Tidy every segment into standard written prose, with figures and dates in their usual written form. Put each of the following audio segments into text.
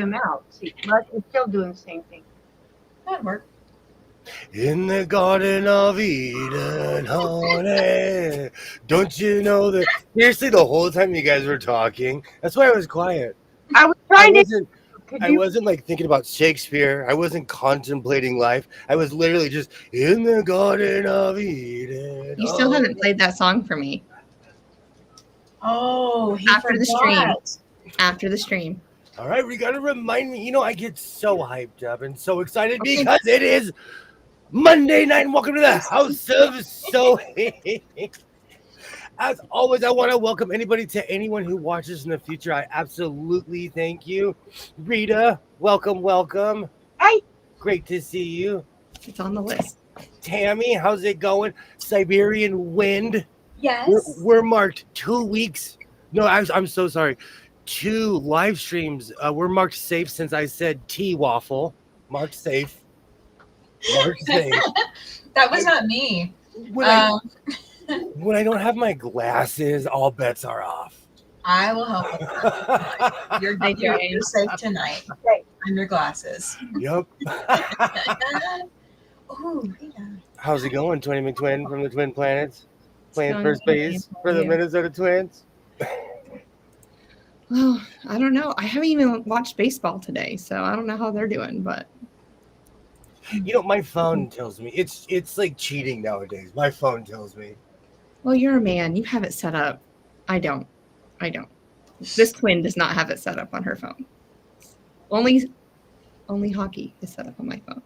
them out. See, but it's still doing the same thing. That'd work. In the Garden of Eden, honey. Don't you know that? Seriously, the whole time you guys were talking, that's why I was quiet. I was I trying to. wasn't. I wasn't like thinking about Shakespeare. I wasn't contemplating life. I was literally just in the Garden of Eden. You still haven't played that song for me. Oh, he After the stream. forgot. After the stream. All right, we gotta remind me. You know, I get so hyped up and so excited because it is Monday night. And welcome to the House of So. As always, I want to welcome anybody to anyone who watches in the future. I absolutely thank you. Rita, welcome. Hi. Great to see you. It's on the list. Tammy, how's it going? Siberian Wind. Yes. We're marked 2 weeks. No, I'm so sorry. 2 live streams. We're marked safe since I said T-waffle. Marked safe. Marked safe. That was not me. When I don't have my glasses, all bets are off. I will help with that. You're safe tonight. Okay. And your glasses. Yep. Oh, yeah. How's it going, Twenty McTwin from the Twin Planets? Playing going first base okay. for the Minnesota Twins. Well, I don't know. I haven't even watched baseball today, so I don't know how they're doing, but You know, my phone tells me it's like cheating nowadays. My phone tells me. well, you're a man. You have it set up. I don't. This twin does not have it set up on her phone. Only hockey is set up on my phone.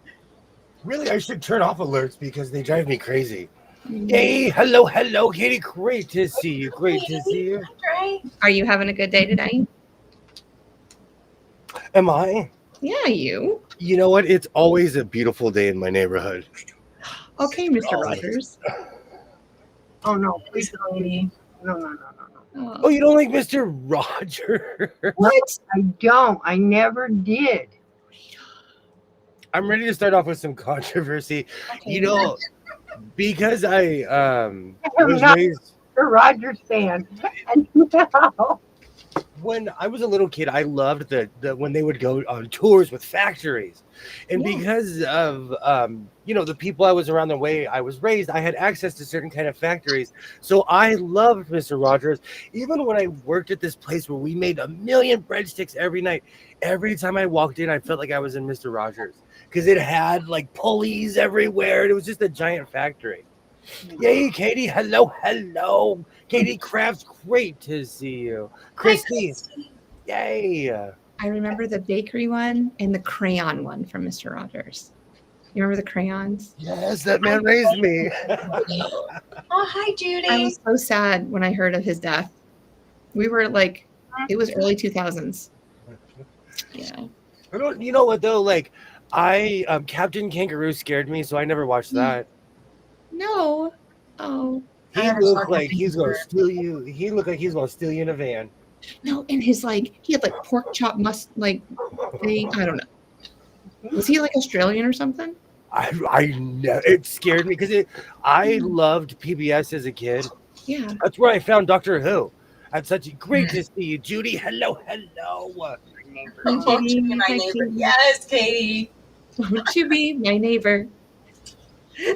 Really, I should turn off alerts because they drive me crazy. Hey, hello, Katie. Great to see you. Great to see you. Are you having a good day today? Am I? Yeah, you. You know what? It's always a beautiful day in my neighborhood. Okay, Mr. Rogers. Oh no, please, lady. no. Oh, you don't like Mr. Roger? What? I don't. I never did. I'm ready to start off with some controversy. Okay. You know, because I I'm was not raised. a Rogers fan, and no. When I was a little kid, I loved the when they would go on tours with factories, and Yeah. because of the people I was around, the way I was raised, I had access to certain kind of factories. So I loved Mr. Rogers. Even when I worked at this place where we made 1 million breadsticks every night, every time I walked in, I felt like I was in Mr. Rogers because it had like pulleys everywhere. And it was just a giant factory. Yay, Katie! Hello. Katie Crafts, great to see you. Christy, yay. I remember the bakery one and the crayon one from Mr. Rogers. You remember the crayons? Yes, that man raised me. Oh, hi, Judy. I was so sad when I heard of his death. We were like, it was early 2000s. Yeah. You know what though? Like, Captain Kangaroo scared me, so I never watched that. No. Oh. He I never looked saw like Captain he's gonna Kangaroo. steal you. He looked like he's gonna steal you in a van. No, and his he had like pork chop thing. I don't know. Was he like Australian or something? I know it scared me because I loved PBS as a kid. Yeah. That's where I found Doctor Who. That's such a great to see you, Judy. Hello. Won't you be my neighbor? Yes, Katie. Won't you be my neighbor?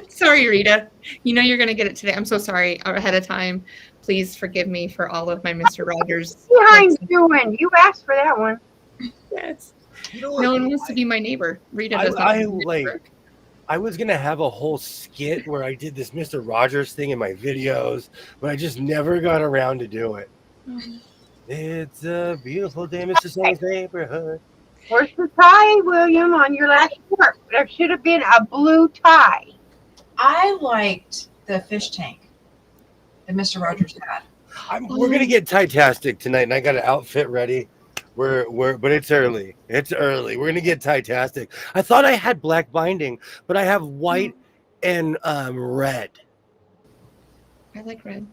Sorry, Rita. You know you're going to get it today. I'm so sorry ahead of time. Please forgive me for all of my Mr. Rogers. Behind doing? You asked for that one. Yes. You know No what? one wants to be my neighbor. Rita does not. I was gonna have a whole skit where I did this Mr. Rogers thing in my videos, but I just never got around to do it. It's a beautiful day, Mr. Song's neighborhood. Where's the tie, William, on your last shirt? There should have been a blue tie. I liked the fish tank that Mr. Rogers had. We're gonna get Titastic tonight, and I got an outfit ready. But it's early. We're gonna get Titastic. I thought I had black binding, but I have white and red. I like red.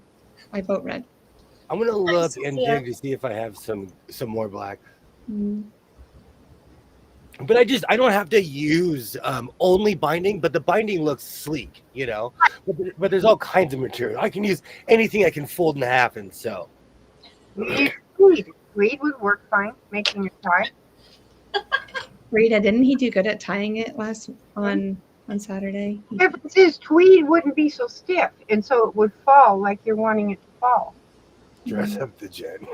I vote red. I'm gonna look and dig to see if I have some more black. But I don't have to use only binding, but the binding looks sleek, you know. But there's all kinds of material. I can use anything I can fold in half and sew. Tweed would work fine, making a tie. Rita, didn't he do good at tying it on Saturday? If it's his tweed wouldn't be so stiff, and so it would fall like you're wanting it to fall. Dress up the Jen.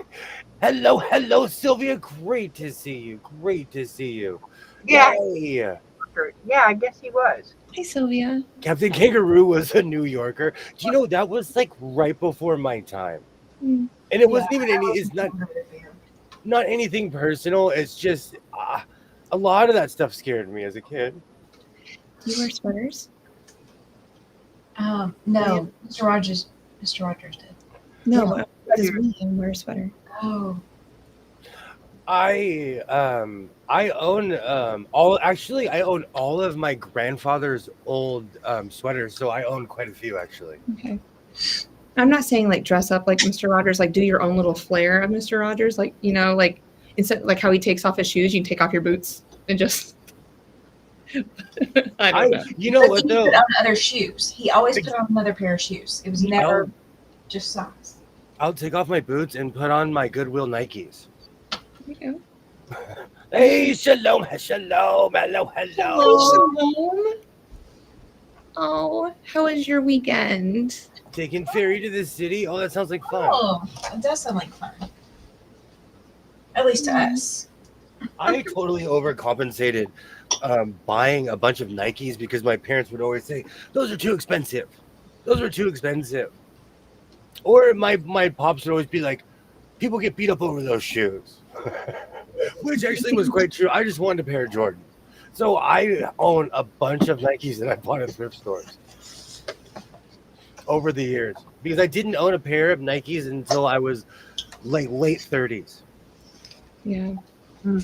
Hello, Sylvia. Great to see you. Great to see you. Yeah, Yay. yeah, I guess he was. Hi, Sylvia. Captain Kangaroo was a New Yorker. Do you know that was like right before my time? Mm. And it wasn't even any. It's not anything personal. It's just a lot of that stuff scared me as a kid. Do you wear sweaters? No, Mr. Rogers did. No, does William wear a sweater? Oh, I own I own all of my grandfather's old sweaters, so I own quite a few actually. Okay. I'm not saying like dress up like Mr. Rogers, like do your own little flair of Mr. Rogers, like like instead like how he takes off his shoes, you can take off your boots and just I don't know. You know what he though? put on other shoes. He always put on another pair of shoes. It was never just socks. I'll take off my boots and put on my Goodwill Nikes. There you go. Hey, shalom, hello. Shalom. Oh, how was your weekend? Taking ferry to the city. Oh, that sounds like fun. Oh, it does sound like fun. At least to us. I totally overcompensated buying a bunch of Nikes because my parents would always say, those are too expensive. Or my pops would always be like, people get beat up over those shoes. Which actually was quite true. I just wanted a pair of Jordans. So I own a bunch of Nikes that I bought at thrift stores over the years. Because I didn't own a pair of Nikes until I was like late 30s. Yeah. Do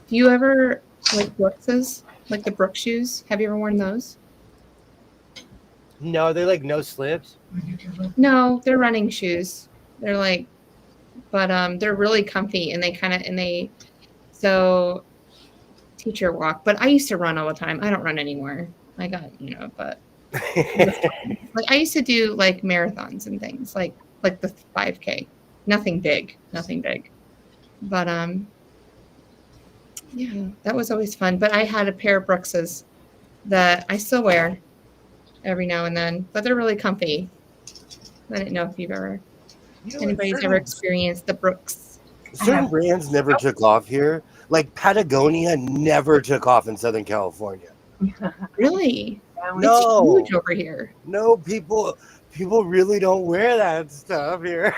you ever like Brooks's? Like the Brooks shoes? Have you ever worn those? No, they're like no slips. No, they're running shoes. They're like, but they're really comfy and so teacher walk. But I used to run all the time. I don't run anymore. I got but like I used to do like marathons and things like the 5K. Nothing big. But yeah, that was always fun. But I had a pair of Brooks's that I still wear every now and then, but they're really comfy. I didn't know if you've ever anybody's ever experienced the Brooks. Certain brands never took off here. Like Patagonia never took off in Southern California. Really? No. It's huge over here. No, people really don't wear that stuff here.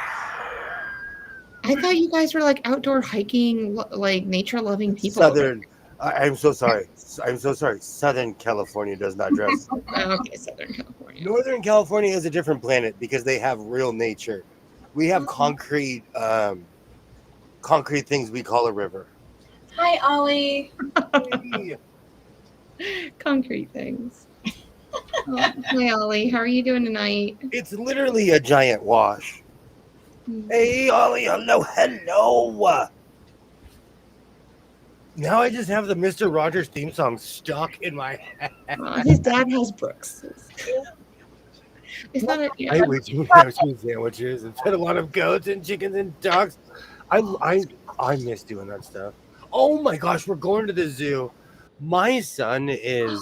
I thought you guys were like outdoor hiking, like nature loving people. Southern. I'm so sorry. Southern California does not dress. Okay, Southern California. Northern California is a different planet because they have real nature. We have concrete things we call a river. Hi, Ollie. Concrete things. Hi, Ollie. How are you doing tonight? It's literally a giant wash. Hey, Ollie. Hello. Now I just have the Mr. Rogers theme song stuck in my head. His dad has Brooks. It's not I ate way too many ice cream sandwiches and fed a lot of goats and chickens and ducks. I miss doing that stuff. Oh my gosh, we're going to the zoo. My son is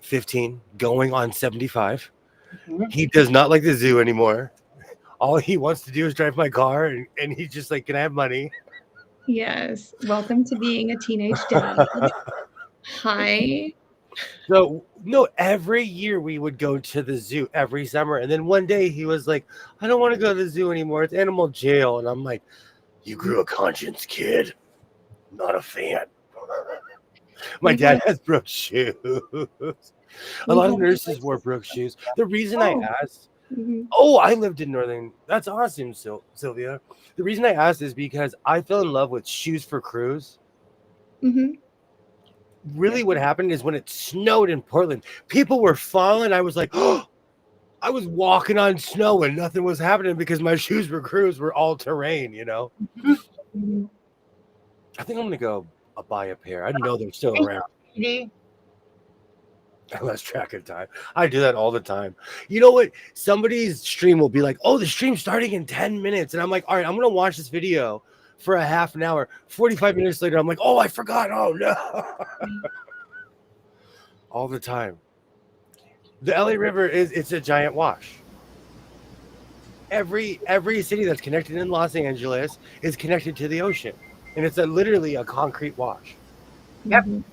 15, going on 75. He does not like the zoo anymore. All he wants to do is drive my car, and he's just like, can I have money? Yes. Welcome to being a teenage dad. Hi. So, no, every year we would go to the zoo every summer. And then one day he was like, I don't want to go to the zoo anymore. It's animal jail. And I'm like, you grew a conscience, kid. Not a fan. My dad has Brooks shoes. A lot of nurses wore Brooks shoes. The reason I asked, I lived in Northern. That's awesome, Sylvia. The reason I asked is because I fell in love with shoes for crews. Really what happened is when it snowed in Portland, people were falling. I was like, I was walking on snow and nothing was happening because my shoes for crews were all terrain, I think I'm going to go buy a pair. I know they're still around. I lost track of time. I do that all the time. You know what? Somebody's stream will be like, "Oh, the stream's starting in 10 minutes," and I'm like, "All right, I'm gonna watch this video for a half an hour." 45 minutes later, I'm like, "Oh, I forgot. Oh no!" All the time. The LA River it's a giant wash. Every city that's connected in Los Angeles is connected to the ocean, and it's literally a concrete wash. Yep. Mhm.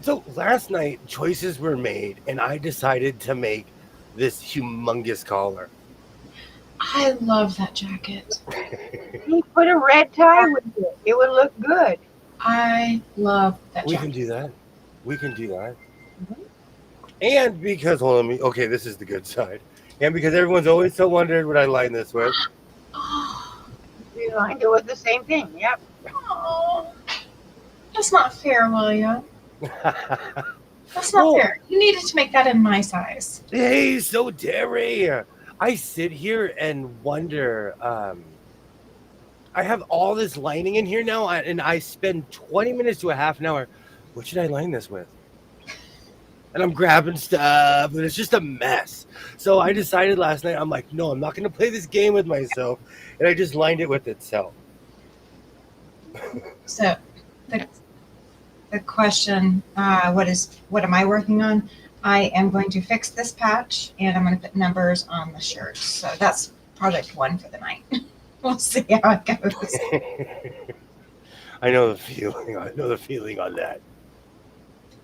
So last night, choices were made, and I decided to make this humongous collar. I love that jacket. You put a red tie with it. It would look good. I love that We jacket. can do that. We can do that. And because, hold on, okay, this is the good side. And because everyone's always so wondered what I line this with. Oh, We lined it with the same thing. Yep. that's not fair, William. That's not Well, fair. You needed to make that in my size. Hey, so Terry, I sit here and wonder. I have all this lining in here now, and I spend 20 minutes to a half an hour. What should I line this with? And I'm grabbing stuff, and it's just a mess. So I decided last night, I'm like, no, I'm not going to play this game with myself, and I just lined it with itself. So, the question, what am I working on? I am going to fix this patch, and I'm going to put numbers on the shirts. So that's project 1 for the night. We'll see how it goes. I know the feeling. I know the feeling on that.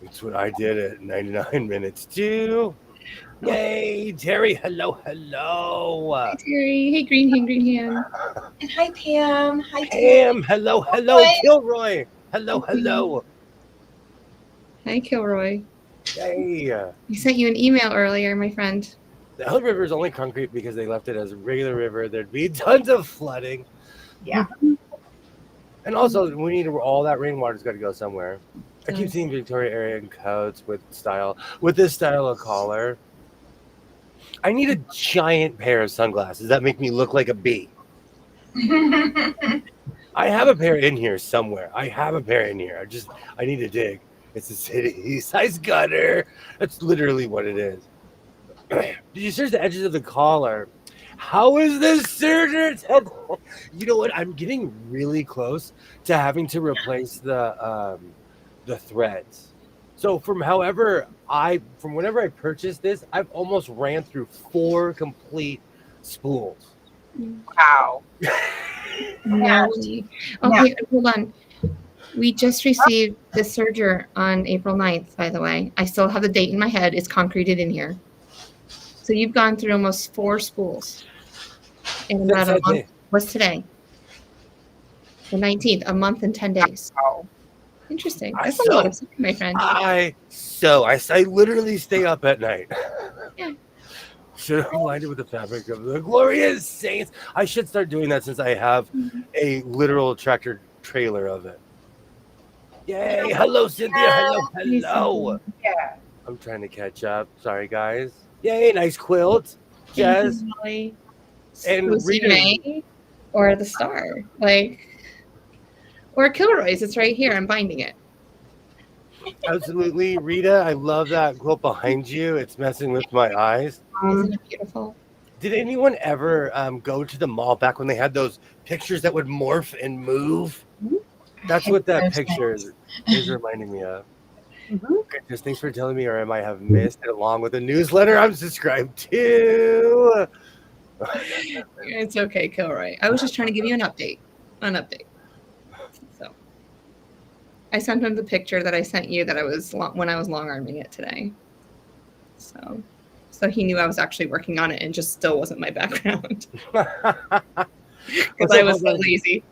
It's what I did at 99 minutes too. Yay, Terry! Hello. Hi, Terry. Hey, Green Hand. And hi, Pam. Hi, Pam. Hello. Hi. Kilroy. Hello. Hi, Kilroy. Yay. I sent you an email earlier, my friend. The LA River is only concrete because they left it as a regular river. There'd be tons of flooding. Yeah. And also, we need all that rainwater's got to go somewhere. I keep seeing Victoria area coats with this style of collar. I need a giant pair of sunglasses that make me look like a bee. I have a pair in here somewhere. I need to dig. It's a city size gutter. That's literally what it is. Did you search the edges of the collar? How is this serger? You know what? I'm getting really close to having to replace the threads. So from whenever I purchased this, I've almost ran through 4 complete spools. Wow. No. Okay, hold on. We just received the serger on April 9th, by the way. I still have the date in my head. It's concreted in here. So you've gone through almost 4 spools. And about a month. What's today? The 19th, a month and 10 days. Wow. Interesting. That's a lot of time, my friend. I literally stay up at night. Yeah. Should have lined it with the fabric of the glorious saints. I should start doing that since I have a literal tractor trailer of it. Yay! Hello, Cynthia. Hello. Yeah. I'm trying to catch up. Sorry, guys. Yay! Nice quilt, Jess. And Rita. May or the star, or Kilroy's. It's right here. I'm binding it. Absolutely, Rita. I love that quilt behind you. It's messing with my eyes. Isn't it beautiful? Did anyone ever go to the mall back when they had those pictures that would morph and move? That's what that picture is reminding me of. Just thanks for telling me, or I might have missed it along with the newsletter I'm subscribed to. It's okay, Kilroy. I was just trying to give you an update. So I sent him the picture that I sent you that I was when I was long arming it today. So he knew I was actually working on it and just still wasn't my background because I was so lazy.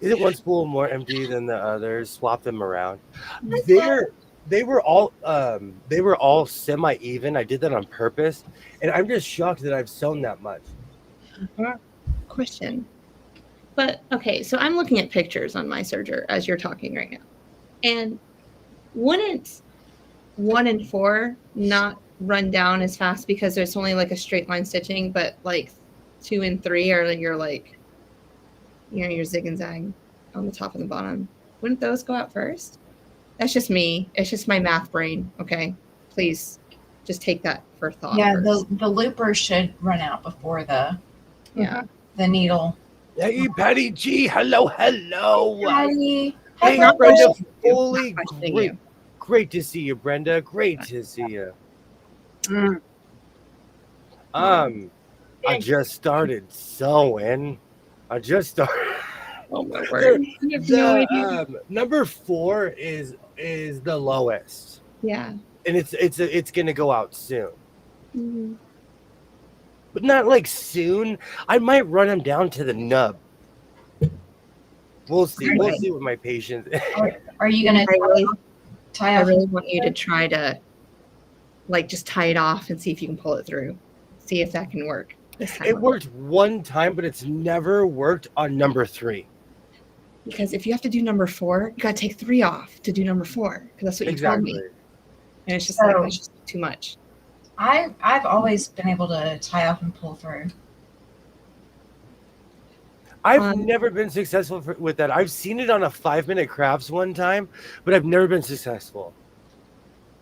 Isn't one spool more empty than the others? Swap them around. They were all semi-even. I did that on purpose, and I'm just shocked that I've sewn that much. Question. But okay, so I'm looking at pictures on my serger as you're talking right now. And wouldn't 1 and 4 not run down as fast because there's only like a straight line stitching, but like 2 and 3 are your your zig and zag on the top and the bottom? Wouldn't those go out first? That's just me. It's just my math brain. Okay, please, just take that for thought. Yeah, first. the looper should run out before Yeah. the needle. Hey, Patty G. Hello. Patty. Hey, Not Brenda questioning you, not Foley. questioning Great. you. Great to see you, Brenda. Great to see you. Mm. I just started sewing. I just started. Oh my There- word! You have no idea. Number 4 is the lowest, Yeah. and it's gonna go out soon, Mhm. but not like soon. I might run him down to the nub. We'll see. We'll see with my patience. Are you gonna tie I off? really want you to try to like just tie it off and see if you can pull it through. See if that can work this time. It worked one time, but it's never worked on number 3. Because if you have to do number 4, you gotta take 3 off to do number 4. Because that's what you told me. And it's just like that's just too much. I've always been able to tie off and pull through. I've never been successful with that. I've seen it on a 5-minute crafts one time, but I've never been successful.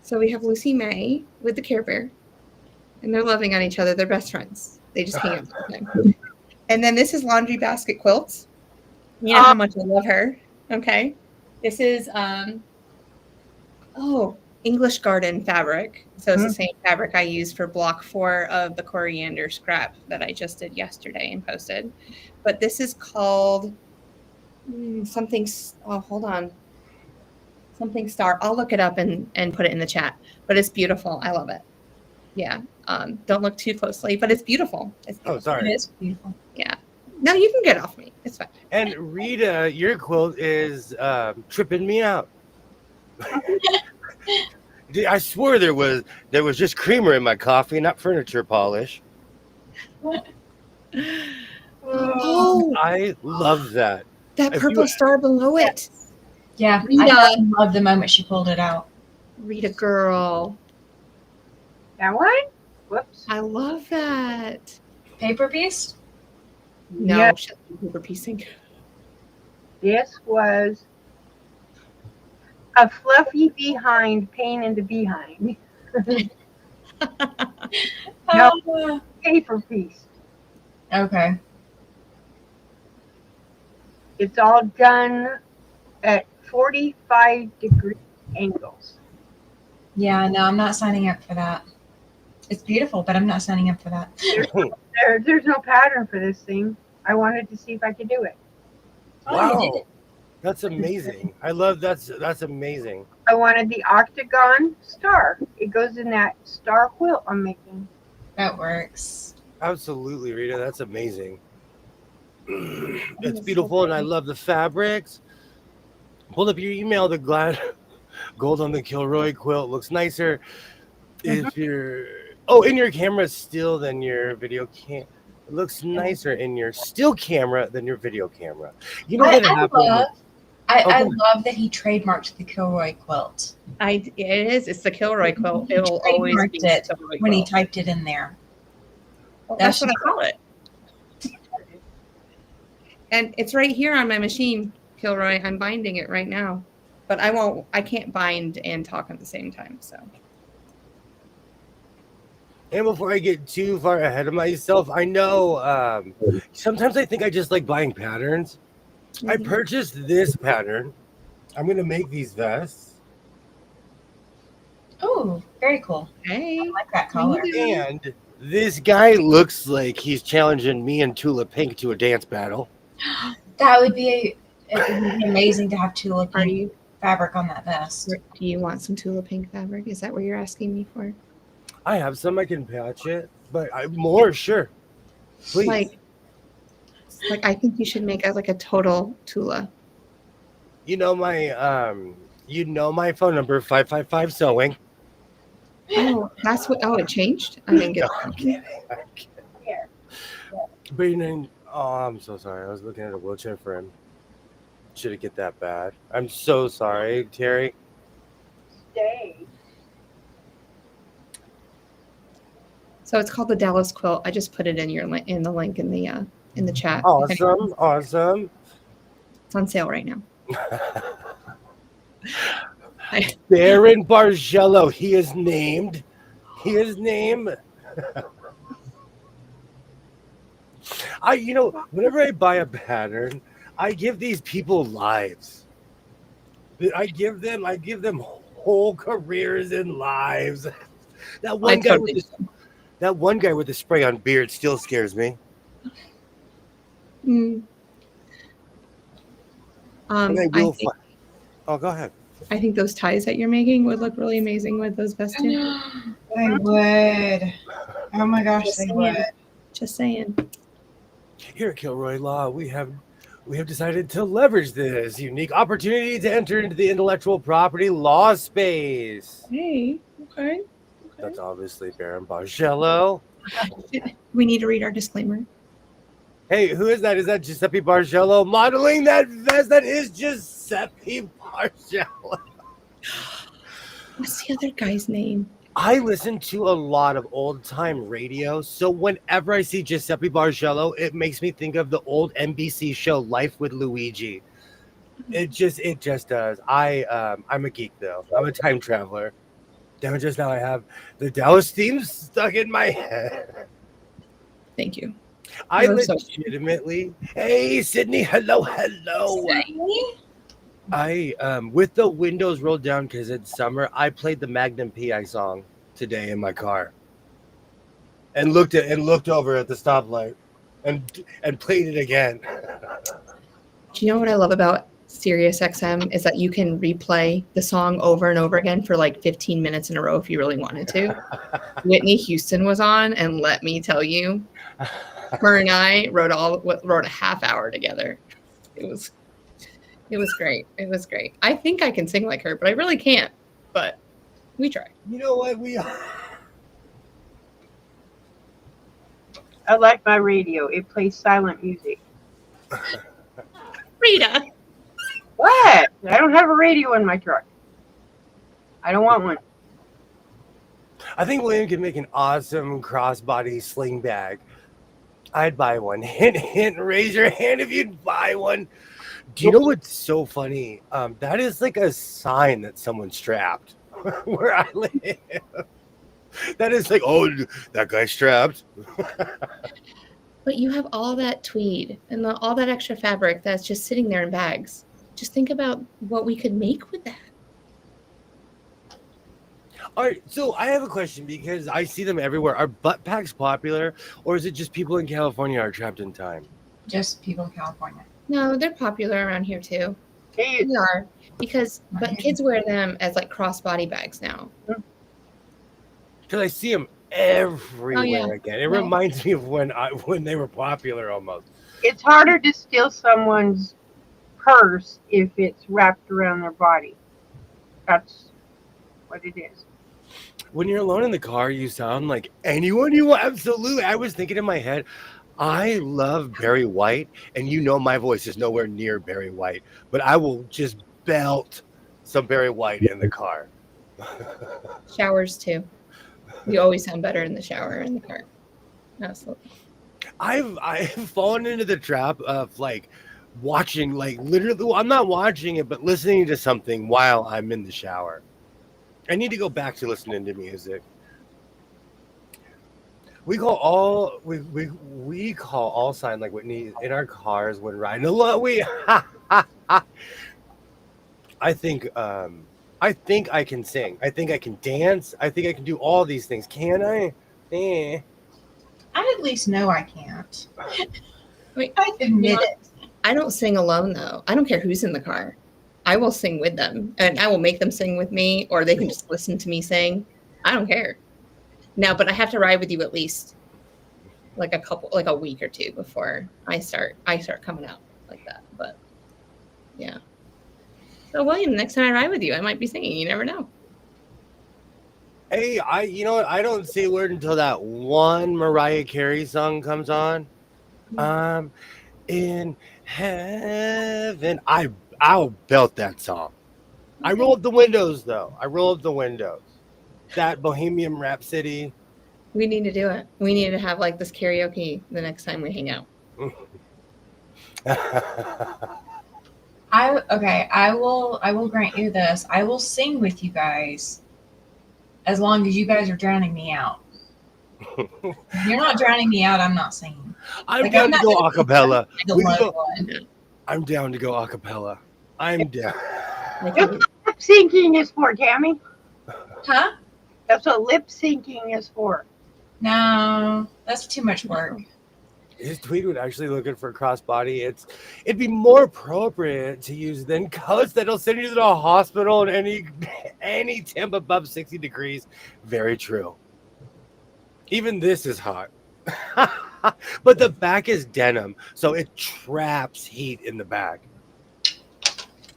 So we have Lucy May with the Care Bear, and they're loving on each other. They're best friends. They just hang out all the time. And then this is Laundry Basket Quilts. You know how much I love her. Okay. This is English Garden fabric. So it's the same fabric I used for block 4 of the coriander scrap that I just did yesterday and posted. But this is called something. Oh, hold on. Something star. I'll look it up and put it in the chat. But it's beautiful. I love it. Yeah. Don't look too closely, but it's beautiful. It's beautiful. Oh, sorry. It is beautiful. Yeah. No, you can get off me. It's fine. And Rita, your quilt is tripping me out. I swear there was just creamer in my coffee, not furniture polish. Oh, I love that. that If purple you- star below it. Yeah, Rita. I love the moment she pulled it out. Rita girl. That one? Whoops. I love that. Paper piece? No, Yeah. she's paper piecing. This was a fluffy behind pain in the behind. No. Oh, Paper piece. okay. It's all done at 45-degree angles. Yeah, no, I'm not signing up for that. It's beautiful, but I'm not signing up for that. There's no pattern for this thing. I wanted to see if I could do it. Wow, that's amazing. I love that's amazing. I wanted the octagon star. It goes in that star quilt I'm making. That works. Absolutely, Rita, that's amazing. It's beautiful, and I love the fabrics. Pull up your email. The glad gold on the Kilroy quilt looks nicer. If you're in your camera still than your video cam. It looks nicer in your still camera than your video camera. You know what happened? I love that he trademarked the Kilroy quilt It is. It's the Kilroy quilt. It will always be trademarked it the Kilroy when he quilt. typed it in there. Well, that's what I call it. And it's right here on my machine, Kilroy. I'm binding it right now. But I can't bind and talk at the same time. So And before I get too far ahead of myself, I know sometimes I think I just like buying patterns. I purchased this pattern. I'm going to make these vests. Oh, very cool. hey. I like that color. And this guy looks like he's challenging me and Tula Pink to a dance battle. That would be amazing to have Tula Are Pink you? fabric on that vest. Do you want some Tula Pink fabric? Is that what you're asking me for? I have some, I can patch it, but more, sure. Please. Like I think you should make a total Tula. You know my phone number, 555 sewing. Oh, that's what. Oh, it changed. I didn't get. No, I'm kidding. But I'm so sorry. I was looking at a wheelchair for him. Should it get that bad? I'm so sorry, Terry. Stay. So it's called the Dallas quilt. I just put it in the link in the chat. Awesome. It's on sale right now. Baron Bargello. He is named. He is named. Whenever I buy a pattern, I give these people lives. I give them whole careers and lives. That one guy with the spray on beard still scares me. Mm. Oh, go ahead. I think those ties that you're making would look really amazing with those vesting. They would. Oh my gosh, Just they saying. would. Just saying. Here at Kilroy Law, we have decided to leverage this unique opportunity to enter into the intellectual property law space. Hey, okay. That's obviously Baron Bargello. We need to read our disclaimer. Hey, who is that? Is that Giuseppe Bargello modeling that vest? That is Giuseppe Bargello. What's the other guy's name? I listen to a lot of old time radio, so whenever I see Giuseppe Bargello, it makes me think of the old NBC show Life with Luigi. It just does. I'm a geek though. I'm a time traveler. Damn it! Just now I have the Dallas theme stuck in my head. Thank you. I legitimately. Hey, Sydney. Hello. I with the windows rolled down because it's summer. I played the Magnum PI song today in my car, and looked over at the stoplight, and played it again. Do you know what I love about Sirius XM is that you can replay the song over and over again for like 15 minutes in a row if you really wanted to. Whitney Houston was on, and let me tell you, her and I wrote a half hour together. It was great. It was great. I think I can sing like her, but I really can't. But we try. You know what? I like my radio. It plays silent music. Rita. What? I don't have a radio in my truck. I don't want one. I think William could make an awesome crossbody sling bag. I'd buy one. Hint, hint. Raise your hand if you'd buy one. Do you know what's so funny? That is like a sign that someone's strapped where I live. That is like, oh, that guy's strapped. But you have all that tweed and all that extra fabric that's just sitting there in bags. Just think about what we could make with that. All right, so I have a question because I see them everywhere. Are butt packs popular, or is it just people in California are trapped in time? Just people in California. No, they're popular around here too. Hey, They are but kids wear them as like crossbody bags now. Because I see them everywhere again. It Yeah. reminds me of when they were popular almost. it's harder to steal someone's purse if it's wrapped around their body. That's what it is. When you're alone in the car, you sound like anyone you want. Absolutely. I was thinking in my head, I love Barry White, and you know my voice is nowhere near Barry White, but I will just belt some Barry White in the car. Showers too. You always sound better in the shower or in the car. Absolutely. I've fallen into the trap of like watching, like literally, well, I'm not watching it, but listening to something while I'm in the shower. I need to go back to listening to music. We call all sign like Whitney in our cars when riding along. I think I can sing. I think I can dance. I think I can do all these things. Can I? I at least know I can't. Wait, I admit it. I don't sing alone though. I don't care who's in the car. I will sing with them, and I will make them sing with me, or they can just listen to me sing. I don't care. Now, but I have to ride with you at least like a week or two before I start coming out like that. But yeah. So William, next time I ride with you, I might be singing. You never know. Hey, you know what? I don't say a word until that one Mariah Carey song comes on. In heaven. I'll belt that song. I roll up the windows though. That Bohemian Rhapsody. We need to do it. We need to have like this karaoke the next time we hang out. I will grant you this. I will sing with you guys as long as you guys are drowning me out. If you're not drowning me out, I'm not singing. I'm Like, down I'm to not go gonna a cappella. The We can low go. one. I'm down to go a cappella. I'm down. Like, That's what lip syncing is for, Tammy. Huh? That's what lip syncing is for. No, that's too much work. His tweet would actually looking for crossbody. It'd be more appropriate to use than coats that'll send you to the hospital in any temp above 60 degrees. Very true. Even this is hot. But the back is denim, so it traps heat in the back.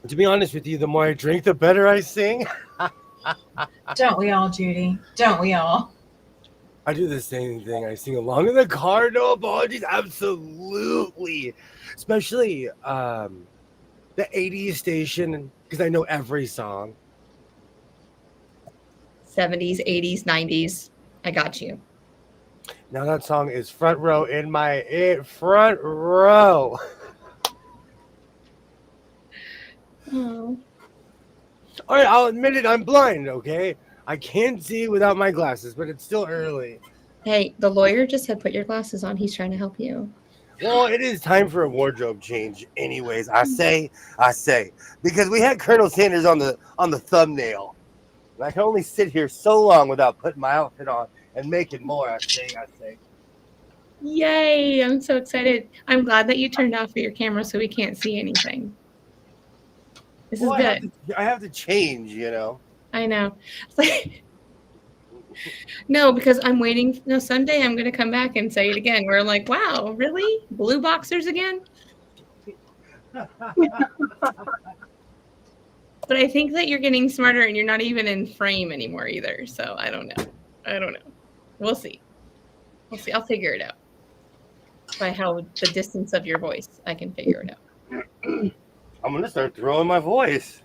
To be honest with you, the more I drink, the better I sing. Don't we all, Judy? Don't we all? I do the same thing. I sing along in the car. No apologies. Absolutely. Especially the 80s station, because I know every song. 70s, 80s, 90s. I got you. Now that song is front row in my front row. Oh. All right, I'll admit it. I'm blind, okay? I can't see without my glasses, but it's still early. Hey, the lawyer just said put your glasses on. He's trying to help you. Well, it is time for a wardrobe change anyways. I say. Because we had Colonel Sanders on the thumbnail. And I can only sit here so long without putting my outfit on and making more. I say. Yay! I'm so excited. I'm glad that you turned off your camera so we can't see anything. This is good. I have to change, you know. I know. It's like, no, because I'm waiting. No, Sunday I'm going to come back and say it again. We're like, wow, really? Blue boxers again? But I think that you're getting smarter and you're not even in frame anymore either. So I don't know. We'll see. I'll figure it out. By how the distance of your voice, I can figure it out. I'm going to start throwing my voice.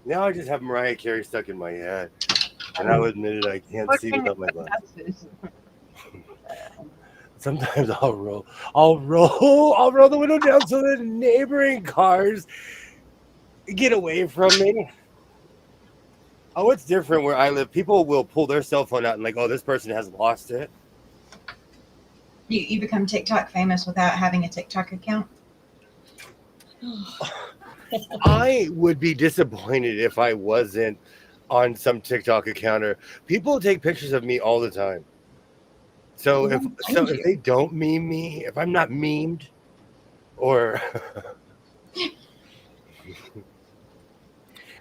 Now I just have Mariah Carey stuck in my head. And I'll admit it, I can't see without my glasses. Sometimes I'll roll the window down so the neighboring cars get away from me. Oh, it's different where I live. People will pull their cell phone out and like, oh, this person has lost it. You become TikTok famous without having a TikTok account? I would be disappointed if I wasn't on some TikTok account. Or people take pictures of me all the time. So if they don't meme me, if I'm not memed, or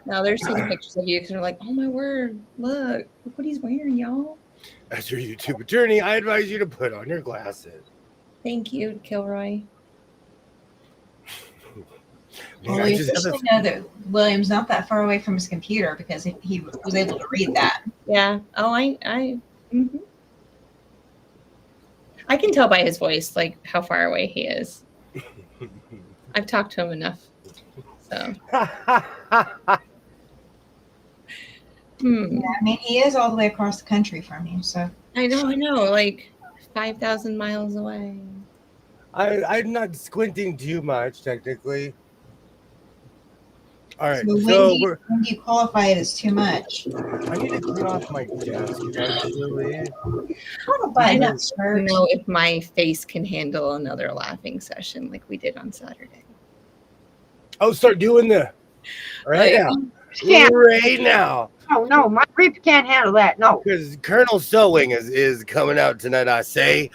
now they're taking pictures of you because they're like, oh my word, look what he's wearing, y'all. As your YouTube attorney, I advise you to put on your glasses. Thank you, Kilroy. Well, we officially know that William's not that far away from his computer because he was able to read that. Yeah. Oh, I can tell by his voice, like how far away he is. I've talked to him enough. So. Yeah, I mean, he is all the way across the country from you, so. I know, like 5,000 miles away. I'm not squinting too much, technically. All right, so when do you qualify it as too much? I need to clean off my desk, actually. I don't know if my face can handle another laughing session like we did on Saturday. Oh, start doing the right now. Oh no, my ribs can't handle that. No, because Colonel Sewing is coming out tonight. I say.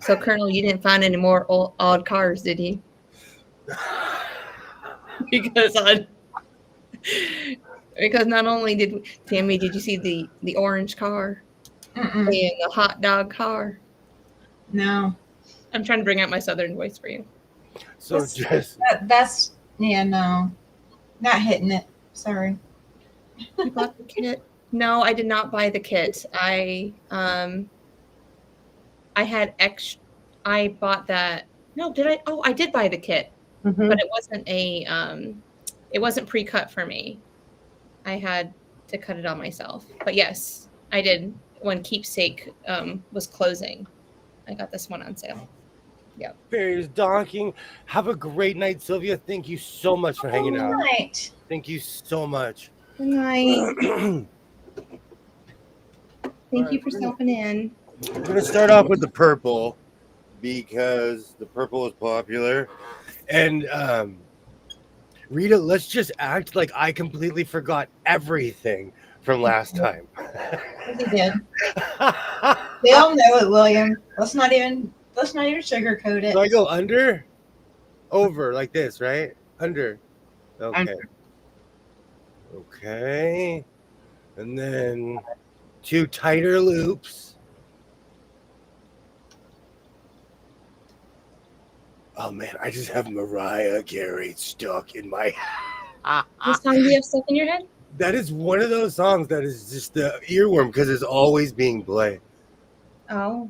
So, Colonel, you didn't find any more odd cars, did you? Because not only did Tammy, did you see the orange car and the hot dog car? No, I'm trying to bring out my southern voice for you. So that's no, not hitting it. Sorry. You bought the kit? No, I did not buy the kit. I had I bought that. No, did I? Oh, I did buy the kit, but it wasn't it wasn't pre-cut for me. I had to cut it on myself. But yes, I did when Keepsake was closing. I got this one on sale. Yep. Barry's docking. Have a great night, Sylvia. Thank you so much for hanging out. Right. Thank you so much. Good night. We're Thank you for stopping in. gonna start off with the purple because the purple is popular. And Rita, let's just act like I completely forgot everything from last time. He did. They all know it, William. Let's not even sugarcoat it. So I go under, over like this, right? Under. Okay. Under. Okay. And then 2 tighter loops. Oh man, I just have Mariah Carey stuck in my. What song do you have stuck in your head? That is one of those songs that is just the earworm because it's always being played. Oh.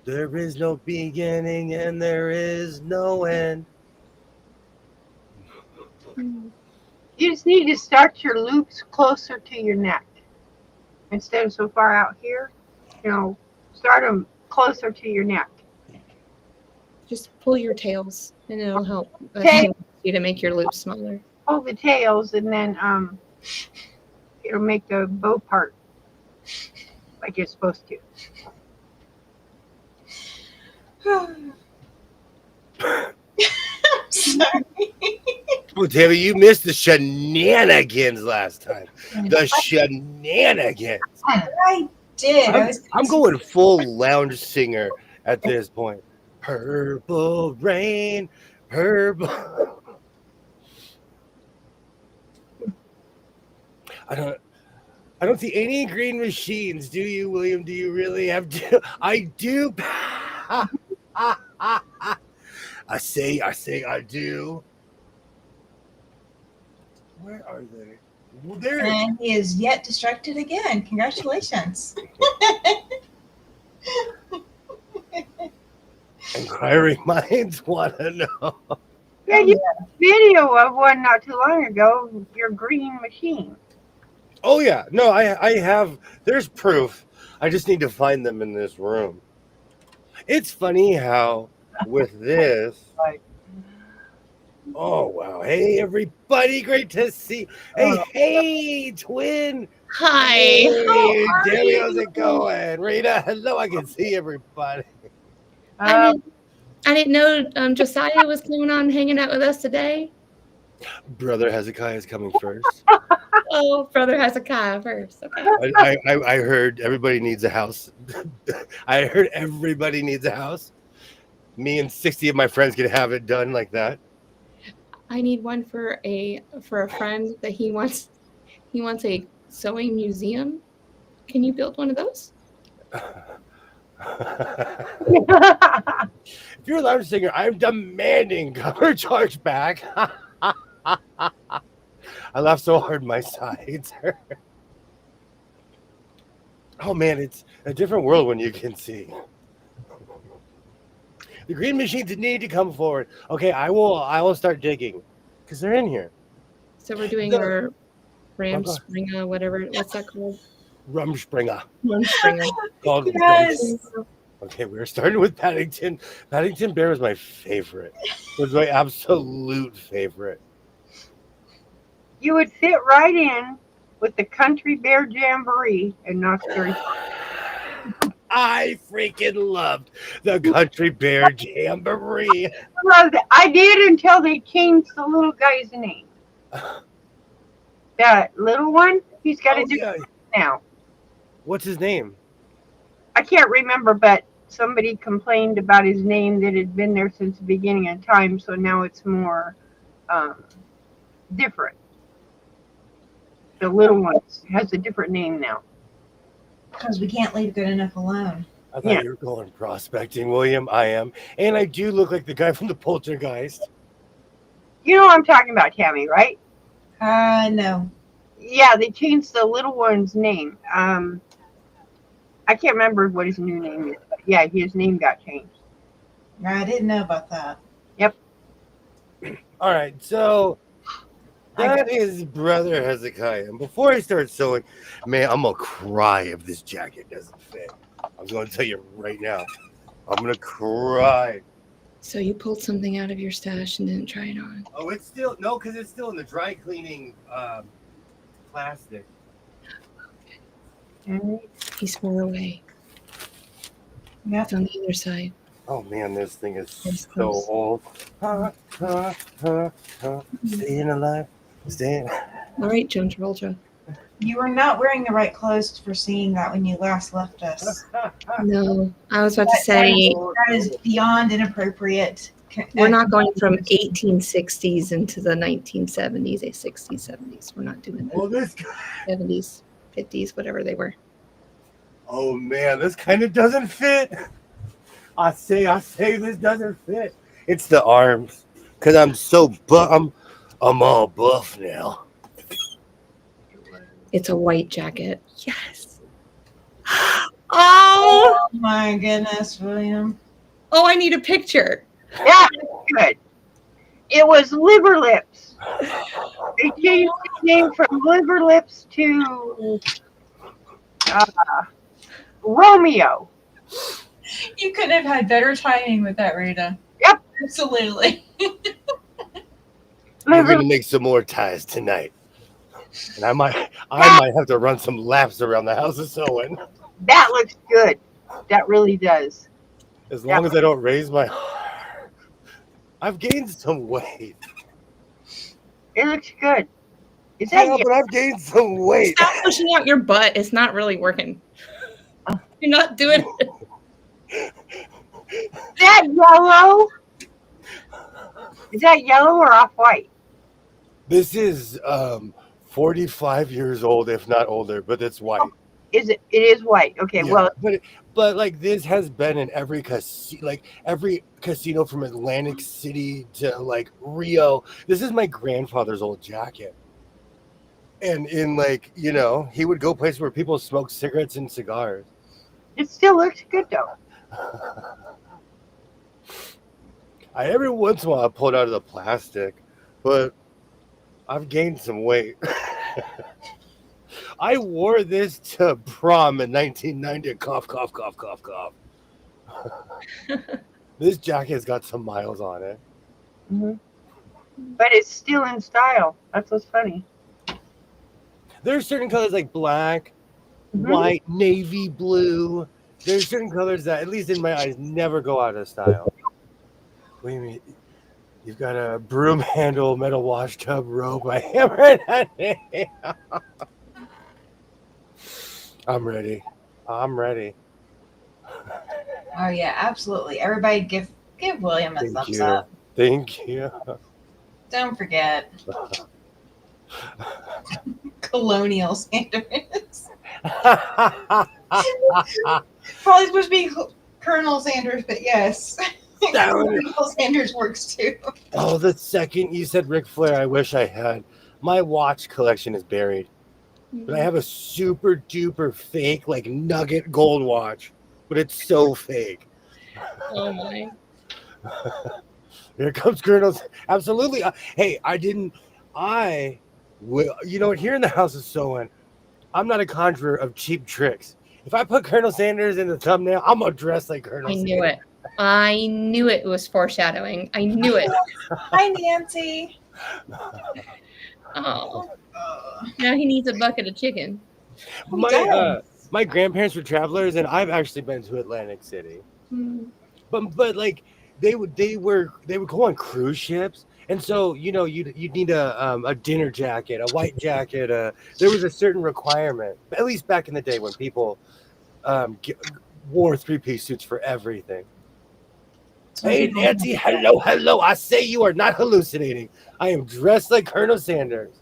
There is no beginning and there is no end. Hmm. You just need to start your loops closer to your neck instead of so far out here. Start them closer to your neck. Just pull your tails and it'll help you to make your loops smaller. Pull the tails, and then it'll make the bow part like it's supposed to. Sorry. Oh, Tammy, you missed the shenanigans last time. The shenanigans. I did. I'm going full lounge singer at this point. Purple rain, purple. I don't see any green machines. Do you, William? Do you really have to? I do. I say I do. Where are they? Well, there. And he is yet distracted again. Congratulations. Inquiring minds want to know. Yeah, you have a video of one not too long ago. Your green machine. Oh yeah, no, I have. There's proof. I just need to find them in this room. It's funny how with this. Right. Oh wow! Hey everybody, great to see. Hey twin. Hi. Hey, Debbie, how's it going? Rita, hello. I can see everybody. I didn't know Josiah was coming on hanging out with us today. Brother Hezekiah is coming first. Oh, brother Hezekiah first. Okay. I heard everybody needs a house. I heard everybody needs a house. Me and 60 of my friends can have it done like that. I need one for a friend that he wants a sewing museum. Can you build one of those? If you're a lounge singer, I'm demanding cover charge back. I laughed so hard my sides hurt. Oh man, it's a different world when you can see. The green machines need to come forward. Okay, I will start digging because they're in here. So we're doing our Ramspringer, whatever. What's that called? Rumspringer. Rumspringer. Called Yes. Okay, we're starting with Paddington. Paddington Bear was my favorite. It was my absolute favorite. You would fit right in with the Country Bear Jamboree in Knott's Berry Farm. I freaking loved the Country Bear Jamboree. I loved it. I did until they changed the little guy's name. That little one, he's got a different name now. What's his name? I can't remember, but somebody complained about his name that had been there since the beginning of time, so now it's more different. The little one has a different name now. Because we can't leave good enough alone. I thought you were going prospecting, William. I am. And I do look like the guy from the Poltergeist. You know what I'm talking about, Tammy, right? No. Yeah, they changed the little one's name. I can't remember what his new name is, but yeah, his name got changed. I didn't know about that. Yep. All right, so that is Brother Hezekiah. And before I start sewing, man, I'm going to cry if this jacket doesn't fit. I'm going to tell you right now. I'm going to cry. So you pulled something out of your stash and didn't try it on. Oh, it's still no, because it's still in the dry cleaning plastic. He's far away. Yeah. It's on the other side. Oh man, this thing is It's so close. old. Staying alive, staying. All right, Joan Travolta. You were not wearing the right clothes for seeing that when you last left us. No, I was about to say That is beyond inappropriate. we're not going from 1860s into the 1970s, 60s, 70s. We're not doing Well, that. this. 70s, 50s, whatever they were. Oh man, this kind of doesn't fit. I say this doesn't fit. It's the arms, cause I'm so I'm all buff now. It's a white jacket. Yes. Oh, Oh my goodness, William. I need a picture. Yeah, good. It was Liver Lips. They changed the name from Liver Lips to Romeo. You couldn't have had better timing with that, Rita. Yep. Absolutely. We're Liver gonna make some more ties tonight, and I might have to run some laps around the house of sewing. That looks good. That really does. As long as I don't raise my. I've gained some weight. It looks good. Is that Yeah, but I've gained some weight. Stop pushing out your butt. It's not really working. You're not doing it. yellow? Is that yellow or off-white? This is 45 years old, if not older, but it's white. Is it? It is white. Okay. Yeah, Well, but like this has been in every casino from Atlantic City to like Rio. This is my grandfather's old jacket. And in he would go places where people smoke cigarettes and cigars. it still looks good though. Every once in a while I pull it out of the plastic, but I've gained some weight. I wore this to prom in 1990. Cough, cough, cough, cough, cough. This jacket's got some miles on it. Mm-hmm. But it's still in style. That's what's funny. There's certain colors like black, Mhm. white, navy blue. There's certain colors that, at least in my eyes, never go out of style. What do you mean? You've got a broom handle, metal wash tub, rope, a hammer. I'm ready. Oh yeah, absolutely. Everybody give William a thumbs up. Thank you. Don't forget. Colonial Sanders. Probably supposed to be Colonel Sanders, but yes. Colonial Sanders works too. Oh, the second you said Ric Flair, I wish I had. My watch collection is buried. But I have a super duper fake, like nugget gold watch. But it's so fake. Oh my. Here comes Colonel. Absolutely. Hey, here in the house of sewing, I'm not a conjurer of cheap tricks. If I put Colonel Sanders in the thumbnail, I'm going to dress like Colonel Sanders. I knew it was foreshadowing. I knew it. Hi, Nancy. Oh. Now he needs a bucket of chicken. My grandparents were travelers, and I've actually been to Atlantic City. But like they would go on cruise ships, and so you'd need a dinner jacket, a white jacket. There was a certain requirement, at least back in the day when people wore 3-piece suits for everything. Hey Nancy, hello. I say you are not hallucinating. I am dressed like Colonel Sanders.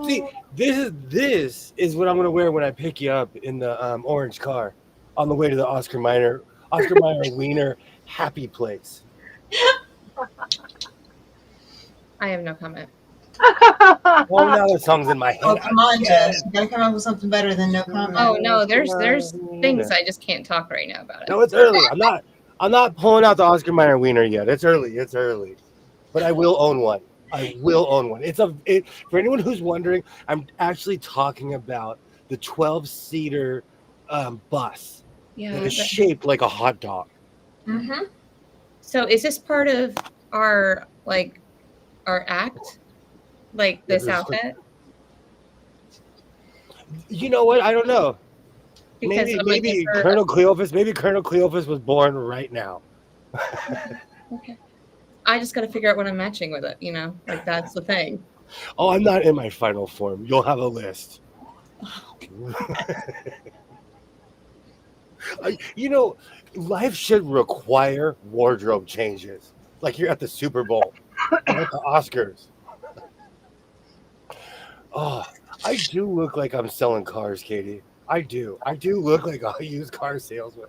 See, this is what I'm gonna wear when I pick you up in the orange car on the way to the Oscar Mayer Wiener happy place. I have no comment. Well, now the song's in my head. Oh, come on, Jess. You gotta come up with something better than no comment. Oh no, there's things I just can't talk right now about it. No, it's early. I'm not pulling out the Oscar Mayer Wiener yet. It's early. But I will own one. For anyone who's wondering, I'm actually talking about the 12-seater bus. Yeah, that is shaped like a hot dog. Mm-hmm. So is this part of our act? Like this outfit? You know what? I don't know. Because Maybe Colonel Cleophas was born right now. okay. I just got to figure out what I'm matching with it, like that's the thing. Oh, I'm not in my final form. You'll have a list. Life should require wardrobe changes. Like you're at the Super Bowl or at the Oscars. Oh, I do look like I'm selling cars, Katie. I do. I do look like a used car salesman.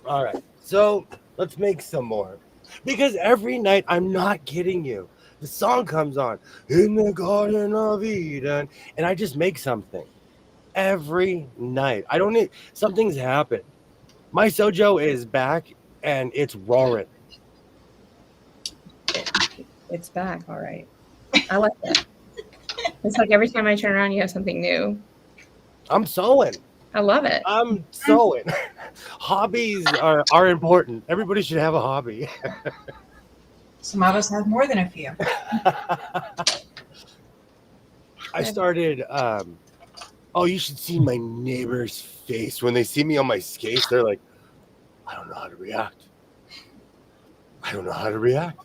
All right. So let's make some more. Because every night, I'm not kidding you, the song comes on, in the Garden of Eden, and I just make something every night. I don't need, something's happened. My Sojo is back, and it's roaring. It's back, all right. I like that. It's like every time I turn around, you have something new. I'm sewing. I love it. I'm sewing. Hobbies are important. Everybody should have a hobby. Some of us have more than a few. I started, you should see my neighbor's face. When they see me on my skates, they're like, I don't know how to react. I don't know how to react.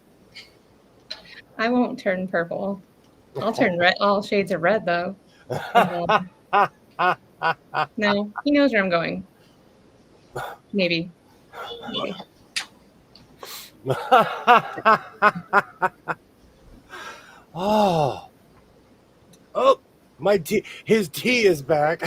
I won't turn purple. I'll turn red, all shades of red, though. No, he knows where I'm going. Maybe. Oh, his tea is back.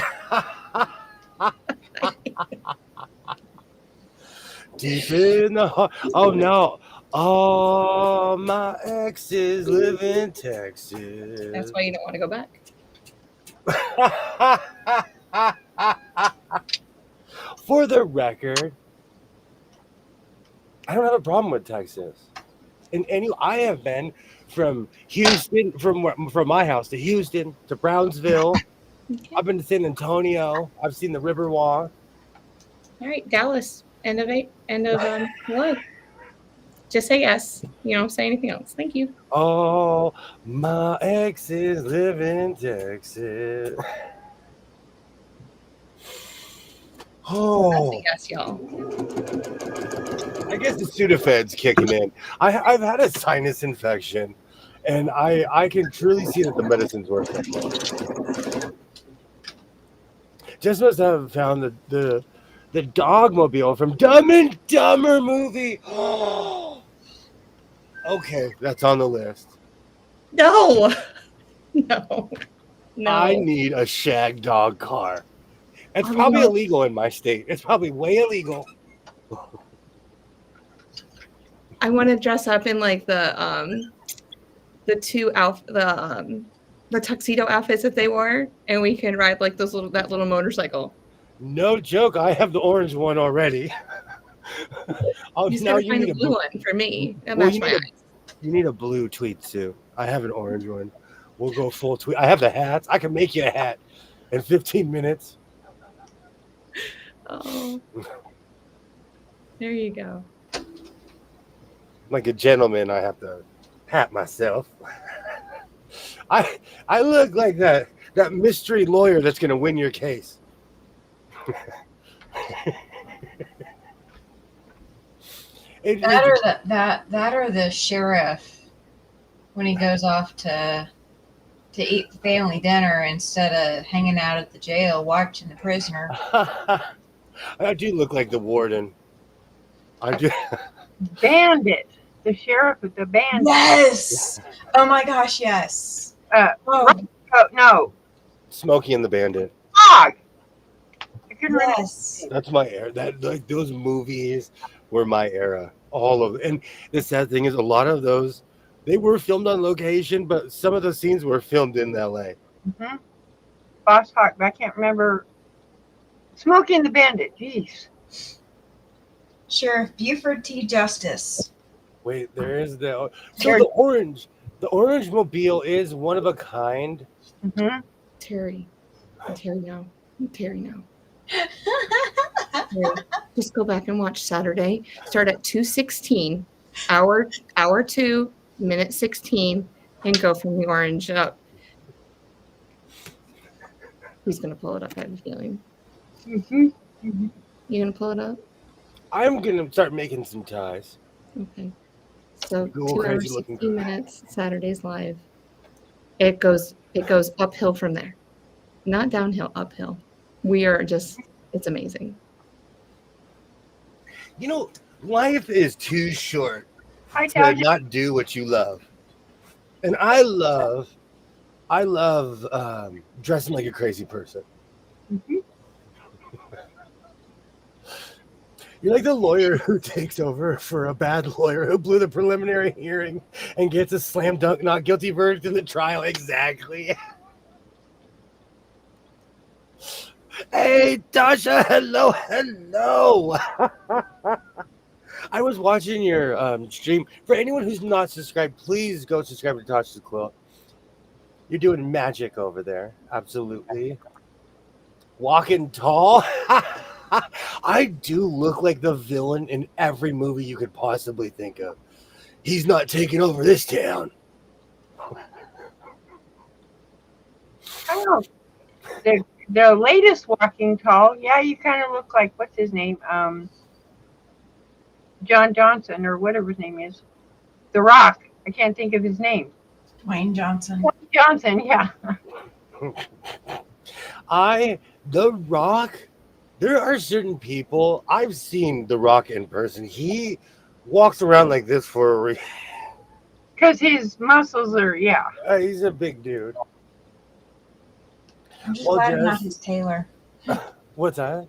Deep in the heart. Oh no. Oh, my exes live in Texas. That's why you don't want to go back. For the record, I don't have a problem with Texas. I have been from Houston, from my house to Houston to Brownsville. Okay. I've been to San Antonio. I've seen the Riverwalk. All right, Dallas. End of what? Just say yes. You don't say anything else. Thank you. Oh, my exes live in Texas. Oh, That's a yes, y'all. I guess the Sudafed's kicking in. I've had a sinus infection, and I can truly see that the medicine's working. Just must have found the Dogmobile from Dumb and Dumber movie. Okay, that's on the list. No. I need a shag dog car. It's Oh, probably no. illegal in my state. It's probably way illegal. I want to dress up in like the tuxedo outfits that they wore, and we can ride like that little motorcycle. No joke. I have the orange one already. You just gotta find the blue one for me. That match my eyes. You need a blue tweed suit. I have an orange one. We'll go full tweed. I have the hats. I can make you a hat in 15 minutes. Oh, there you go. Like a gentleman, I have to hat myself. I look like that mystery lawyer that's gonna win your case. That or the sheriff when he goes off to eat the family dinner instead of hanging out at the jail watching the prisoner. I do look like the warden. I do. Bandit. The sheriff with the bandit. Yes. Oh my gosh, yes. Oh, no. Smokey and the Bandit. Dog. Yes. That's my era. Those movies were my era. All of them. And the sad thing is, a lot of those, they were filmed on location, but some of the scenes were filmed in LA. Mm-hmm. Boss Hawk, but I can't remember. Smokey and the Bandit. Jeez. Sheriff Buford T. Justice. Wait, there is the orange. The orange mobile is one of a kind. Mm-hmm. Terry. Terry now. Just go back and watch Saturday. Start at 2:16, hour 2, minute 16, and go from the orange up. He's gonna pull it up. I have a feeling. Mm-hmm. Mm-hmm. You gonna pull it up? I'm gonna start making some ties. Okay. So Google 2 crazy hours, looking 16 minutes. Saturday's live. It goes uphill from there. Not downhill, uphill. We are just. It's amazing. You know, life is too short Hi, to Tasha. not do what you love. And I love dressing like a crazy person. Mm-hmm. You're like the lawyer who takes over for a bad lawyer who blew the preliminary hearing and gets a slam dunk not guilty verdict in the trial. Exactly. Hey, Tasha. Hello. I was watching your stream. For anyone who's not subscribed, please go subscribe to Tasha's Quilt. You're doing magic over there. Absolutely. Walking tall. I do look like the villain in every movie you could possibly think of. He's not taking over this town. I don't know. The latest Walking Tall, yeah, you kind of look like, what's his name? John Johnson or whatever his name is. The Rock. I can't think of his name. Dwayne Johnson. Johnson, yeah. The Rock, there are certain people, I've seen The Rock in person. He walks around like this for a reason. Because his muscles are, yeah. He's a big dude. I'm just Well, glad I'm not Jess- his tailor. What's that?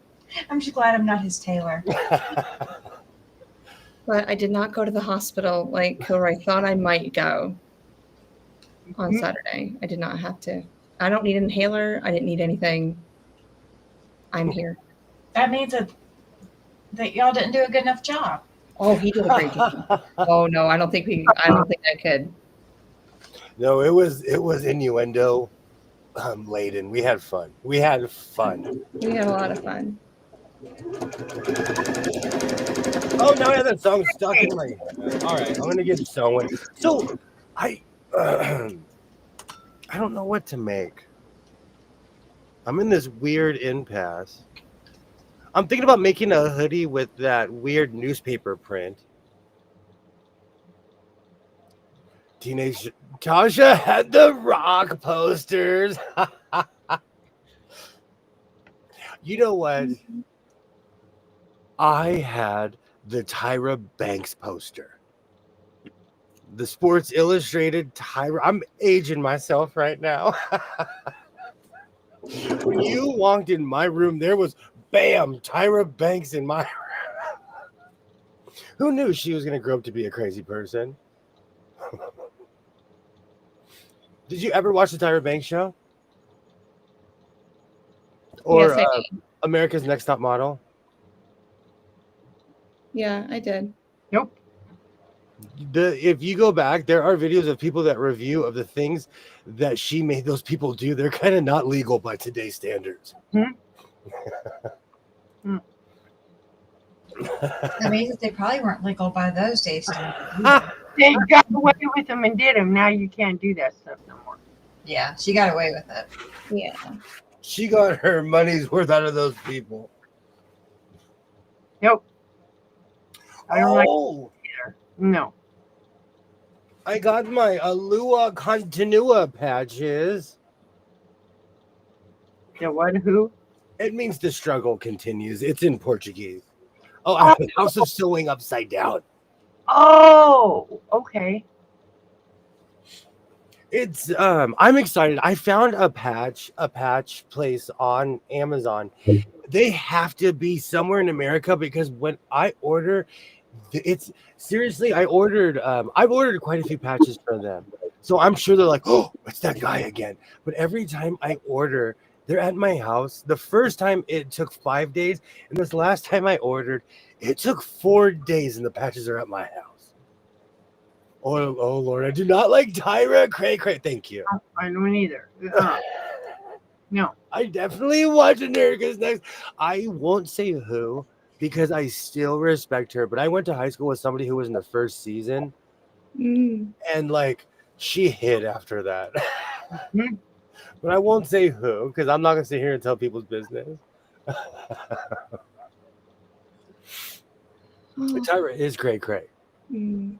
I'm just glad I'm not his tailor. But I did not go to the hospital like where I thought I might go on Mhm. Saturday. I did not have to. I don't need an inhaler. I didn't need anything. I'm here. That means that y'all didn't do a good enough job. Oh, he did a great job. Oh no, I don't think I could. No, it was innuendo laden. We had fun. We had We had a lot of fun. Oh, now I have that song stuck in my head. All right, I'm gonna get sewing. So I don't know what to make. I'm in this weird impasse. I'm thinking about making a hoodie with that weird newspaper print. Teenage Tasha had the Rock posters. You know what? I had the Tyra Banks poster. The Sports Illustrated Tyra. I'm aging myself right now. When you walked in my room, there was bam, Tyra Banks in my room. Who knew she was going to grow up to be a crazy person? Did you ever watch the Tyra Banks show? Or Yes, I did. America's Next Top Model? Yeah, I did. Nope. If you go back, there are videos of people that review of the things that she made those people do. They're kind of not legal by today's standards. That means that they probably weren't legal by those days. They got away with them and did them. Now you can't do that stuff no more. Yeah, she got away with it. Yeah. She got her money's worth out of those people. Nope. I don't like Oh, either. No. I got my Alua Continua patches. The what? Who? It means the struggle continues. It's in Portuguese. Oh, I have a House of Sewing upside down. Oh, okay. It's I'm excited. I found a patch place on Amazon. They have to be somewhere in America because when I order, it's seriously, I've ordered quite a few patches for them. So I'm sure they're like, oh, it's that guy again. But every time I order, they're at my house. The first time it took 5 days, and this last time I ordered, it took 4 days, and the patches are at my house. Oh Lord, I do not like Tyra. Cray. Thank you. I don't either. No. I definitely watch America's Next. I won't say who because I still respect her, but I went to high school with somebody who was in the first season, Mm. and like she hit after that. Mhm. But I won't say who because I'm not gonna sit here and tell people's business. But Oh. Tyra is great. Mm.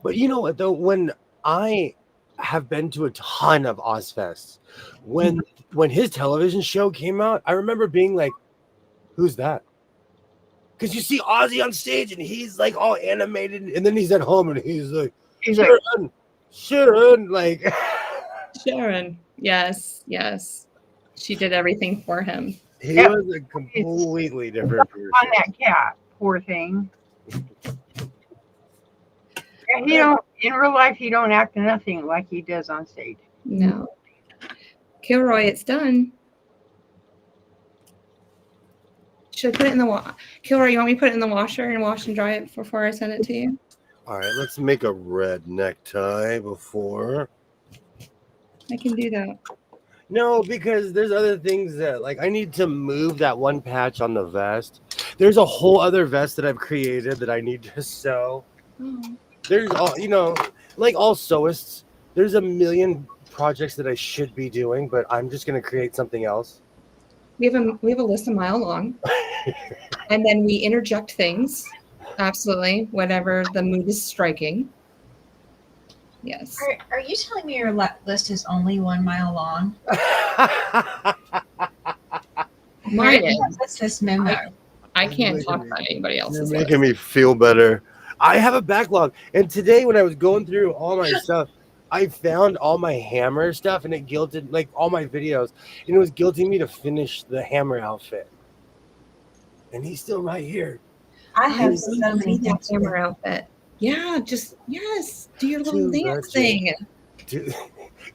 But you know what though? When I have been to a ton of Ozfests, when his television show came out, I remember being like, "Who's that?" Because you see Ozzy on stage and he's like all animated, and then he's at home and he's like, He's like, Sharon, like Sharon. Yes, yes. She did everything for him. he Yep. was a completely different person. on that cat, poor thing. And he don't in real life. He don't act nothing like he does on stage. No. Kilroy, it's done. Should I put it in the Kilroy, you want me to put it in the washer and wash and dry it before I send it to you? All right, let's make a red necktie before. I can do that. No, because there's other things that like I need to move that one patch on the vest. There's a whole other vest that I've created that I need to sew. Oh. There's all like all sewists. There's a million projects that I should be doing, but I'm just gonna create something else. We have a list a mile long, and then we interject things. Absolutely, whatever the mood is striking. Yes. Are you telling me your list is only 1 mile long? Mine is. What's this memo? I can't talk about anybody You're else's making list. me feel better. I have a backlog, and today when I was going through all my stuff, I found all my hammer stuff, and it guilted like all my videos, and it was guilting me to finish the hammer outfit. And he's still right here. I have I so see many that things. camera outfit. Yeah, yes, do your little Dude, dance that's thing. Dude,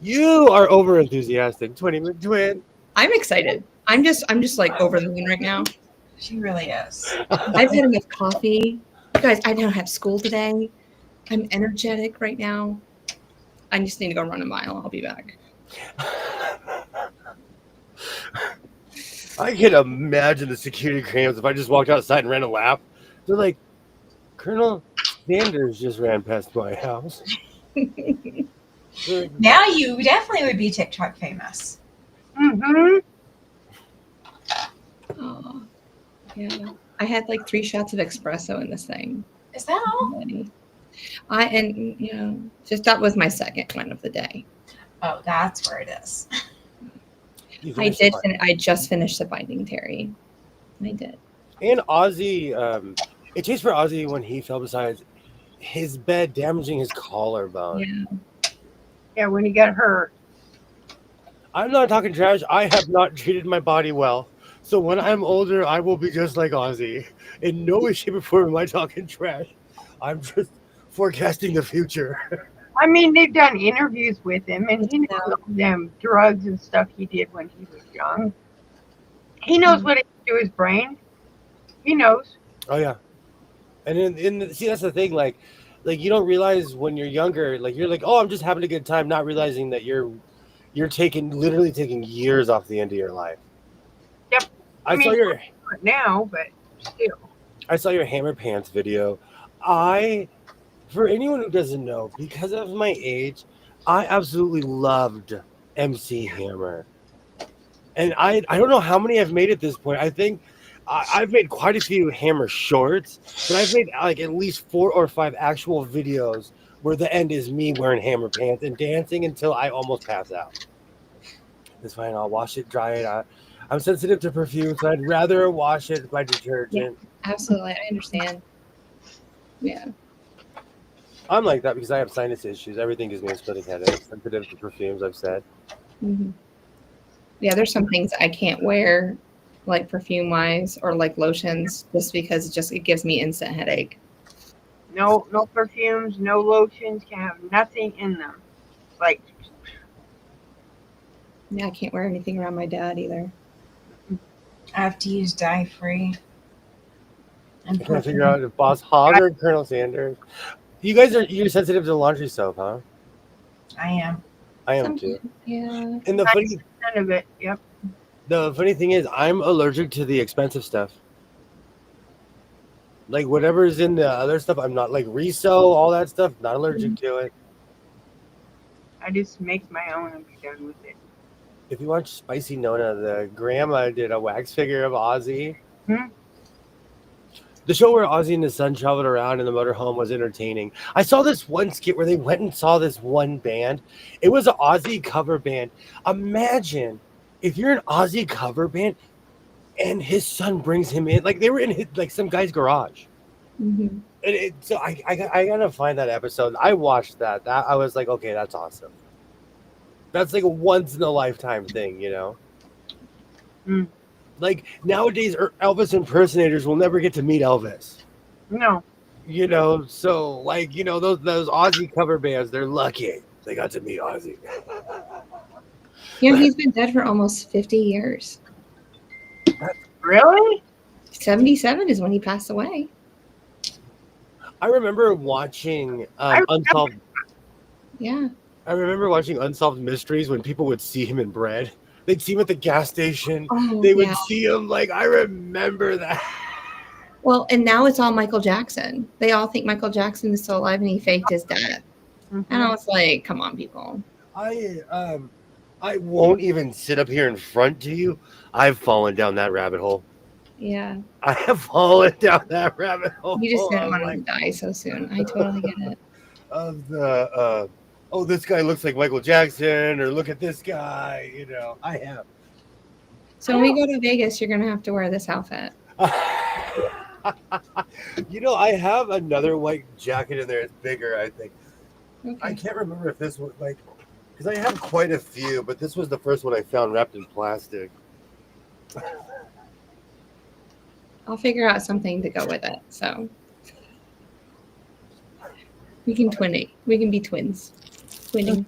you are over enthusiastic. 20-minute twin. I'm excited. I'm just like over the moon right now. She really is. I've had enough coffee. You guys, I don't have school today. I'm energetic right now. I just need to go run a mile. I'll be back. I can imagine the security cams if I just walked outside and ran a lap. They're like, Colonel Sanders just ran past my house. Now you definitely would be TikTok famous. Mm-hmm. Oh, yeah. I had like 3 shots of espresso in this thing. Is that all? Already. Just that was my second one of the day. Oh, that's where it is. I just finished the Binding Terry. I did. And Ozzy, it chased for Ozzy when he fell beside his bed, damaging his collarbone. Yeah. Yeah, when he got hurt. I'm not talking trash. I have not treated my body well. So when I'm older, I will be just like Ozzy. In no way, shape, or form am I talking trash. I'm just forecasting the future. I mean, they've done interviews with him, and he knows all them drugs and stuff he did when he was young. He knows what it did to his brain. He knows. Oh yeah, and see that's the thing. Like you don't realize when you're younger. Like you're like, oh, I'm just having a good time, not realizing that you're literally taking years off the end of your life. Yep. I saw your now, but still. I saw your Hammer Pants video. For anyone who doesn't know, because of my age, I absolutely loved MC Hammer. And I don't know how many I've made at this point. I think I've made quite a few Hammer shorts, but I've made like at least 4 or 5 actual videos where the end is me wearing Hammer Pants and dancing until I almost pass out. It's fine. I'll wash it, dry it. I'm sensitive to perfume, so I'd rather wash it by detergent. Yeah, absolutely. I understand. Yeah. I'm like that because I have sinus issues. Everything gives me a splitting headache. Sensitive to perfumes, I've said. Mm-hmm. Yeah, there's some things I can't wear, like perfume-wise or like lotions, just because it gives me instant headache. No perfumes, no lotions, can have nothing in them. Like, Yeah, I can't wear anything around my dad either. I have to use dye-free. I'm trying to figure out if Boss Hogg or Colonel Sanders. You're sensitive to laundry soap, huh? I am. I am too. Yeah. And the funny None of it. Yep. The funny thing is, I'm allergic to the expensive stuff. Like whatever's in the other stuff, I'm not like Riso, all that stuff. Not allergic to it. I just make my own and be done with it. If you watch Spicy Nona, the grandma did a wax figure of Ozzy. Hmm? The show where Ozzy and his son traveled around in the motorhome was entertaining. I saw this one skit where they went and saw this one band. It was an Ozzy cover band. Imagine if you're an Ozzy cover band and his son brings him in. Like they were in his, like some guy's garage. Mm-hmm. So I gotta find that episode. I watched that. I was like, okay, that's awesome. That's like a once in a lifetime thing, you know. Mm. Like nowadays, Elvis impersonators will never get to meet Elvis. No. You know, so like you know those Ozzy cover bands, they're lucky they got to meet Ozzy. You know, he's been dead for almost 50 years. Really? 77 is when he passed away. I remember watching Unsolved. Yeah. I remember watching Unsolved Mysteries when people would see him in bread. They'd see him at the gas station. Oh, They would yeah. see him like I remember that. Well, and now it's all Michael Jackson. They all think Michael Jackson is still alive and he faked his death. Mhm. And I was like, come on, people. I won't even sit up here in front to you. I've fallen down that rabbit hole. Yeah. I have fallen down that rabbit hole. You just didn't of, want like, him to die so soon. I totally get it. of the oh, this guy looks like Michael Jackson, or look at this guy. You know, I have. So when we go to Vegas, you're going to have to wear this outfit. You know, I have another white jacket in there. It's bigger, I think. I Okay. can't remember if this was like, because I have quite a few, but this was the first one I found wrapped in plastic. I'll figure out something to go with it. So we can twin it. We can be twins. Twinning.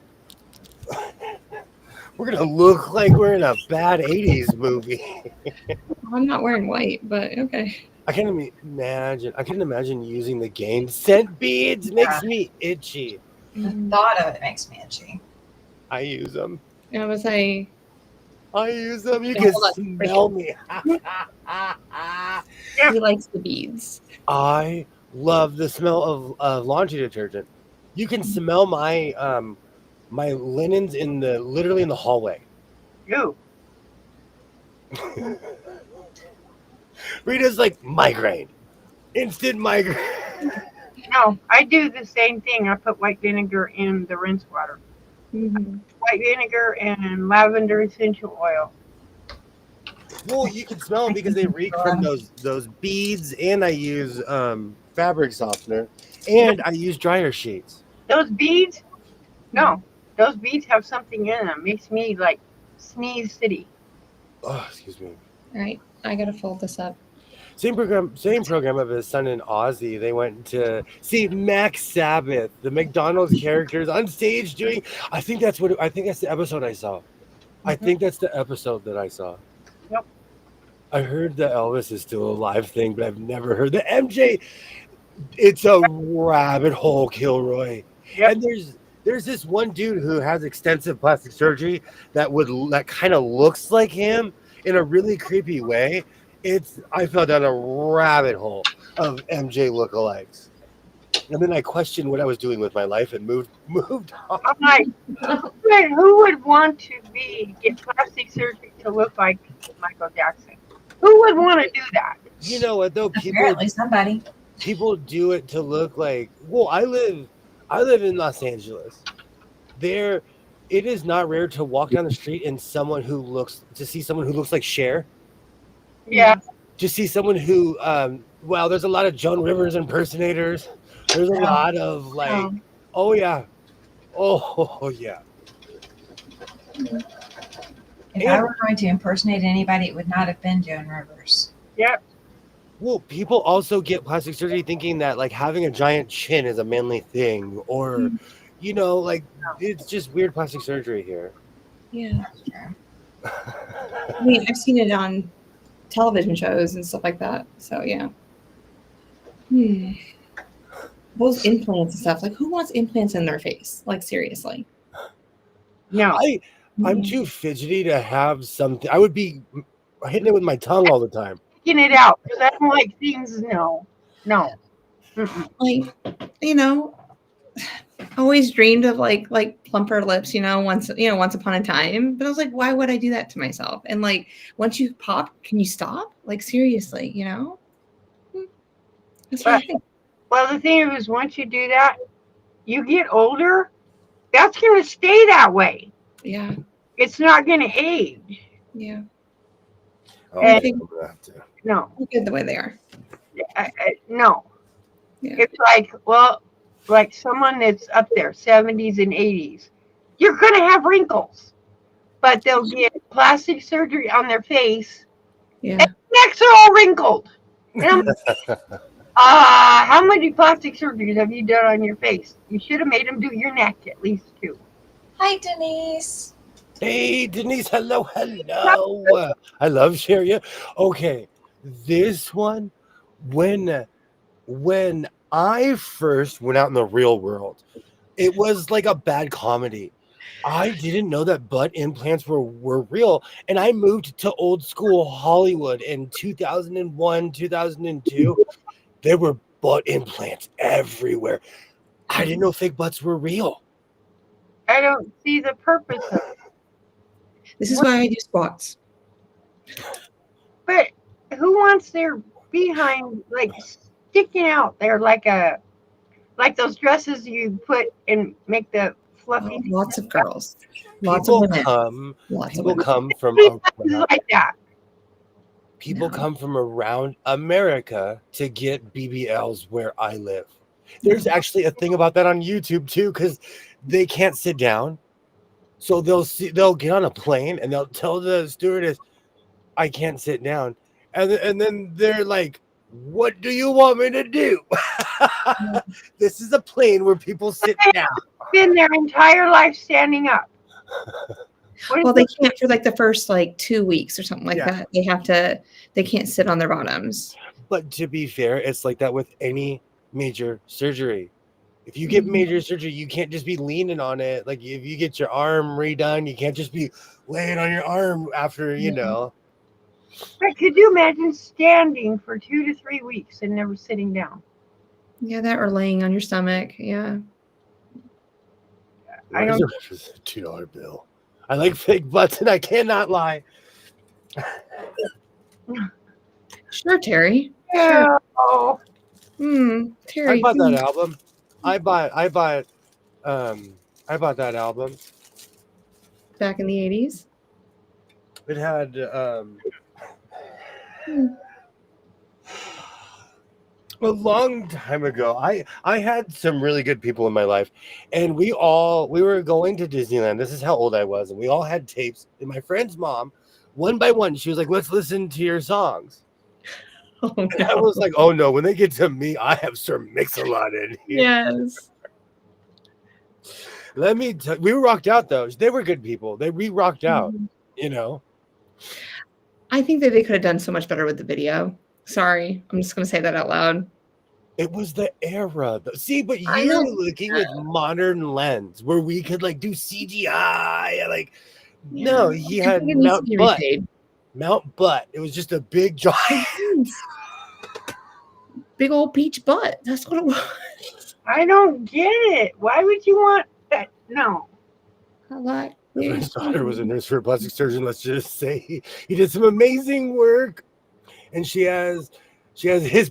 We're gonna look like we're in a bad '80s movie. I'm not wearing white, but okay. I can imagine. I can imagine using the game. Scent beads makes me itchy. The thought of it makes me itchy. I use them. I was like, I use them. You Yeah, can hold on. smell me. he likes the beads. I love the smell of laundry detergent. You can smell my my linens literally in the hallway. You. Rita's like migraine, instant migraine. No, I do the same thing. I put white vinegar in the rinse water. Mm-hmm. White vinegar and lavender essential oil. Well, you can smell them because they reek from those beads, and I use fabric softener, and I use dryer sheets. Those beads? No, those beads have something in them. Makes me like sneeze city. Oh, excuse me. All right, I gotta fold this up. Same program of his son and Ozzy. They went to see Max Sabbath, the McDonald's characters on stage doing. I think that's the episode I saw. I think that's the episode that I saw. Yep. I heard the Elvis is still alive thing, but I've never heard the MJ. It's a rabbit hole, Kilroy. Yep. And there's this one dude who has extensive plastic surgery that kind of looks like him in a really creepy way. I fell down a rabbit hole of MJ lookalikes. And then I questioned what I was doing with my life and moved on. I'm like, who would want to get plastic surgery to look like Michael Jackson? Who would want to do that? You know what though? Apparently somebody. People do it to look like. Well, I live in Los Angeles. It is not rare to walk down the street and see someone who looks like Cher. Yeah. To see someone who, there's a lot of Joan Rivers impersonators. There's a lot of like, oh yeah. If I were going to impersonate anybody, it would not have been Joan Rivers. Yep. Well, people also get plastic surgery thinking that like having a giant chin is a manly thing, or, you know, like it's just weird plastic surgery here. Yeah. That's true. I mean, I've seen it on television shows and stuff like that. So yeah. Those implants and stuff. Like, who wants implants in their face? Like, seriously. No. I'm too fidgety to have something. I would be hitting it with my tongue all the time. Taking it out because I don't like things. No. Mm-mm. Like, you know, always dreamed of like plumper lips, once upon a time. But I was like, why would I do that to myself? And like, once you pop, can you stop? Like, seriously, That's what I think. Well, the thing is, once you do that, you get older. That's going to stay that way. Yeah. It's not going to age. Yeah. Oh, And- I think I'm gonna have to. No. They're good the way they are. No. Yeah. It's like someone that's up there, 70s and 80s. You're going to have wrinkles, but they'll get plastic surgery on their face. Yeah. Necks are all wrinkled. And I'm how many plastic surgeries have you done on your face? You should have made them do your neck at least 2. Hi, Denise. Hey, Denise. Hello. I love sharing. Okay, this one, when I first went out in the real world, it was like a bad comedy. I didn't know that butt implants were real, and I moved to old school Hollywood in 2001, 2002. There were butt implants everywhere. I didn't know fake butts were real. I don't see the purpose of it. This is why I do squats. But who wants their behind like sticking out there like those dresses you put and make the fluffy Lots of girls. Lots People of women. Lots of People women. come from like that? people No. come from around America to get BBLs where I live. There's actually a thing about that on YouTube too, because they can't sit down. So they'll get on a plane and they'll tell the stewardess, I can't sit down. And then they're like, what do you want me to do? This is a plane where people sit down. Spend their entire life standing up. Well, they can't for like the first 2 weeks or something like Yeah. that. They can't sit on their bottoms. But to be fair, it's like that with any major surgery. If you get major surgery, you can't just be leaning on it. Like if you get your arm redone, you can't just be laying on your arm after, But could you imagine standing for 2 to 3 weeks and never sitting down? Yeah, that or laying on your stomach. Yeah. I don't- It's a $2 bill. I like fake butts, and I cannot lie. Sure, Terry. Yeah. Oh, Terry. I bought that album. I bought that album. Back in the 80s. It had a long time ago. I had some really good people in my life, and we were going to Disneyland. This is how old I was, and we all had tapes. And my friend's mom, one by one, she was like, let's listen to your songs. Oh, And I was like, oh no, when they get to me, I have Sir Mix-a-Lot in here. Yes. Let me tell we rocked out though. They were good people. We rocked out, I think that they could have done so much better with the video. Sorry. I'm just going to say that out loud. It was the era. See, but I you're know. looking with modern lens where we could do CGI. Yeah. No, he I had think it needs to be Mount Butt. remade. Mount Butt. It was just a big giant. Big old peach butt. That's what it was. I don't get it. Why would you want that? No. I like His daughter was a nurse for a plastic surgeon. Let's just say he did some amazing work, and she's his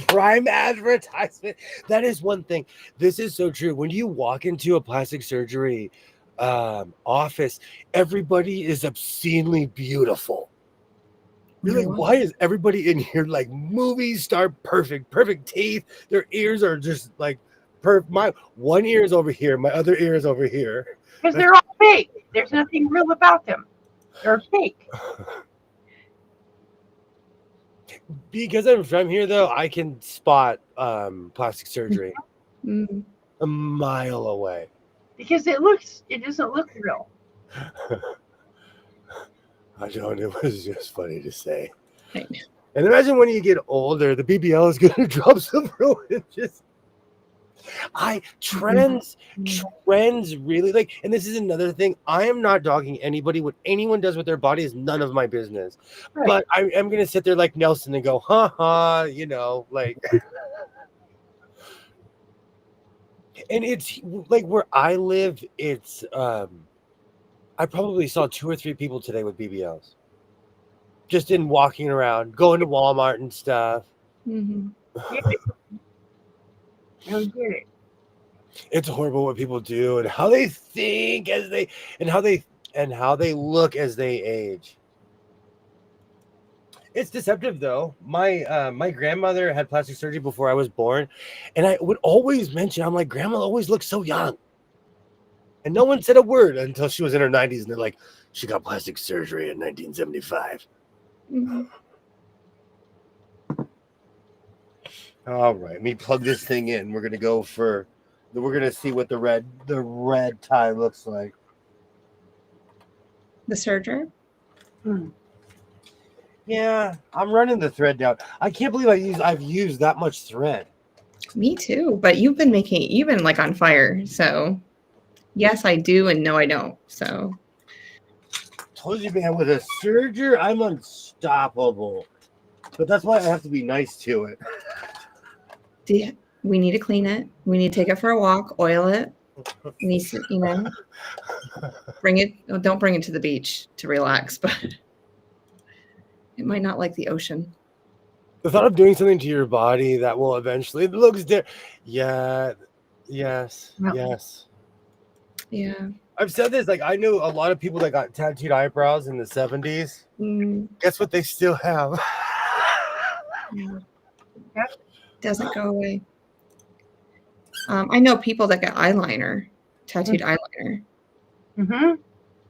prime advertisement. That is one thing. This is so true. When you walk into a plastic surgery office, everybody is obscenely beautiful. You're like, why is everybody in here like movie star perfect teeth? Their ears are just like perfect. My one ear is over here, my other ear is over here. Because they're all fake. There's nothing real about them. They're fake. Because I'm from here, though, I can spot plastic surgery a mile away. Because it doesn't look real. I don't. It was just funny to say. Right. And imagine when you get older, the BBL is going to drop some ruin. Trends really like, and this is another thing. I am not dogging anybody. What anyone does with their body is none of my business. Right. But I am gonna sit there like Nelson and go, ha, like. And it's like where I live. It's I probably saw 2 or 3 people today with BBLs, just in walking around, going to Walmart and stuff. Mm-hmm. Get it. I get it. It's horrible what people do and how they think and how they look as they age. It's deceptive though. My grandmother had plastic surgery before I was born, and I would always mention, I'm like, Grandma always looks so young. And no one said a word until she was in her 90s, and they're like, she got plastic surgery in 1975. Mm-hmm. All right, let me plug this thing in. We're gonna see what the red tie looks like. The serger? Yeah, I'm running the thread down. I can't believe I've used that much thread. Me too. But you've been making it even like on fire. So yes, I do, and no, I don't. So Told you, man, with a serger, I'm unstoppable. But that's why I have to be nice to it. we need to clean it. We need to take it for a walk, oil it. We need to, bring it. Oh, don't bring it to the beach to relax, but it might not like the ocean. The thought of doing something to your body that will eventually, it looks different. Yeah, yes, No. yes. Yeah. I've said this, like, I knew a lot of people that got tattooed eyebrows in the 70s. Guess what they still have? Yeah. Yep. Doesn't go away. I know people that got eyeliner, tattooed eyeliner. Mm-hmm.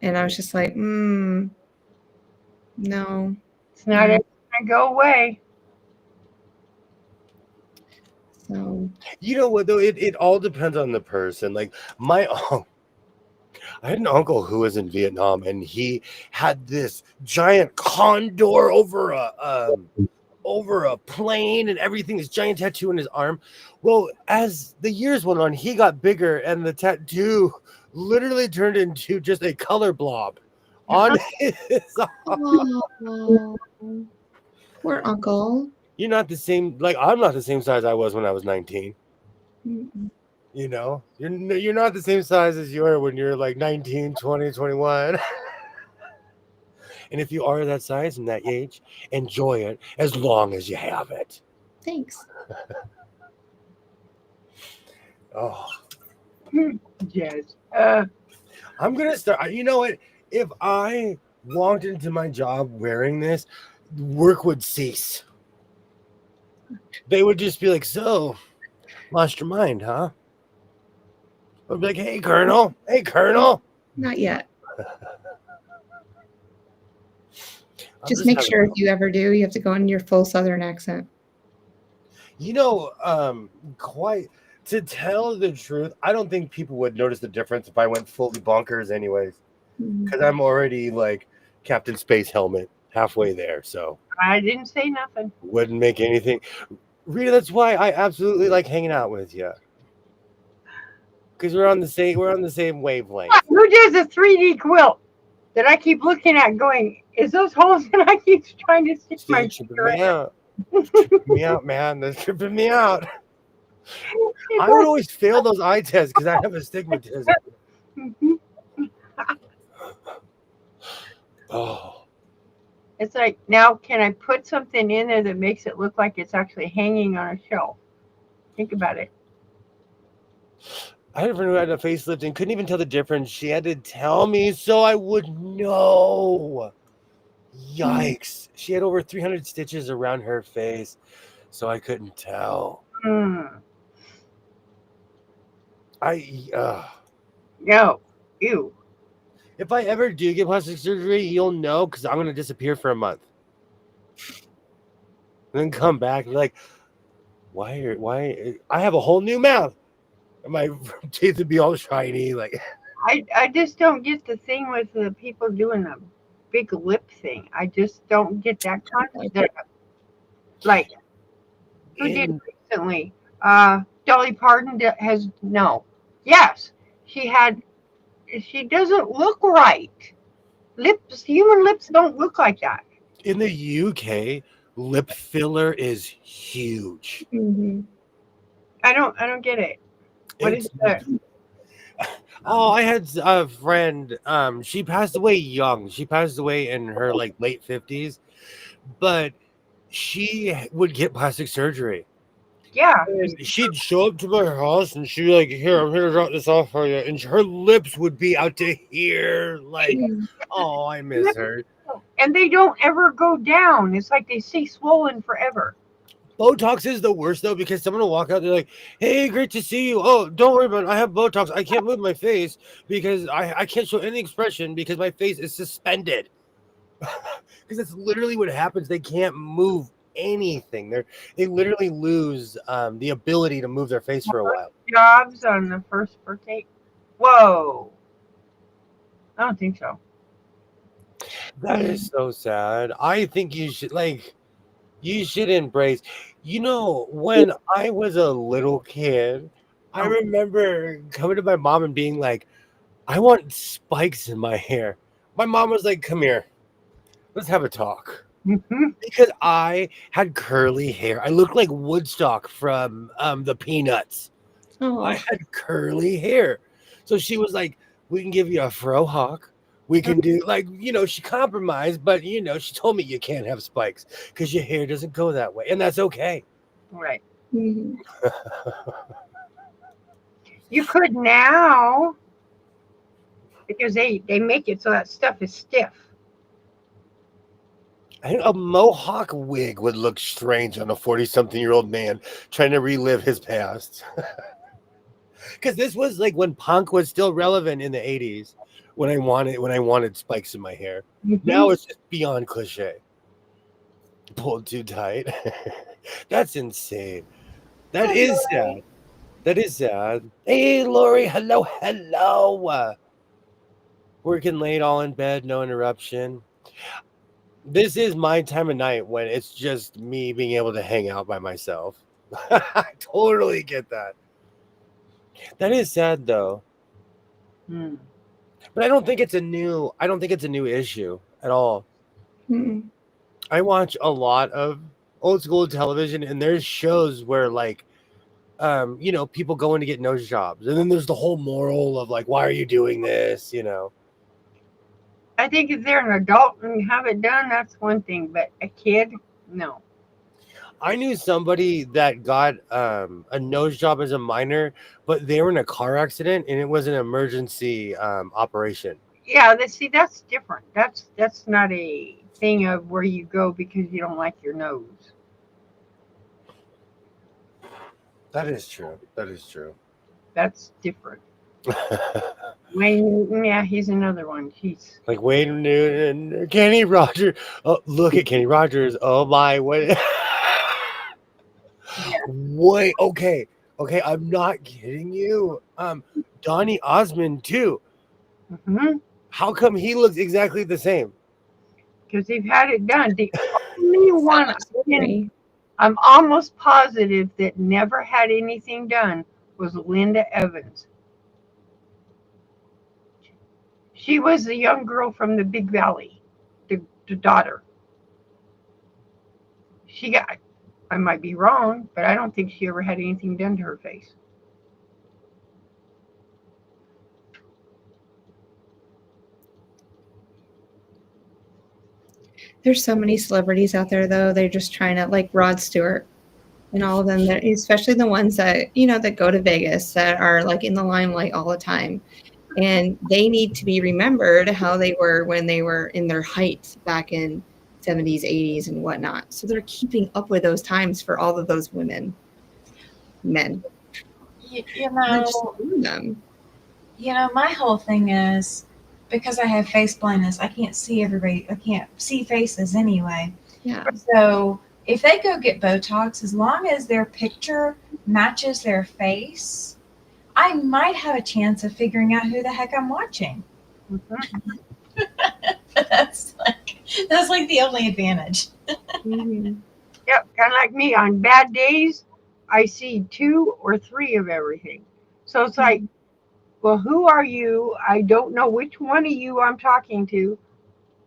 And I was just like, no. It's not ever gonna go away. So You know what, though? It all depends on the person. Like, I had an uncle who was in Vietnam, and he had this giant condor over a plane and everything, this giant tattoo in his arm. Well, as the years went on, he got bigger, and the tattoo literally turned into just a color blob on his arm. oh, poor uncle. You're not the same, like, I'm not the same size I was when I was 19. Mm-mm. You know, you're not the same size as you were when you're like 19, 20, 21. And if you are that size and that age, enjoy it as long as you have it. Thanks. Oh, Yes. I'm going to start. You know what? If I walked into my job wearing this, work would cease. They would just be like, so, lost your mind, huh? I'd be like, hey, Colonel. Hey, Colonel. Not yet. Just make sure if you ever do, you have to go in your full Southern accent. You know, quite to tell the truth, I don't think people would notice the difference if I went fully bonkers anyways. Because I'm already like Captain Space Helmet halfway there. So I didn't say nothing. wouldn't make anything. Rita, that's why I absolutely like hanging out with you. Because we're on the same wavelength. Who does a 3D quilt that I keep looking at going, is those holes that I keep trying to stick my Tripping finger me in? out. Tripping me out, man. That's tripping me out. I would always fail those eye tests because I have astigmatism. Oh. It's like, now can I put something in there that makes it look like it's actually hanging on a shelf? Think about it. I had a friend who had a facelift and couldn't even tell the difference. She had to tell me so I would know. Yikes. She had over 300 stitches around her face, so I couldn't tell. No. Ew. If I ever do get plastic surgery, you'll know because I'm going to disappear for a month. And then come back and be like, why? I have a whole new mouth. And my teeth would be all shiny. Like, I just don't get the thing with the people doing the big lip thing. I just don't get that concept. Like, who did recently? Dolly Parton has no. Yes, she had. She doesn't look right. Lips, human lips don't look like that. In the UK, lip filler is huge. Mm-hmm. I don't get it. What is It's it? Oh, I had a friend. She passed away young. She passed away in her like late 50s, but she would get plastic surgery. Yeah. And she'd show up to my house and she'd be like, "Here, I'm here to drop this off for you." And her lips would be out to here. Like, oh, I miss her. And they don't ever go down. It's like they stay swollen forever. Botox is the worst though, because someone will walk out, they're like, "Hey, great to see you. Oh, don't worry about it. I have Botox. I can't move my face because I can't show any expression because my face is suspended." Because that's literally what happens. They can't move anything. They literally lose the ability to move their face for a while. Jobs on the first birthday. Whoa. I don't think so. That is so sad. I think you should embrace. When I was a little kid, I remember coming to my mom and being like, "I want spikes in my hair." My mom was like, "Come here. Let's have a talk." Mhm. Because I had curly hair. I looked like Woodstock from the Peanuts. I had curly hair. So she was like, "We can give you a fro hawk. We can do she compromised, but she told me you can't have spikes because your hair doesn't go that way. And that's okay." Right. Mm-hmm. You could now because they make it so that stuff is stiff. I think a mohawk wig would look strange on a 40-something-year-old man trying to relive his past. Because this was like when punk was still relevant in the 80s, when I wanted spikes in my hair. Now it's just beyond cliche. Pulled too tight. That's insane. That is sad. That is sad. Hey, Lori. Hello. Working late, all in bed, no interruption. This is my time of night when it's just me being able to hang out by myself. I totally get that. That is sad though. But I don't think it's a new issue at all. Mm-hmm. I watch a lot of old school television and there's shows where people go in to get nose jobs. And then there's the whole moral of like, why are you doing this? I think if they're an adult and have it done, that's one thing. But a kid, no. I knew somebody that got a nose job as a minor, but they were in a car accident and it was an emergency operation. Yeah, that's different. That's not a thing of where you go because you don't like your nose. That is true. That's different. Wayne Newton, yeah, he's another one. He's like Wayne Newton, Kenny Rogers. Oh, look at Kenny Rogers. Oh my, what? yeah. Wait, okay, I'm not kidding you. Donny Osmond too. Mm-hmm. How come he looks exactly the same? Because they've had it done. The only one I'm almost positive that never had anything done was Linda Evans. She was the young girl from the Big Valley, the daughter. I might be wrong, but I don't think she ever had anything done to her face. There's so many celebrities out there, though. They're just trying to, like Rod Stewart and all of them, especially the ones that, that go to Vegas, that are like in the limelight all the time. And they need to be remembered how they were when they were in their height back in 70s, 80s, and whatnot. So they're keeping up with those times for all of those men. My whole thing is, because I have face blindness, I can't see everybody. I can't see faces anyway. Yeah. So if they go get Botox, as long as their picture matches their face, I might have a chance of figuring out who the heck I'm watching. Mm-hmm. But that's like the only advantage. Mm-hmm. Yep, kind of like me on bad days. I see 2 or 3 of everything. So it's like, well, who are you? I don't know which one of you I'm talking to.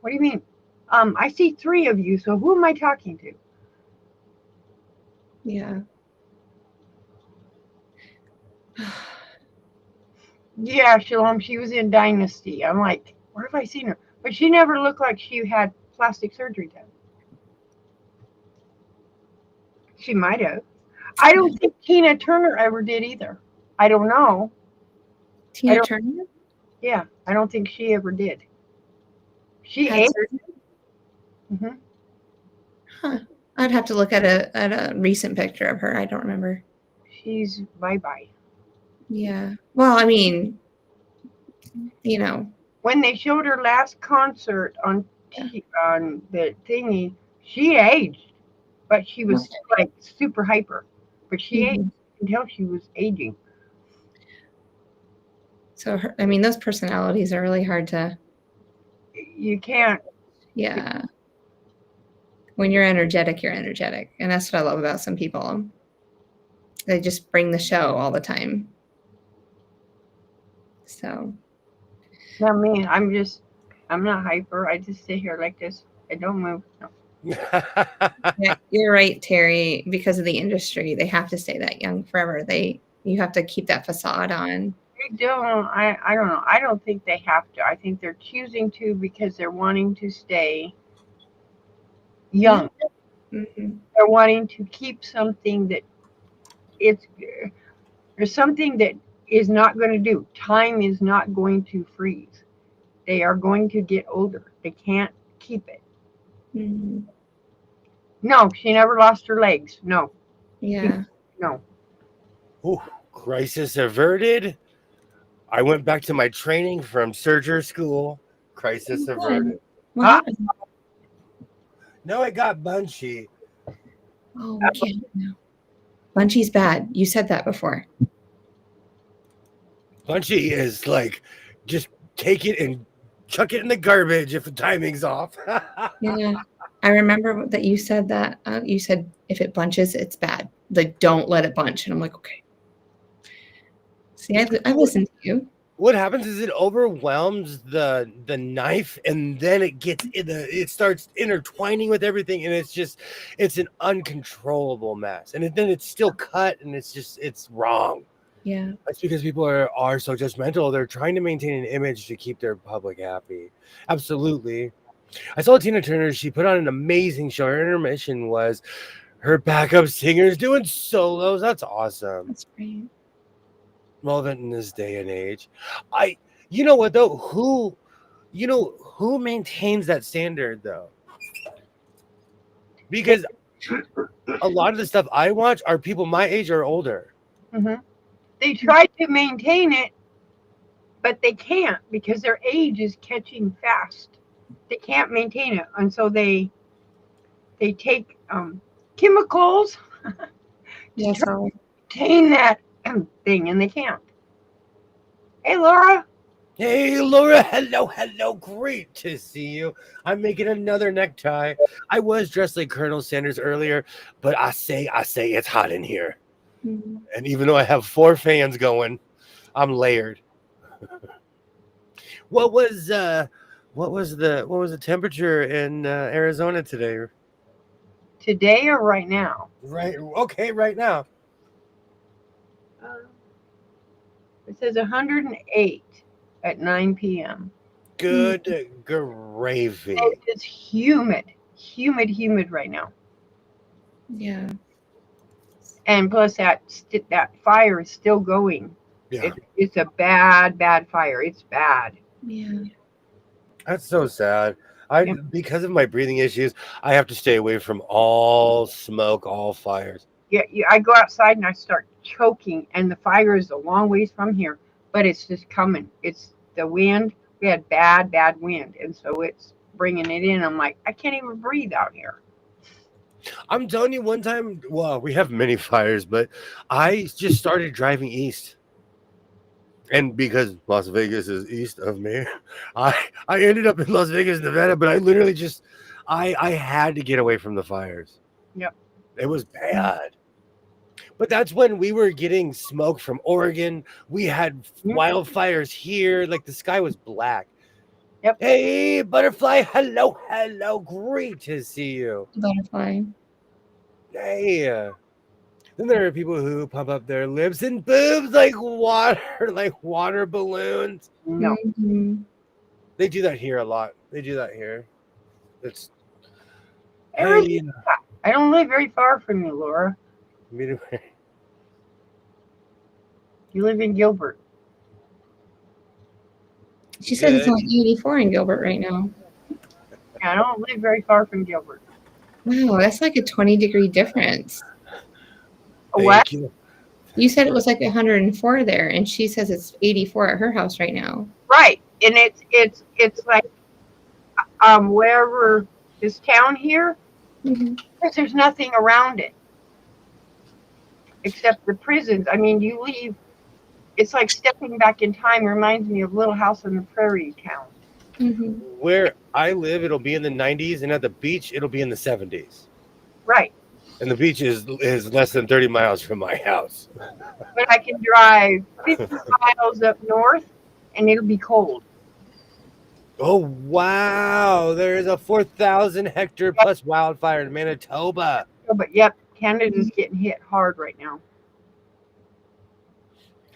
What do you mean? I see 3 of you, so who am I talking to? Yeah. Yeah, Shalom, she was in Dynasty. I'm like, where have I seen her? But she never looked like she had plastic surgery done. She might have. I don't think Tina Turner ever did either. I don't know. Tina Turner Yeah, I don't think she ever did. She had ate. surgery. hmm Huh. I'd have to look at a recent picture of her. I don't remember. She's bye-bye. Yeah. Well, I mean, you know. When they showed her last concert on on the thingy, she aged, but she was like super hyper. But she aged until she was aging. So, I mean, those personalities are really hard to. You can't. Yeah. When you're energetic, and that's what I love about some people. They just bring the show all the time. So. Not me. I'm not hyper. I just sit here like this. I don't move. No. Yeah, you're right, Terry. Because of the industry, they have to stay that young forever. You have to keep that facade on. They don't. I don't know. I don't think they have to. I think they're choosing to because they're wanting to stay young. Mm-hmm. They're wanting to keep something that it's there's something that is not going to do. Time is not going to freeze. They are going to get older. They can't keep it. Mm-hmm. No, she never lost her legs. No. Yeah. No. Ooh, crisis averted. I went back to my training from surgery school. Crisis averted. What happened? No, it got bunchy. Oh, we can't know. Bunchy's bad. You said that before. Bunchy is like, just take it and chuck it in the garbage if the timing's off. Yeah. I remember that you said that. You said if it bunches, it's bad. Like, don't let it bunch. And I'm like, okay. See, I listened to you. What happens is it overwhelms the knife, and then it starts intertwining with everything, and it's an uncontrollable mess. And then it's still cut, and it's wrong. Yeah. That's because people are so judgmental. They're trying to maintain an image to keep their public happy. Absolutely. I saw Tina Turner. She put on an amazing show. Her intermission was her backup singers doing solos. That's awesome. That's great. Relevant in this day and age. You know what though? Who maintains that standard though? Because a lot of the stuff I watch are people my age or older. Mm-hmm. They try to maintain it, but they can't because their age is catching fast. They can't maintain it, and so they take chemicals Yeah. to try to maintain that thing, and they can't. Hey, Laura. Hey, Laura. Hello. Great to see you. I'm making another necktie. I was dressed like Colonel Sanders earlier, but I say it's hot in here. Mm-hmm. And even though I have 4 fans going, I'm layered. What was the temperature in Arizona today? Today or right now? Right. Okay, right now. It says 108 at 9 p.m. Good gravy. It's humid right now. Yeah. And plus that fire is still going. Yeah. It's a bad fire. It's bad. Yeah. That's so sad. Because of my breathing issues, I have to stay away from all smoke, all fires. Yeah, I go outside and I start choking, and the fire is a long ways from here, but it's just coming. It's the wind. We had bad wind, and so it's bringing it in. I'm like, I can't even breathe out here. I'm telling you, one time, well, we have many fires, but I just started driving east. And because Las Vegas is east of me, I ended up in Las Vegas, Nevada, but I literally I had to get away from the fires. Yep. It was bad. But that's when we were getting smoke from Oregon. We had wildfires here. Like the sky was black. Yep. Hey, butterfly. Hello, hello. Great to see you. Butterfly. Hey. Then there are people who pump up their lips and boobs like water balloons. No. Mhm. They do that here a lot. They do that here. It's Hey, I don't live very far from you, Laura. You live in Gilbert. She says it's Good. only 84 in Gilbert right now. I don't live very far from Gilbert. Wow, that's like a 20-degree difference. What? Thank you. You said it was like 104 there, and she says it's 84 at her house right now. Right, and it's like wherever this town here, because there's nothing around it except the prisons. I mean, you leave. It's like stepping back in time. Reminds me of Little House on the Prairie town. Mm-hmm. Where I live, it'll be in the 90s, and at the beach, it'll be in the 70s. Right, And the beach is less than 30 miles from my house. but I can drive 50 miles up north, and it'll be cold. Oh, wow. There is a 4,000 hectare plus wildfire in Manitoba. Oh, but yep, Canada's getting hit hard right now.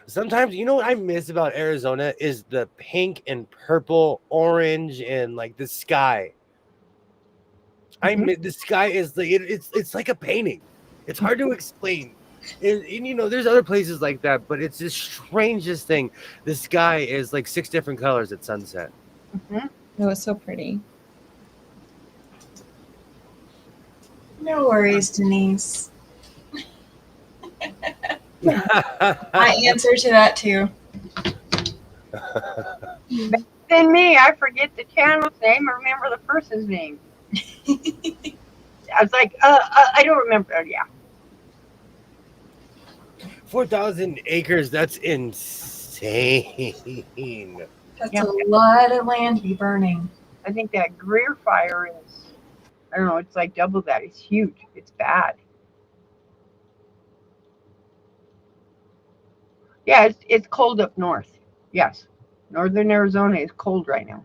Sometimes, you know what I miss about Arizona is the pink and purple, orange, and like the sky. The sky is like it's like a painting. It's hard to explain. And you know, there's other places like that, but it's the strangest thing. The sky is like 6 different colors at sunset. That was so pretty. No worries, Denise. I answer to that too. Then me, I forget the channel's name or remember the person's name. I was like, I don't remember. Yeah. 4,000 acres. That's insane. That's a lot of land to be burning. I think that Greer fire is, I don't know, it's like double that. It's huge. It's bad. Yeah, it's cold up north. Yes. Northern Arizona is cold right now.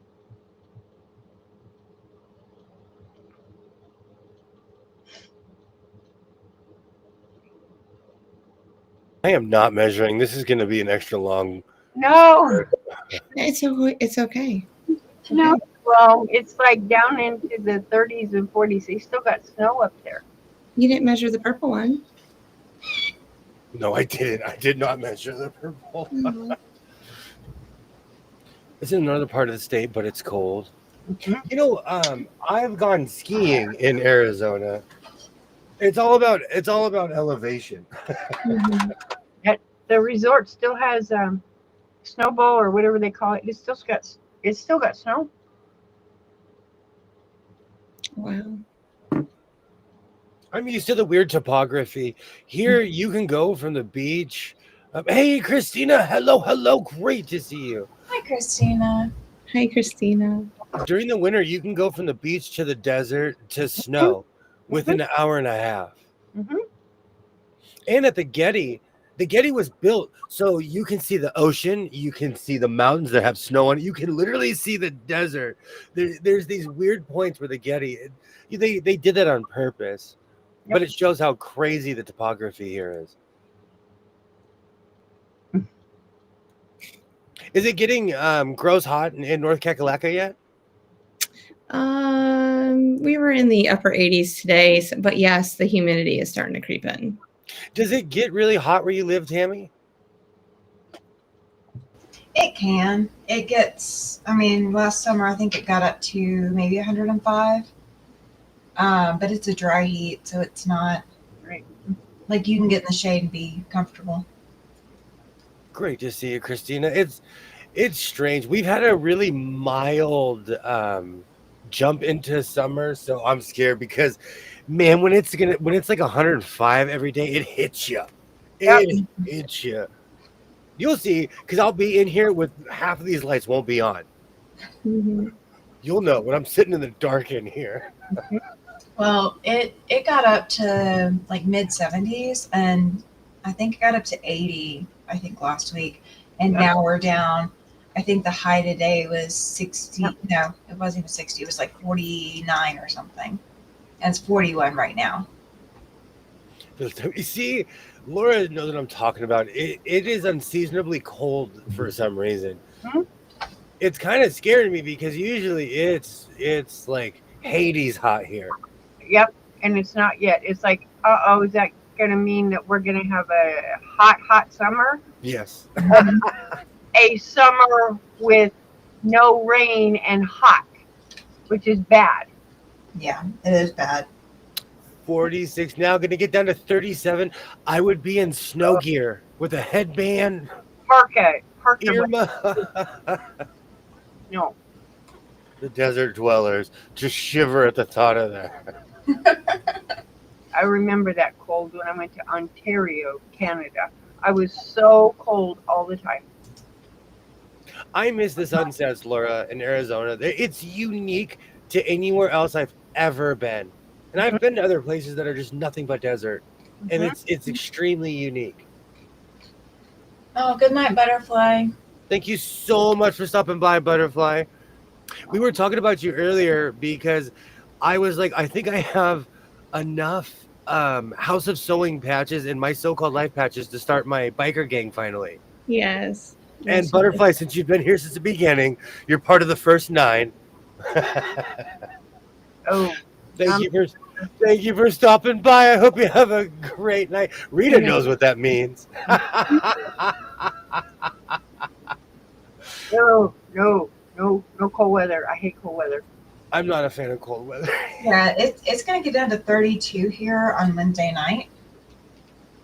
I am not measuring. This is going to be an extra long. No. It's okay. No. Well, it's like down into the 30s and 40s. They still got snow up there. You didn't measure the purple one. No, I didn't. I did not measure the purple. It's in another part of the state, but it's cold. You know, I've gone skiing in Arizona. It's all about elevation. The resort still has snowball or whatever they call it. It's still got snow. Wow. I'm used to the weird topography. Here, you can go from the beach. Hey, Christina. Hello. Great to see you. Hi, Christina. Hi, Christina. During the winter, you can go from the beach to the desert to snow within an hour and a half. And at the Getty was built so you can see the ocean, you can see the mountains that have snow on it, you can literally see the desert. There's these weird points where the Getty, they did that on purpose, but it shows how crazy the topography here is. Is it getting gross hot in North Kakalaka yet? We were in the upper 80s today, but yes, the humidity is starting to creep in. Does it get really hot where you live, Tammy? It can. It gets, I mean, last summer I think it got up to maybe 105. But it's a dry heat, so it's not like you can get in the shade and be comfortable. Great to see you, Christina. It's strange. We've had a really mild jump into summer, so I'm scared because, man, when it's like 105 every day, it hits you. It hits you. You'll see, because I'll be in here with half of these lights won't be on. You'll know when I'm sitting in the dark in here. Well, it got up to like mid 70s, and I think it got up to 80, I think last week. And now we're down. I think the high today was 60. No, it wasn't even 60. It was like 49 or something. And it's 41 right now. You see, Laura knows what I'm talking about. It is unseasonably cold for some reason. Mhm. It's kind of scaring me because usually it's like Hades hot here. Yep, and it's not yet. It's like, uh-oh, is that going to mean that we're going to have a hot, hot summer? Yes. A summer with no rain and hot, which is bad. Yeah, it is bad. 46 now, going to get down to 37. I would be in snow gear with a headband, Parka. Irma. No. The desert dwellers just shiver at the thought of that. I remember that cold when I went to Ontario, Canada. I was so cold all the time. I miss the sunsets, Laura, in Arizona. It's unique to anywhere else I've ever been. And I've been to other places that are just nothing but desert. And it's extremely unique. Oh, good night, butterfly. Thank you so much for stopping by, Butterfly. We were talking about you earlier because I was like, I think I have enough House of Sewing patches and my so-called life patches to start my biker gang finally. Yes. And Butterfly, since you've been here since the beginning, you're part of the first 9. Oh, Thank you for stopping by. I hope you have a great night. Rita knows what that means. no cold weather. I hate cold weather. I'm not a fan of cold weather. Yeah, it's going to get down to 32 here on Wednesday night.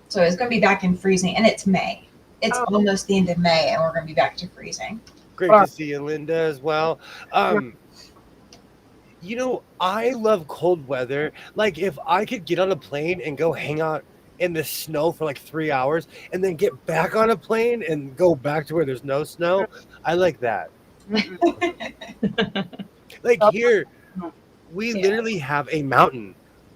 So it's going to be back in freezing. And it's May. It's almost the end of May, and we're going to be back to freezing. Great to see you, Linda, as well. You know, I love cold weather. Like, if I could get on a plane and go hang out in the snow for like 3 hours and then get back on a plane and go back to where there's no snow, I like that. Like here, we literally have a mountain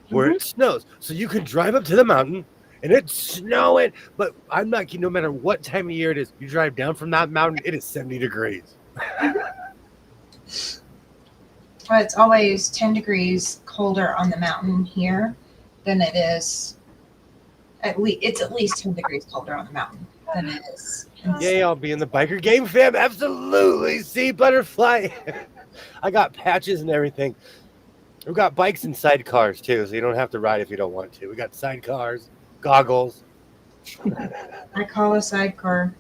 where it snows. So you can drive up to the mountain and it's snowing. But I'm not kidding, no matter what time of year it is, you drive down from that mountain, it is 70 degrees. Well, it's always 10 degrees colder on the mountain here than it is. It's at least 10 degrees colder on the mountain than it is. Yay, I'll be in the biker game, fam. Absolutely. See, Butterfly. I got patches and everything. We've got bikes and sidecars, too, so you don't have to ride if you don't want to. We got sidecars, goggles. I call a sidecar.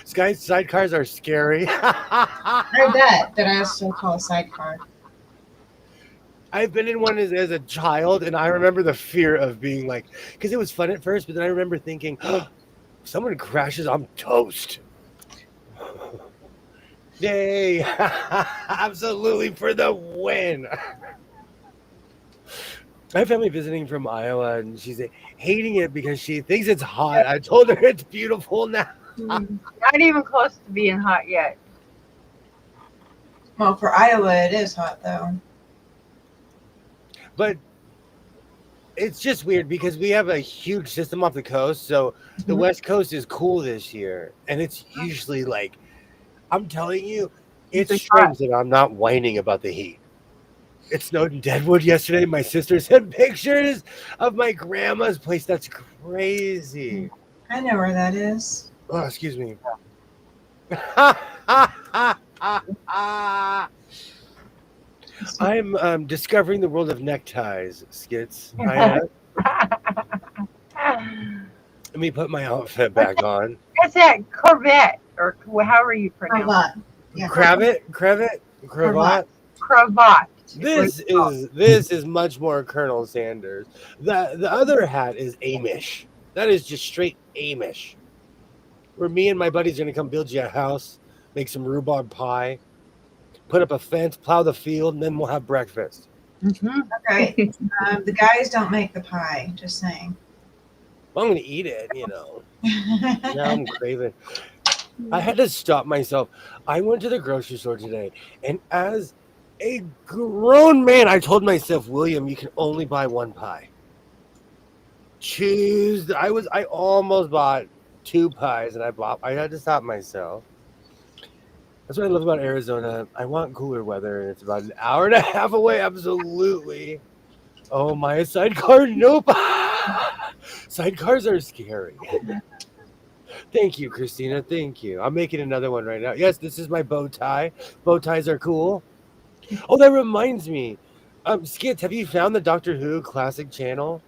Sidecars are scary. I bet, but I also call a sidecar. I've been in one as a child, and I remember the fear of being like, because it was fun at first, but then I remember thinking, oh, if someone crashes, I'm toast. Yay! Absolutely for the win. I have family visiting from Iowa, and she's hating it because she thinks it's hot. I told her it's beautiful now. Not even close to being hot yet. Well, for Iowa, it is hot, though. But it's just weird because we have a huge system off the coast. So the West Coast is cool this year. And it's usually like, I'm telling you, it's strange that I'm not whining about the heat. It snowed in Deadwood yesterday. My sister sent pictures of my grandma's place. That's crazy. I know where that is. Oh, excuse me. I'm discovering the world of neckties, Skits. Let me put my outfit back on. That's that Corvette, or however you pronounce it. Yeah. Cravat? Cravat? Cravat. This is much more Colonel Sanders. The other hat is Amish. That is just straight Amish. Where me and my buddies are going to come build you a house, make some rhubarb pie, put up a fence, plow the field, and then we'll have breakfast. Okay. The guys don't make the pie, just saying. Well, I'm going to eat it, you know. Now I'm craving. I had to stop myself. I went to the grocery store today, and as a grown man, I told myself, William, you can only buy one pie. Tuesday. I almost bought 2 pies, and I had to stop myself. That's what I love about Arizona. I want cooler weather, and it's about an hour and a half away. Absolutely. Oh, my sidecar. Nope. Sidecars are scary. Thank you, Christina. Thank you. I'm making another one right now. Yes, this is my bow tie. Bow ties are cool. Oh, that reminds me. Skits, have you found the Doctor Who Classic channel?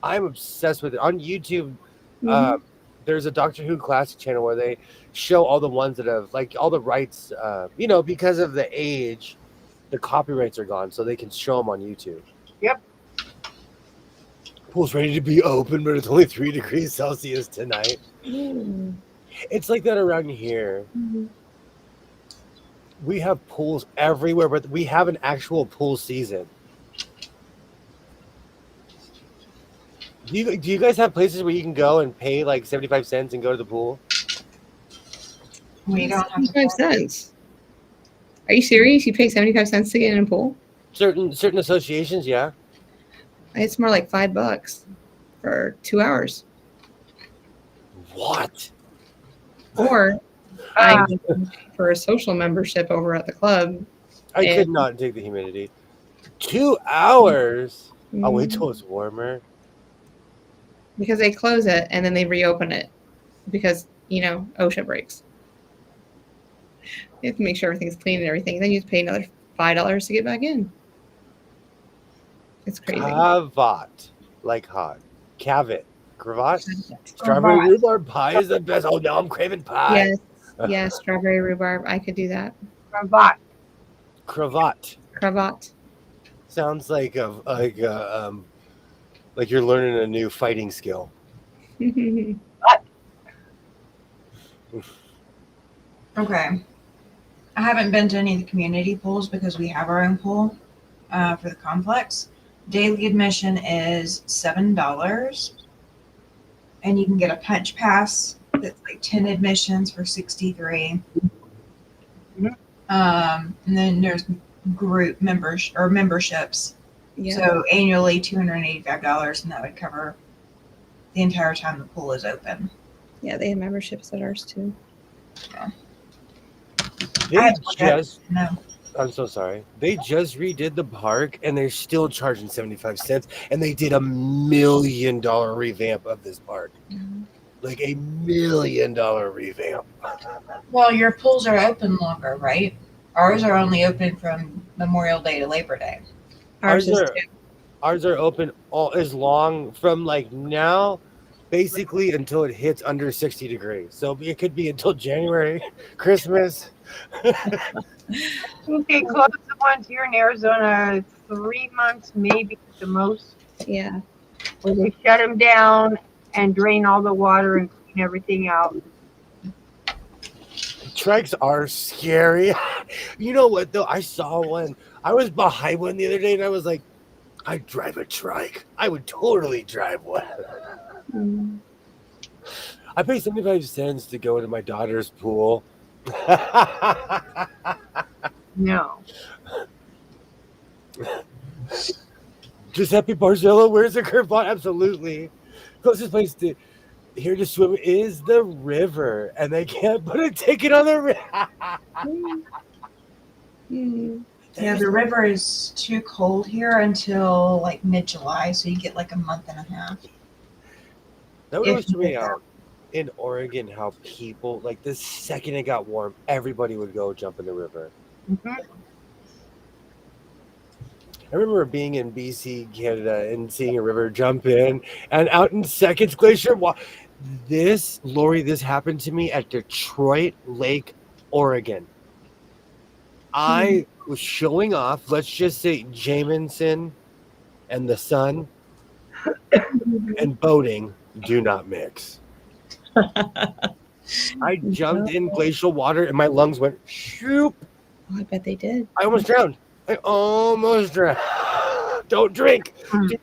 I'm obsessed with it. On YouTube, Mhm. there's a Doctor Who Classic channel where they show all the ones that have, like, all the rights, because of the age, the copyrights are gone, so they can show them on YouTube. Yep. Pool's ready to be open, but it's only 3 degrees Celsius tonight. Ooh. It's like that around here. Mhm. We have pools everywhere, but we have an actual pool season. Do you guys have places where you can go and pay like 75 cents and go to the pool? We don't have to 75 cents. Are you serious? You pay 75 cents to get in a pool? Certain associations, yeah. It's more like $5 for 2 hours. What? Or I for a social membership over at the club. I could not take the humidity. 2 hours? I'll wait till it's warmer. Because they close it and then they reopen it because, OSHA breaks. You have to make sure everything's clean and everything. Then you have to pay another $5 to get back in. It's crazy. Cavat. Like hot. Cavat. Cravat? Strawberry rhubarb pie is the best. Oh, now I'm craving pie. Yes. Yes, strawberry rhubarb. I could do that. Cravat. Cravat. Sounds like like you're learning a new fighting skill. Okay. I haven't been to any of the community pools because we have our own pool for the complex. Daily admission is $7. And you can get a punch pass that's like 10 admissions for $63. And then there's group members or memberships. Yeah. So annually $285, and that would cover the entire time the pool is open. Yeah, they have memberships at ours too. I'm so sorry. They just redid the park and they're still charging 75 cents. And they did $1 million revamp of this park. Mm-hmm. Like $1 million revamp. Well, your pools are open longer, right? Ours are only open from Memorial Day to Labor Day. Ours are open all as long from like now, basically until it hits under 60 degrees. So it could be until January, Christmas. Okay, close the ones here in Arizona 3 months, maybe at the most. Yeah. Where they shut them down and drain all the water and clean everything out. Trikes are scary. You know what though? I saw one. I was behind one the other day and I was like, I'd drive a trike. I would totally drive one. Mm. I paid 75 cents to go into my daughter's pool. No. Giuseppe Barzello, where's the curb lot? Absolutely. Closest place here to swim is the river, and they can't put a ticket on the river. Yeah, the river is too cold here until like mid-July, so you get like a month and a half. That was to me out in Oregon, how people, like the second it got warm, everybody would go jump in the river. Mm-hmm. I remember being in BC, Canada, and seeing a river jump in, and out in Seconds Glacier. This happened to me at Detroit Lake, Oregon. I was showing off, let's just say Jamison and the sun and boating do not mix. I jumped in glacial water and my lungs went shoop. Oh, I bet they did. I almost drowned. Don't drink.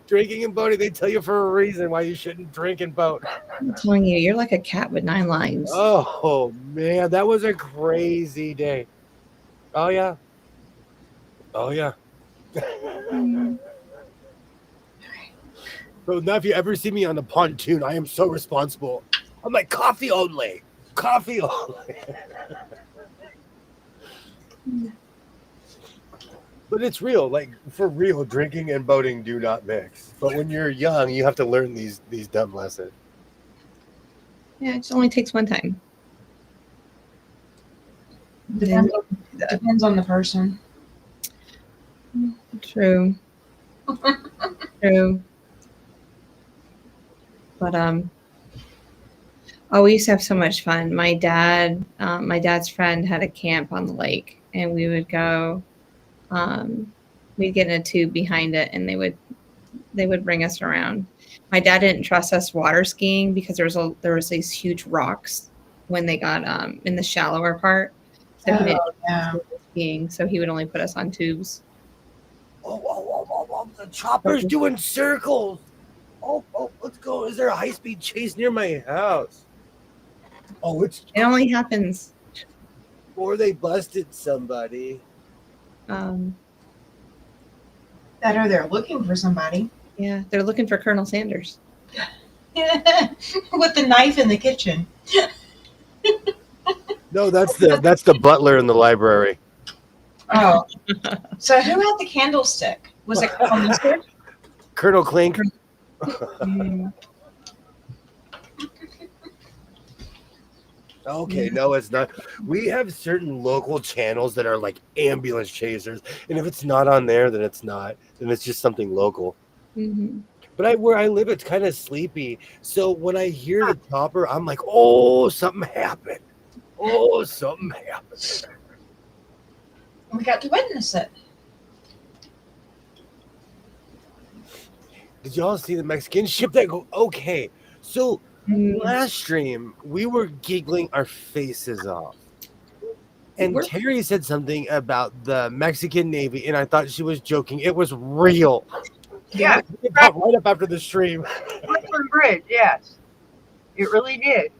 Drinking and boating, they tell you for a reason why you shouldn't drink and boat. I'm telling you, you're like a cat with 9 lives. Oh, man, that was a crazy day. Oh, yeah. Bro, now if you ever see me on the pontoon, I am so responsible. I'm like, coffee only. Coffee only. But it's real. Like, for real, drinking and boating do not mix. But when you're young, you have to learn these dumb lessons. Yeah, it just only takes one time. Depends on the person. True. True. But oh, we used to have so much fun. My dad's friend had a camp on the lake, and we would go. We'd get in a tube behind it, and they would bring us around. My dad didn't trust us water skiing because there was these huge rocks when they got in the shallower part. So he didn't yeah. skiing, so he would only put us on tubes. The chopper's doing circles. Oh, let's go. Is there a high-speed chase near my house? Oh, It only happens. Or they busted somebody. That or they're looking for somebody. Yeah, they're looking for Colonel Sanders. With the knife in the kitchen. No, that's the butler in the library. Oh. So who had the candlestick? Was it Colonel Mustard? Colonel Clink. Okay, no, it's not. We have certain local channels that are like ambulance chasers, and if it's not on there, then it's not. Then it's just something local. Mm-hmm. But where I live, it's kind of sleepy. So when I hear the chopper, I'm like, oh, something happened. Oh, something happened. We got to witness it. Did y'all see the Mexican ship that go? Okay, so last stream we were giggling our faces off, and Terry said something about the Mexican Navy, and I thought she was joking. It was real. Yeah, it got right up after the stream. Brooklyn Bridge, yes, it really did.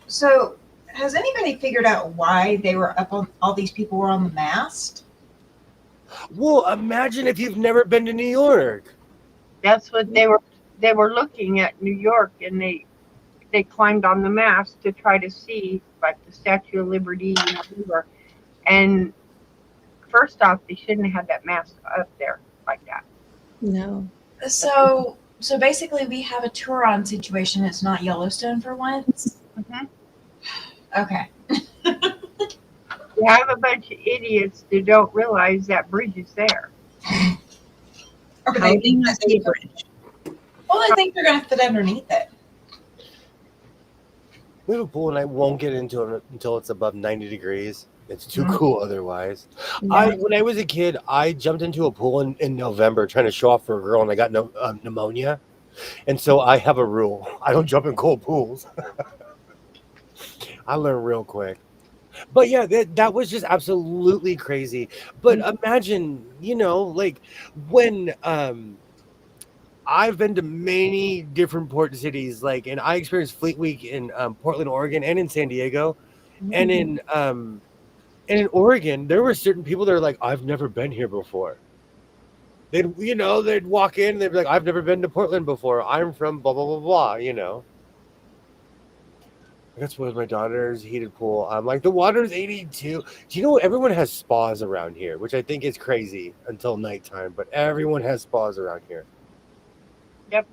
So, has anybody figured out why they were up on? All these people were on the mast. Well, imagine if you've never been to New York. That's what they were looking at New York, and they climbed on the mast to try to see like the Statue of Liberty and whatever. And first off, they shouldn't have had that mast up there like that. No. So basically, we have a Turon situation. It's not Yellowstone for once. Mm-hmm. Okay. You have a bunch of idiots that don't realize that bridge is there. Or How they do you not see a bridge? Well, I think they're going to fit underneath it. We have a pool, and I won't get into it until it's above 90 degrees. It's too cool otherwise. Yeah. When I was a kid, I jumped into a pool in November trying to show off for a girl, and I got pneumonia. And so I have a rule. I don't jump in cold pools. I learned real quick. But yeah, that was just absolutely crazy. But imagine, like when I've been to many different port cities, like, and I experienced Fleet Week in Portland, Oregon, and in San Diego, and in Oregon, there were certain people that are like, I've never been here before. They'd walk in, and they'd be like, I've never been to Portland before. I'm from blah blah blah blah. That's with my daughter's heated pool. I'm like, the water's 82. Do you know everyone has spas around here, which I think is crazy until nighttime, but everyone has spas around here. Yep.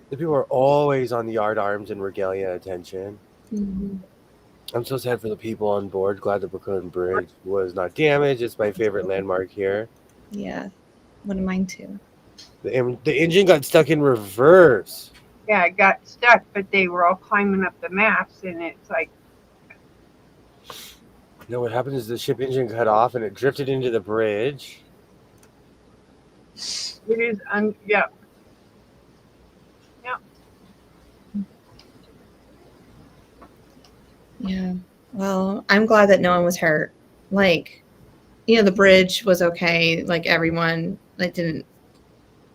The people are always on the yard arms and regalia attention. Mm-hmm. I'm so sad for the people on board. Glad the Brooklyn Bridge was not damaged. It's my favorite landmark here. Yeah, one of mine too. The engine got stuck in reverse. Yeah, it got stuck, but they were all climbing up the mast, and it's like. What happened is the ship engine cut off, and it drifted into the bridge. It is, yeah. Yeah. Well, I'm glad that no one was hurt. Like, the bridge was okay. Like everyone, didn't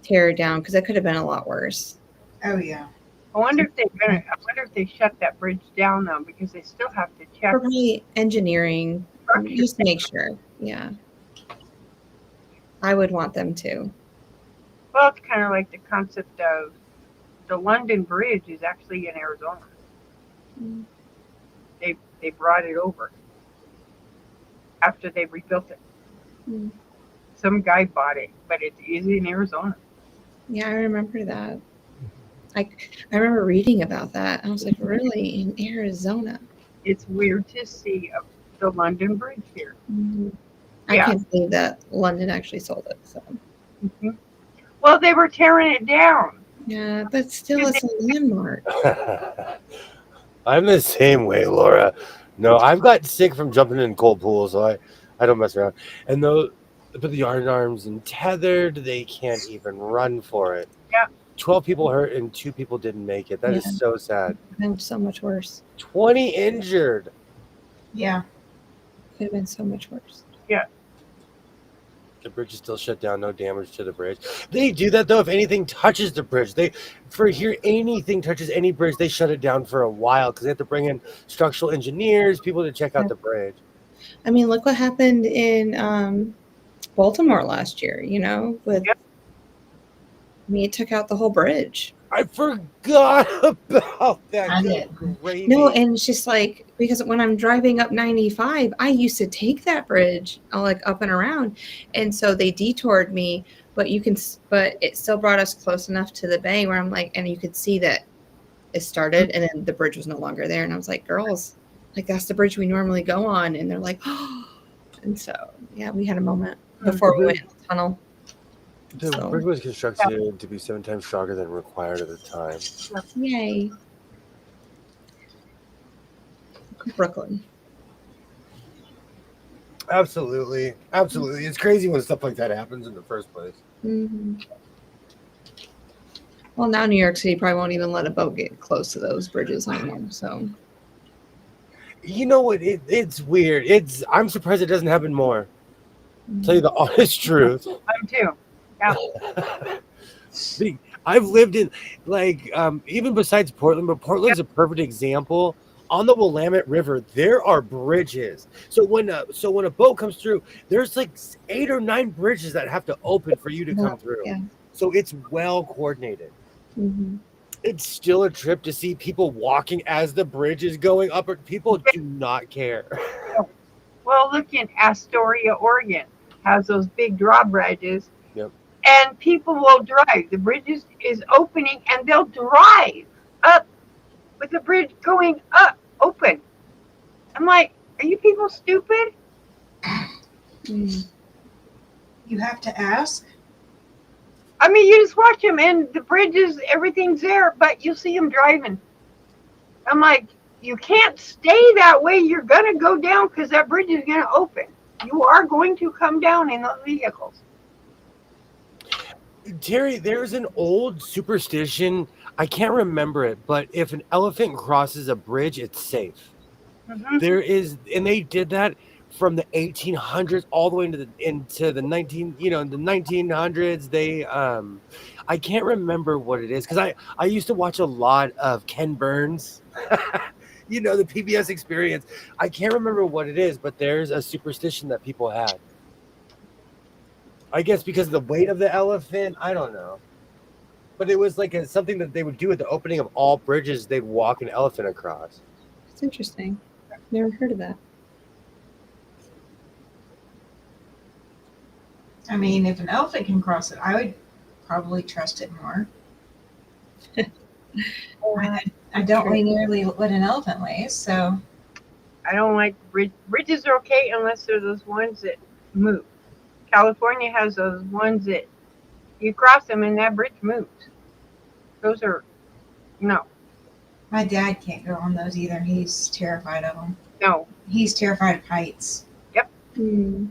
tear it down because it could have been a lot worse. Oh yeah. I wonder if they shut that bridge down though, because they still have to check. Probably engineering, just make sure. Yeah. I would want them to. Well, it's kind of like the concept of the London Bridge is actually in Arizona. Mm. They brought it over after they rebuilt it. Mm. Some guy bought it, but it is in Arizona. Yeah, I remember that. I remember reading about that. I was like, really, in Arizona? It's weird to see the London Bridge here. Mm. I Yeah. can't believe that London actually sold it. So hmm Well, they were tearing it down. yeah, but still, it's a landmark. I'm the same way, Laura. No, I've got sick from jumping in cold pools, so I don't mess around. And but the arms and tethered, they can't even run for it. Yeah. 12 people hurt and 2 people didn't make it. That is Yeah. so sad. And so much worse. 20 injured. Yeah. Could have been so much worse. The bridge is still shut down. No damage to the bridge. They do that though. If anything touches the bridge, anything touches any bridge, they shut it down for a while because they have to bring in structural engineers, people to check out the bridge. I mean, look what happened in Baltimore last year. With Yep. I mean, it took out the whole bridge. I forgot about that. I Good did. gravy. No, and it's just like, because when I'm driving up 95, I used to take that bridge like up and around, and so they detoured me. But it still brought us close enough to the bay where I'm like, and you could see that it started, and then the bridge was no longer there, and I was like, girls, like that's the bridge we normally go on, and they're like, oh, and so yeah, we had a moment before we went in the tunnel. The bridge was constructed to be 7 times stronger than required at the time. Yay. Brooklyn. Absolutely. It's crazy when stuff like that happens in the first place. Mm-hmm. Well, now New York City probably won't even let a boat get close to those bridges anymore. So, You know what? It's weird. I'm surprised it doesn't happen more. Tell you the honest truth. I'm too. Yeah. I've lived in even besides Portland, but Portland's a perfect example. On the Willamette River, there are bridges. So when a boat comes through, there's like 8 or 9 bridges that have to open for you to come through. Yeah. So it's well coordinated. Mm-hmm. It's still a trip to see people walking as the bridge is going up. People do not care. Well, look in Astoria, Oregon, has those big drawbridges. Yep. And people will drive. The bridge is opening, and they'll drive up with the bridge going up, open. I'm like, are you people stupid? Mm. You have to ask. I mean, you just watch them, and the bridges, everything's there, but you see them driving. I'm like, you can't stay that way. You're going to go down because that bridge is going to open. You are going to come down in those vehicles. Terry, there's an old superstition. I can't remember it, but if an elephant crosses a bridge, it's safe. Mm-hmm. And they did that from the 1800s all the way into the 1900s. They, I can't remember what it is because I used to watch a lot of Ken Burns, the PBS Experience. I can't remember what it is, but there's a superstition that people had. I guess because of the weight of the elephant, I don't know. But it was like something that they would do at the opening of all bridges. They'd walk an elephant across. It's interesting. Never heard of that. I mean, if an elephant can cross it, I would probably trust it more. I don't weigh nearly what an elephant weighs, so. I don't like bridges are okay unless they're those ones that move. California has those ones that you cross them and that bridge moves. Those are, no. My dad can't go on those either. He's terrified of them. No. He's terrified of heights. Yep. Mm.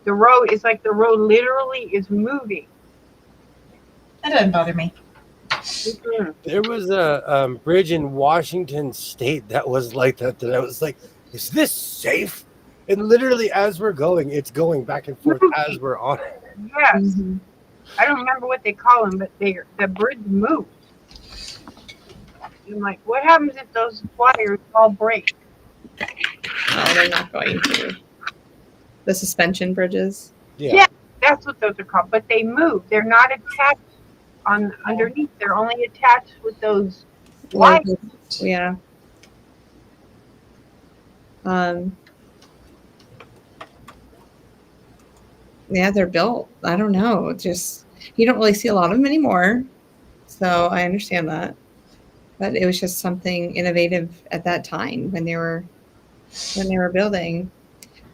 The road is like the road literally is moving. That doesn't bother me. Mm-hmm. There was a bridge in Washington State that was like that. That I was like, is this safe? And literally, as we're going, it's going back and forth as we're on it. Yes. Mm-hmm. I don't remember what they call them, but the bridge moves. I'm like, what happens if those wires all break? Oh, they're not going to. The suspension bridges. Yeah. Yeah. That's what those are called. But they move. They're not attached on underneath. They're only attached with those Like, lines. yeah. Yeah, they're built. I don't know. Just you don't really see a lot of them anymore. So I understand that. But it was just something innovative at that time when they were building.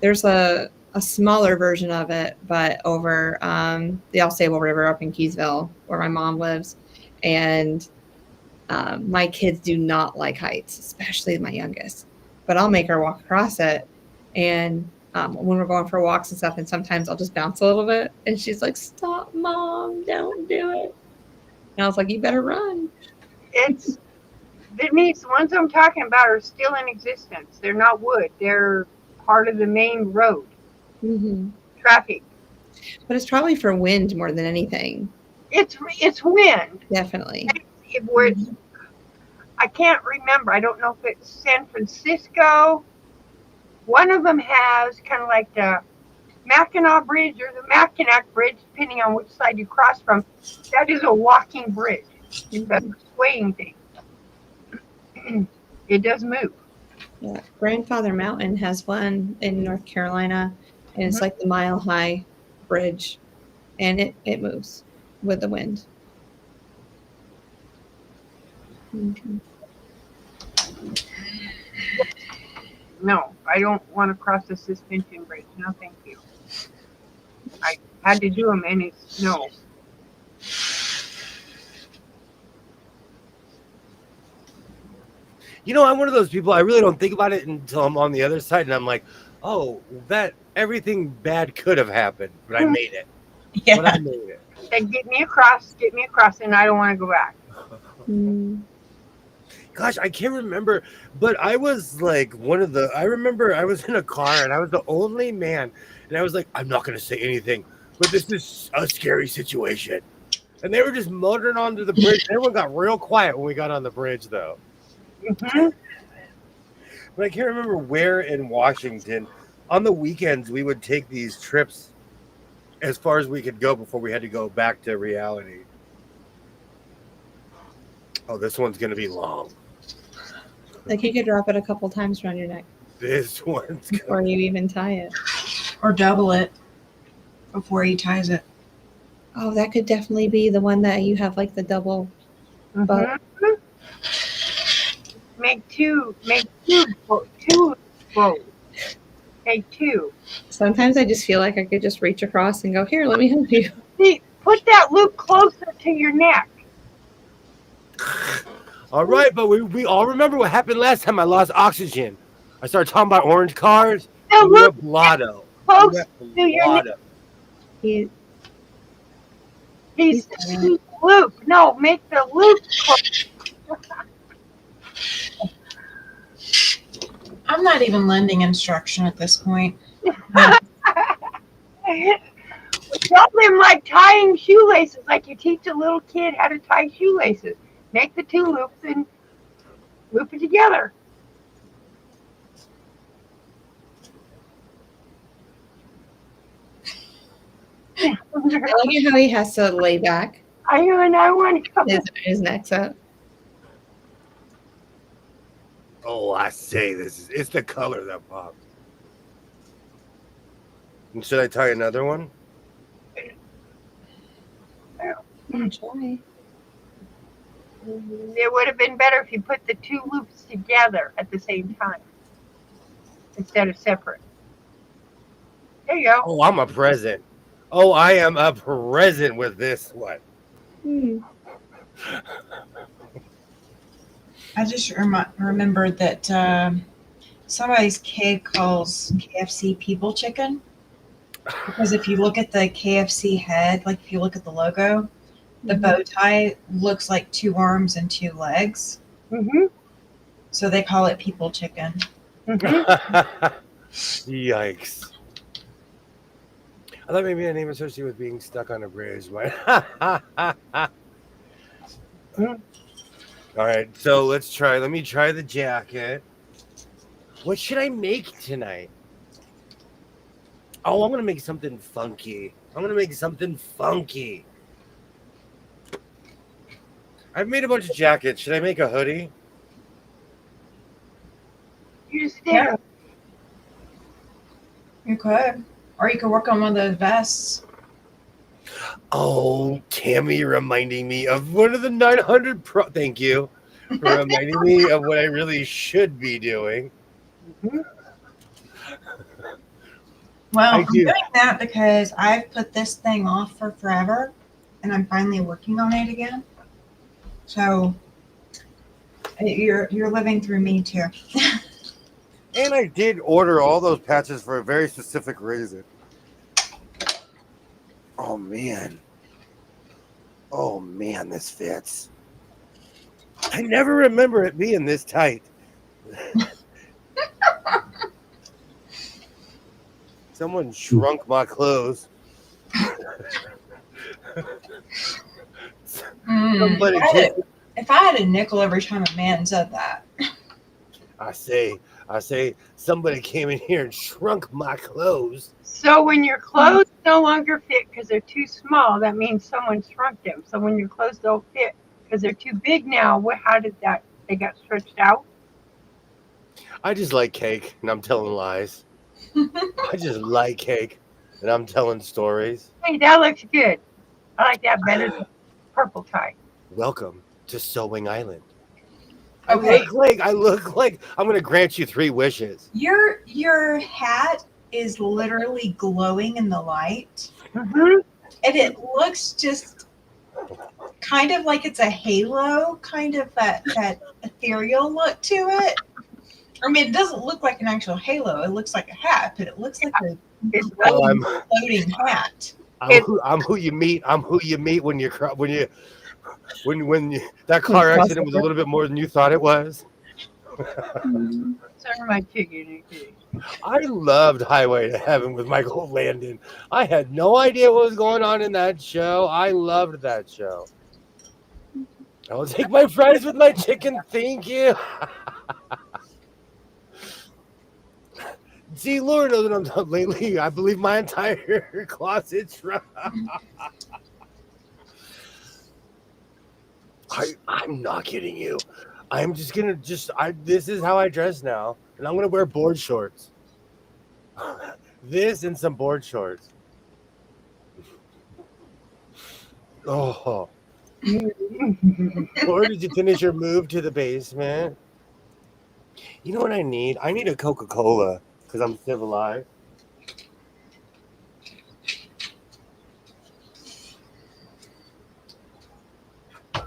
There's a smaller version of it, but over the Alsable River up in Keysville, where my mom lives, and my kids do not like heights, especially my youngest. But I'll make her walk across it, and when we're going for walks and stuff, and sometimes I'll just bounce a little bit, and she's like, "Stop, Mom! Don't do it!" And I was like, "You better run." It's Denise, the ones I'm talking about are still in existence. They're not wood. They're part of the main road. Mm-hmm. Traffic. But it's probably for wind more than anything. It's wind. Definitely. Where I can't remember. I don't know if it's San Francisco. One of them has kind of like the Mackinac Bridge or the Mackinac Bridge, depending on which side you cross from. That is a walking bridge. That's a swaying thing. It does move. Yeah. Grandfather Mountain has one in North Carolina, and it's like the Mile High Bridge, and it moves with the wind. Mm-hmm. No, I don't want to cross the suspension bridge. No, thank you. I had to do them, and it's no. You know, I'm one of those people, I really don't think about it until I'm on the other side, and I'm like, oh, that everything bad could have happened, but I made it. Yeah. But I made it. Then get me across, and I don't want to go back. Mm. Gosh, I can't remember, but I was like I remember I was in a car, and I was the only man, and I was like, I'm not going to say anything, but this is a scary situation. And they were just motoring onto the bridge. Everyone got real quiet when we got on the bridge, though. Mm-hmm. But I can't remember where in Washington. On the weekends, we would take these trips as far as we could go before we had to go back to reality. Oh, this one's going to be long. Like you could drop it a couple times around your neck This one's going before you even tie it. Or double it before he ties it. Oh, that could definitely be the one that you have like the double. But Make two bows. Take two. sometimes I just feel like I could just reach across and go, here, let me help you. See, put that loop closer to your neck. All right, but we all remember what happened last time I lost oxygen. I started talking about orange cars. The We loop went blotto. close We went to your neck. blotto. He's loop. No, make the loop close. I'm not even lending instruction at this point. Tell him like tying shoelaces, like you teach a little kid how to tie shoelaces. Make the two loops and loop it together. I like how he has to lay back I want to his neck's up. Oh, I say it's the color that pops. And should I tie another one? Try. It would have been better if you put the two loops together at the same time instead of separate. There you go. Oh, I'm a present. Oh, I am a present with this one. I just remembered that somebody's kid calls KFC people chicken. Because if you look at the KFC head, like if you look at the logo, the bow tie looks like two arms and two legs. Mm-hmm. So they call it people chicken. Mm-hmm. Yikes. I thought maybe a name associated with being stuck on a bridge. But all right, so let me try the jacket. What should I make tonight? Oh, I'm going to make something funky. I'm gonna make something funky. I've made a bunch of jackets. Should I make a hoodie? You just Yeah. did. You could. Or you could work on one of those vests. Oh, Tammy reminding me of one of the 900 Pro. Thank you for reminding me of what I really should be doing. Mhm. Well, I I'm do. doing that because I've put this thing off for forever, and I'm finally working on it again. So you're living through me too. And I did order all those patches for a very specific reason. Oh man, this fits. I never remember it being this tight. Someone shrunk my clothes. Somebody If I had a nickel every time a man said that. I say, somebody came in here and shrunk my clothes. So when your clothes no longer fit because they're too small, that means someone shrunk them. So when your clothes don't fit because they're too big now, how did that? They got stretched out. I just like cake, and I'm telling lies. I just like cake, and I'm telling stories. Hey, that looks good. I like that better than purple tie. Welcome to Sewing Island. Okay. I look like I'm gonna grant you 3 wishes. Your hat is literally glowing in the light, Mm-hmm. and it looks just kind of like it's a halo, kind of that ethereal look to it. I mean, it doesn't look like an actual halo. It looks like a hat, but it looks like a It's glowing, floating hat. I'm who you meet. I'm who you meet when that car accident was a little bit more than you thought it was. Sorry, my chicken. I loved Highway to Heaven with Michael Landon. I had no idea what was going on in that show. I loved that show. I will take my fries with my chicken. Thank you. See, Laura knows what I'm talking lately. I believe my entire closet's from. I'm not kidding you. I'm just gonna this is how I dress now, and I'm gonna wear board shorts. This and some board shorts. Oh, Laura, did you finish your move to the basement? You know what I need? I need a Coca-Cola because I'm civilized. I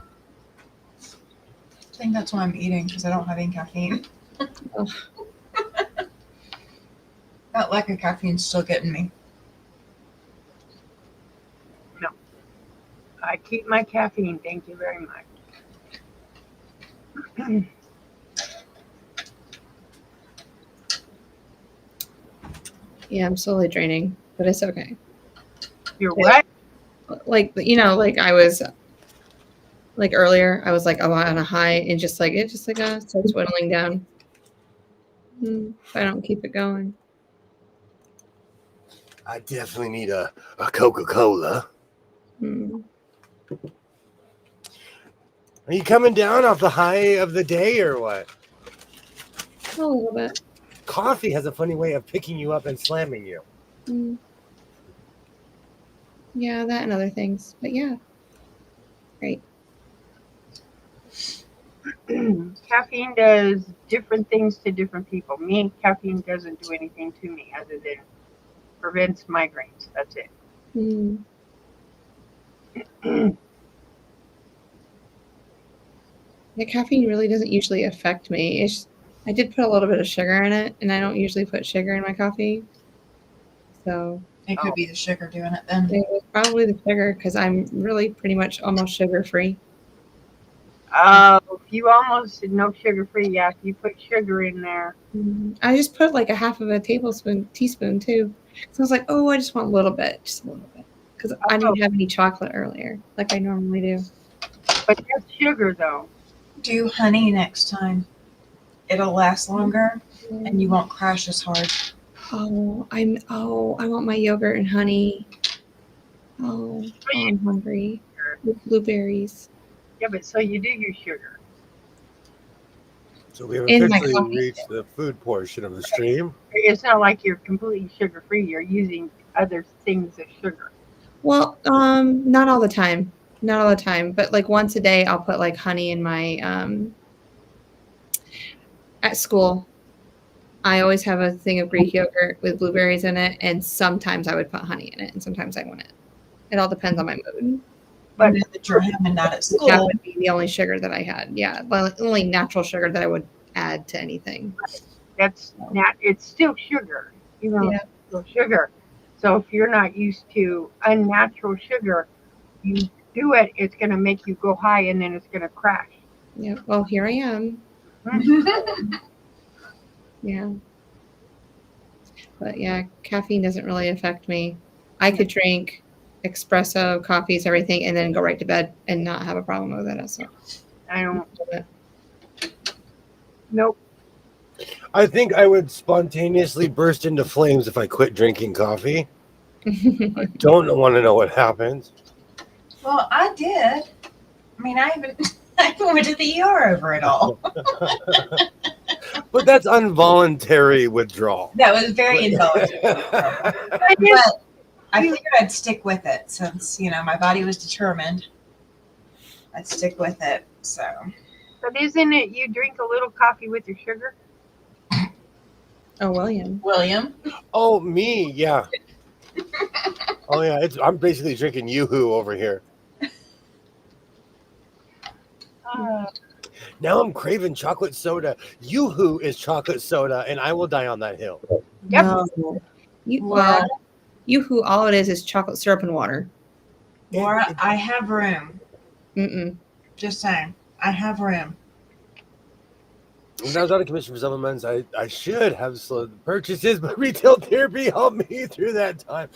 think that's why I'm eating, because I don't have any caffeine. That lack of caffeine's still getting me. I keep my caffeine. Thank you very much. Yeah, I'm slowly draining, but it's okay. You're what? Like, like I was like earlier, I was like on a high and it just starts whittling down. If I don't keep it going. I definitely need a Coca-Cola. Mm. Are you coming down off the high of the day or what? A little bit. Coffee has a funny way of picking you up and slamming you. Yeah, that and other things. But yeah. Great. Caffeine does different things to different people. Me, caffeine doesn't do anything to me other than prevents migraines. That's it. The caffeine really doesn't usually affect me. I did put a little bit of sugar in it, and I don't usually put sugar in my coffee. So It could be the sugar doing it then. it was probably the sugar because I'm really pretty much almost sugar-free. If you almost did no sugar free, yeah, if you put sugar in there. I just put like a half of a teaspoon too. So I was like, oh, I just want a little bit, because I didn't have any chocolate earlier, like I normally do. But that's sugar, though. Do honey next time. It'll last longer, and you won't crash as hard. I want my yogurt and honey. Oh, I'm hungry. With blueberries. Yeah, but so you do use sugar. So we have In my officially coffee. reached the food portion of the stream. It's not like you're completely sugar free. You're using other things as sugar. Well, not all the time. Not all the time, but like once a day I'll put like honey in my at school. I always have a thing of Greek yogurt with blueberries in it, and sometimes I would put honey in it, and sometimes I wouldn't. It all depends on my mood. But now that you're having that at That school, would be the only sugar that I had. Yeah, well, only natural sugar that I would add to anything. That's not. It's still sugar, even though Yeah. it's still sugar. So if you're not used to unnatural sugar, you do it. It's going to make you go high, and then it's going to crash. Yeah. Well, here I am. Yeah. But yeah, caffeine doesn't really affect me. I could drink espresso, coffees, everything, and then go right to bed and not have a problem with it. So, I don't. Nope. I think I would spontaneously burst into flames if I quit drinking coffee. I don't want to know what happens. well, I did. I mean, I even went to the ER over it all. But that's involuntary withdrawal. That was very involuntary. I just, But I figured I'd stick with it since, my body was determined. I'd stick with it. So, but isn't it you drink a little coffee with your sugar? Oh, William. William, Oh, me, yeah. Oh, yeah. I'm basically drinking Yoo-hoo over here. Now I'm craving chocolate soda. Yoo-hoo is chocolate soda, and I will die on that hill. Yep. No. Yoo-hoo, all it is chocolate syrup and water. Laura, I have room. Mm-mm. Just saying, I have room. When I was out of commission for 7 months, I should have slowed the purchases, but retail therapy helped me through that time.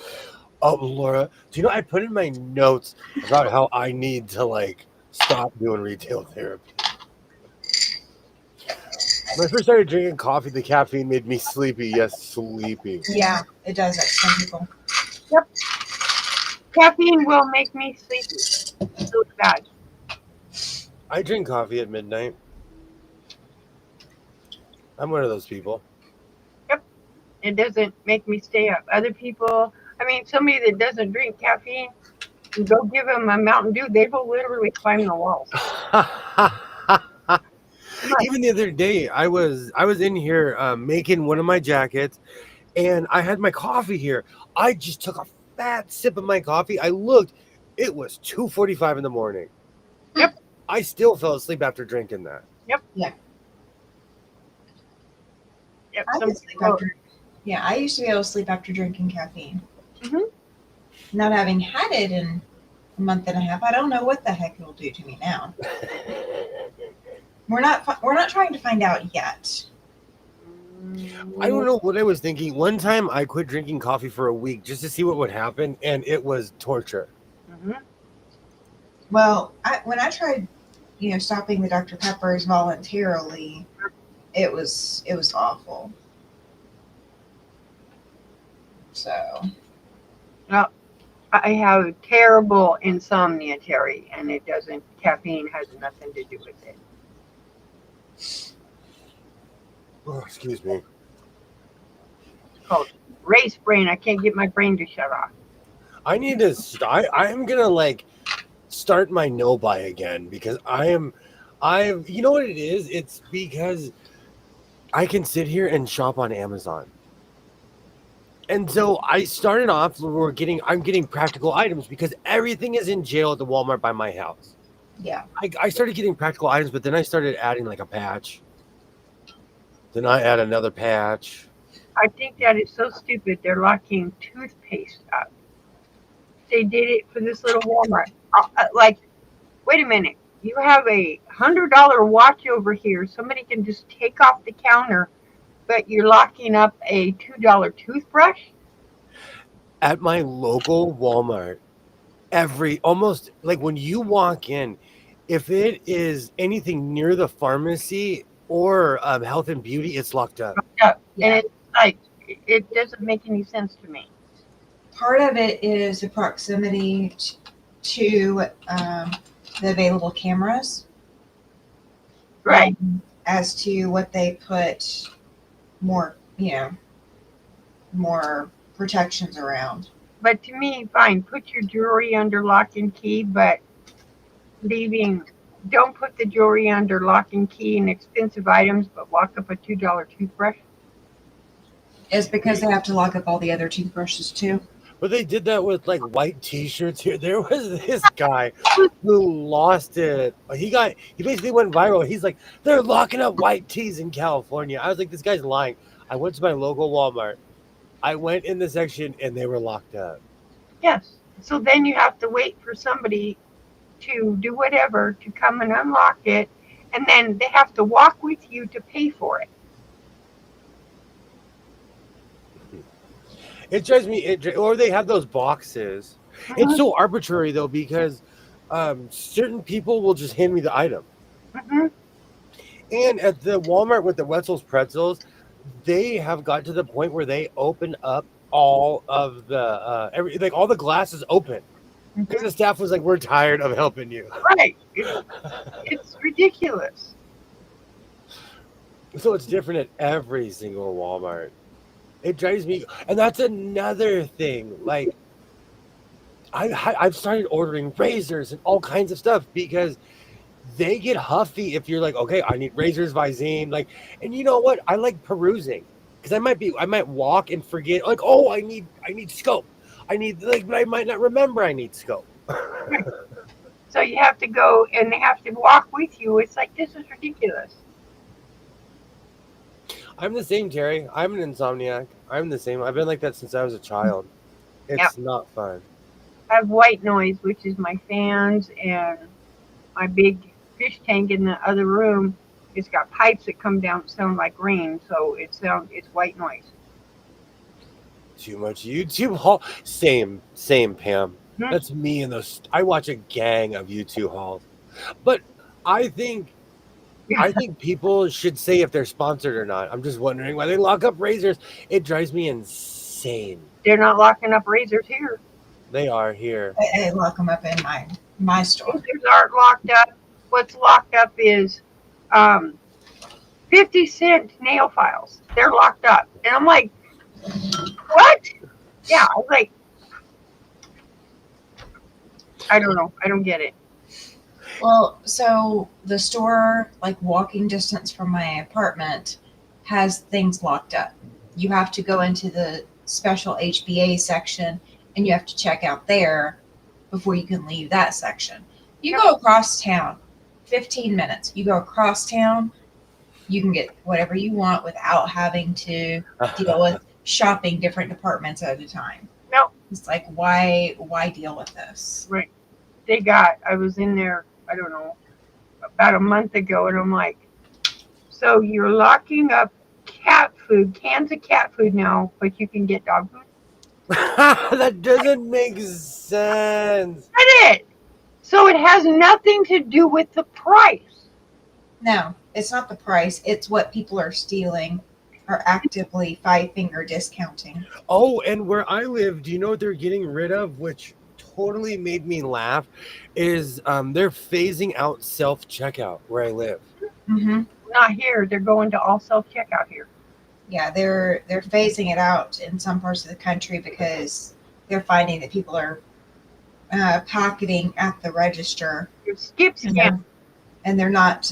Oh, Laura, do you know I put in my notes about how I need to stop doing retail therapy? When I first started drinking coffee, the caffeine made me sleepy. Yes, sleepy. Yeah, it does that to some people. Yep. Caffeine will make me sleepy. It's really bad. I drink coffee at midnight. I'm one of those people. It doesn't make me stay up. Other people, somebody that doesn't drink caffeine, you go give them a Mountain Dew, they will literally climb the walls. Even the other day, I was in here making one of my jackets, and I had my coffee here. I just took a fat sip of my coffee. I looked, it was 2:45 in the morning. Yep. I still fell asleep after drinking that. Yep. I Some could sleep people- after. Yeah, I used to be able to sleep after drinking caffeine. Mhm. Not having had it in a month and a half, I don't know what the heck it'll do to me now. We're not trying to find out yet. I don't know what I was thinking. One time I quit drinking coffee for a week just to see what would happen, and it was torture. Mhm. Well, when I tried, stopping the Dr. Peppers voluntarily, it was awful. So, I have terrible insomnia, Terry, and caffeine has nothing to do with it. Oh, excuse me. It's called race brain. I can't get my brain to shut off. I need to. I'm gonna start my no buy again because you know what it is? It's because I can sit here and shop on Amazon. And so I started off. I'm getting practical items because everything is in jail at the Walmart by my house. yeah. I started getting practical items, but then I started adding a patch. Then I add another patch. I think that is so stupid. They're locking toothpaste up. They did it for this little Walmart. Wait a minute. You have a $100 watch over here. Somebody can just take off the counter, but you're locking up a $2 toothbrush? At my local Walmart, almost when you walk in, if it is anything near the pharmacy or health and beauty, it's locked up. Yeah. Yeah. And it's it doesn't make any sense to me. part of it is the proximity to the available cameras. Right. As to what they put more, more protections around. But to me, fine, put your jewelry under lock and key, but don't put the jewelry under lock and key and expensive items, but lock up a $2 toothbrush. It's because they have to lock up all the other toothbrushes too. But they did that with like white T-shirts here. There was this guy who lost it. He basically went viral. He's like, they're locking up white tees in California. I was like, this guy's lying. I went to my local Walmart. I went in the section and they were locked up. Yes. So then you have to wait for somebody to do whatever to come and unlock it, and then they have to walk with you to pay for it. It drives me, or they have those boxes. It's so arbitrary though, because certain people will just hand me the item. Mm-hmm. And at the Walmart with the Wetzel's Pretzels, they have got to the point where they open up all of the like all the glasses open, because the staff was like, "We're tired of helping you." Right. It's ridiculous. So it's different at every single Walmart. It drives me, and that's another thing. Like, I've started ordering razors and all kinds of stuff because they get huffy if you're like, okay, I need razors, Visine, like, and you know what? I like perusing because I might walk and forget, like, oh, I need scope, but I might not remember I need scope. So you have to go, and they have to walk with you. It's like, this is ridiculous. I'm the same, Terry. I'm an insomniac. I'm the same. I've been like that since I was a child. It's not fun. I have white noise, which is my fans, and my big fish tank in the other room. It's got pipes that come down, sound like rain, so it's white noise. Too much YouTube haul. Same, Pam. Hmm. That's me and those. I watch a gang of YouTube hauls, but I think people should say if they're sponsored or not. I'm just wondering why they lock up razors. It drives me insane. They're not locking up razors here. They are here. They lock them up in my store. Razors aren't locked up. What's locked up is 50-cent nail files. They're locked up. And I'm like, what? Yeah, I was like, I don't know. I don't get it. Well, so the store, like walking distance from my apartment, has things locked up. You have to go into the special HBA section and you have to check out there before you can leave that section. You go across town, 15 minutes. You go across town, you can get whatever you want without having to deal with shopping different departments at a time. No. It's like, why deal with this? Right. I was in there, I don't know, about a month ago, and I'm like, so you're locking up cat food, cans of cat food now, but you can get dog food? That doesn't make sense. That's it. So it has nothing to do with the price. No, it's not the price. It's what people are stealing or actively five-finger discounting. Oh, and where I live, do you know what they're getting rid of, which totally made me laugh, is they're phasing out self-checkout where I live. Mm-hmm. Not here. They're going to all self-checkout here. Yeah, they're phasing it out in some parts of the country because they're finding that people are pocketing at the register. It skips again. And they're not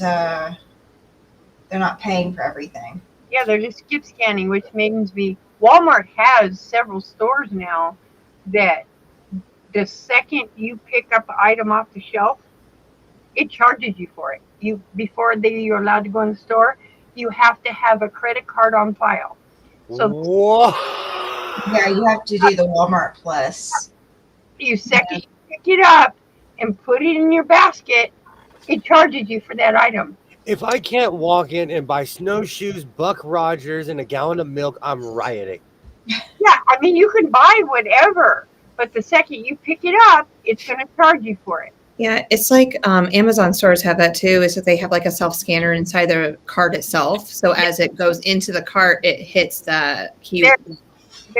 paying for everything. Yeah, they're just skip scanning, which makes me. Walmart has several stores now that the second you pick up an item off the shelf, it charges you for it. Before you're allowed to go in the store, you have to have a credit card on file. So whoa. Yeah, you have to do the Walmart Plus. You pick it up and put it in your basket, it charges you for that item. If I can't walk in and buy snowshoes, Buck Rogers, and a gallon of milk, I'm rioting. Yeah, I mean, you can buy whatever, but the second you pick it up, it's going to charge you for it. Yeah, it's like Amazon stores have that too, is that they have like a self-scanner inside the cart itself. So as it goes into the cart, it hits the They're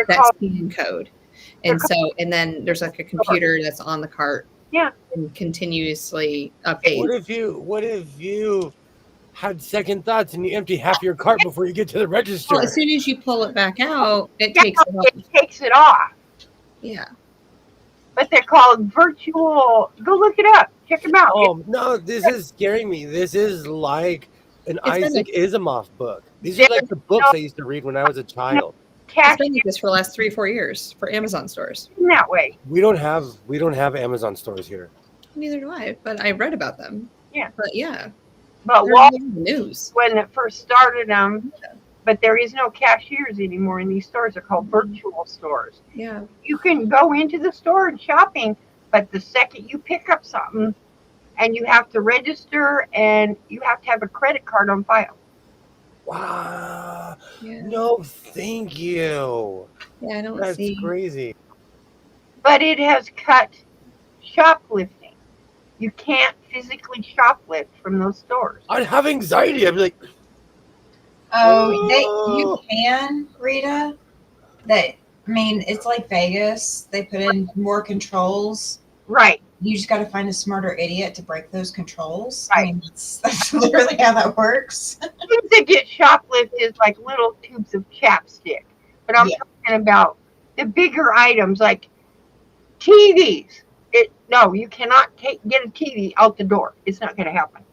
that called, scan code. And and then there's like a computer that's on the cart. Yeah. And continuously updates. What if you had second thoughts and you empty half your cart before you get to the register? Well, as soon as you pull it back out, it takes it off. It takes it off. Yeah. But they're called virtual. Go look it up. Check them out. Oh no, this is scaring me. This is like an Isaac Asimov book. These are like the books I used to read when I was a child. It's been like this for the last 3 or 4 years for Amazon stores. That way. We don't have Amazon stores here. Neither do I, but I read about them. Yeah. But yeah. But news when it first started but there is no cashiers anymore in these stores. They're called virtual stores. Yeah. You can go into the store and shopping, but the second you pick up something and you have to register and you have to have a credit card on file. Wow. Yeah. No, thank you. Yeah, I don't That's see. crazy. But it has cut shoplifting. You can't physically shoplift from those stores. I'd have anxiety. I'd be like, You can, Rita. It's like Vegas. They put in more controls. Right. You just got to find a smarter idiot to break those controls. Right. That's literally how that works. Things that get shoplifted is like little tubes of chapstick. But I'm talking about the bigger items like TVs. No, you cannot get a TV out the door. It's not going to happen.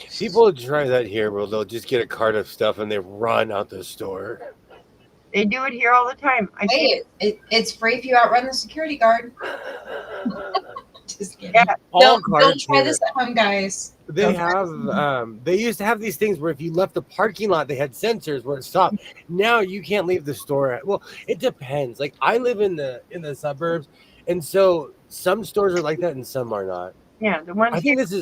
people try that here where they'll just get a cart of stuff and they run out the store. They do it here all the time. It's free if you outrun the security guard. Just kidding. Yeah. Don't try this at home, guys. They they used to have these things where if you left the parking lot, they had sensors where it stopped. Now you can't leave the store. Well, it depends. Like I live in the suburbs, and so some stores are like that and some are not. Yeah, the ones. I think this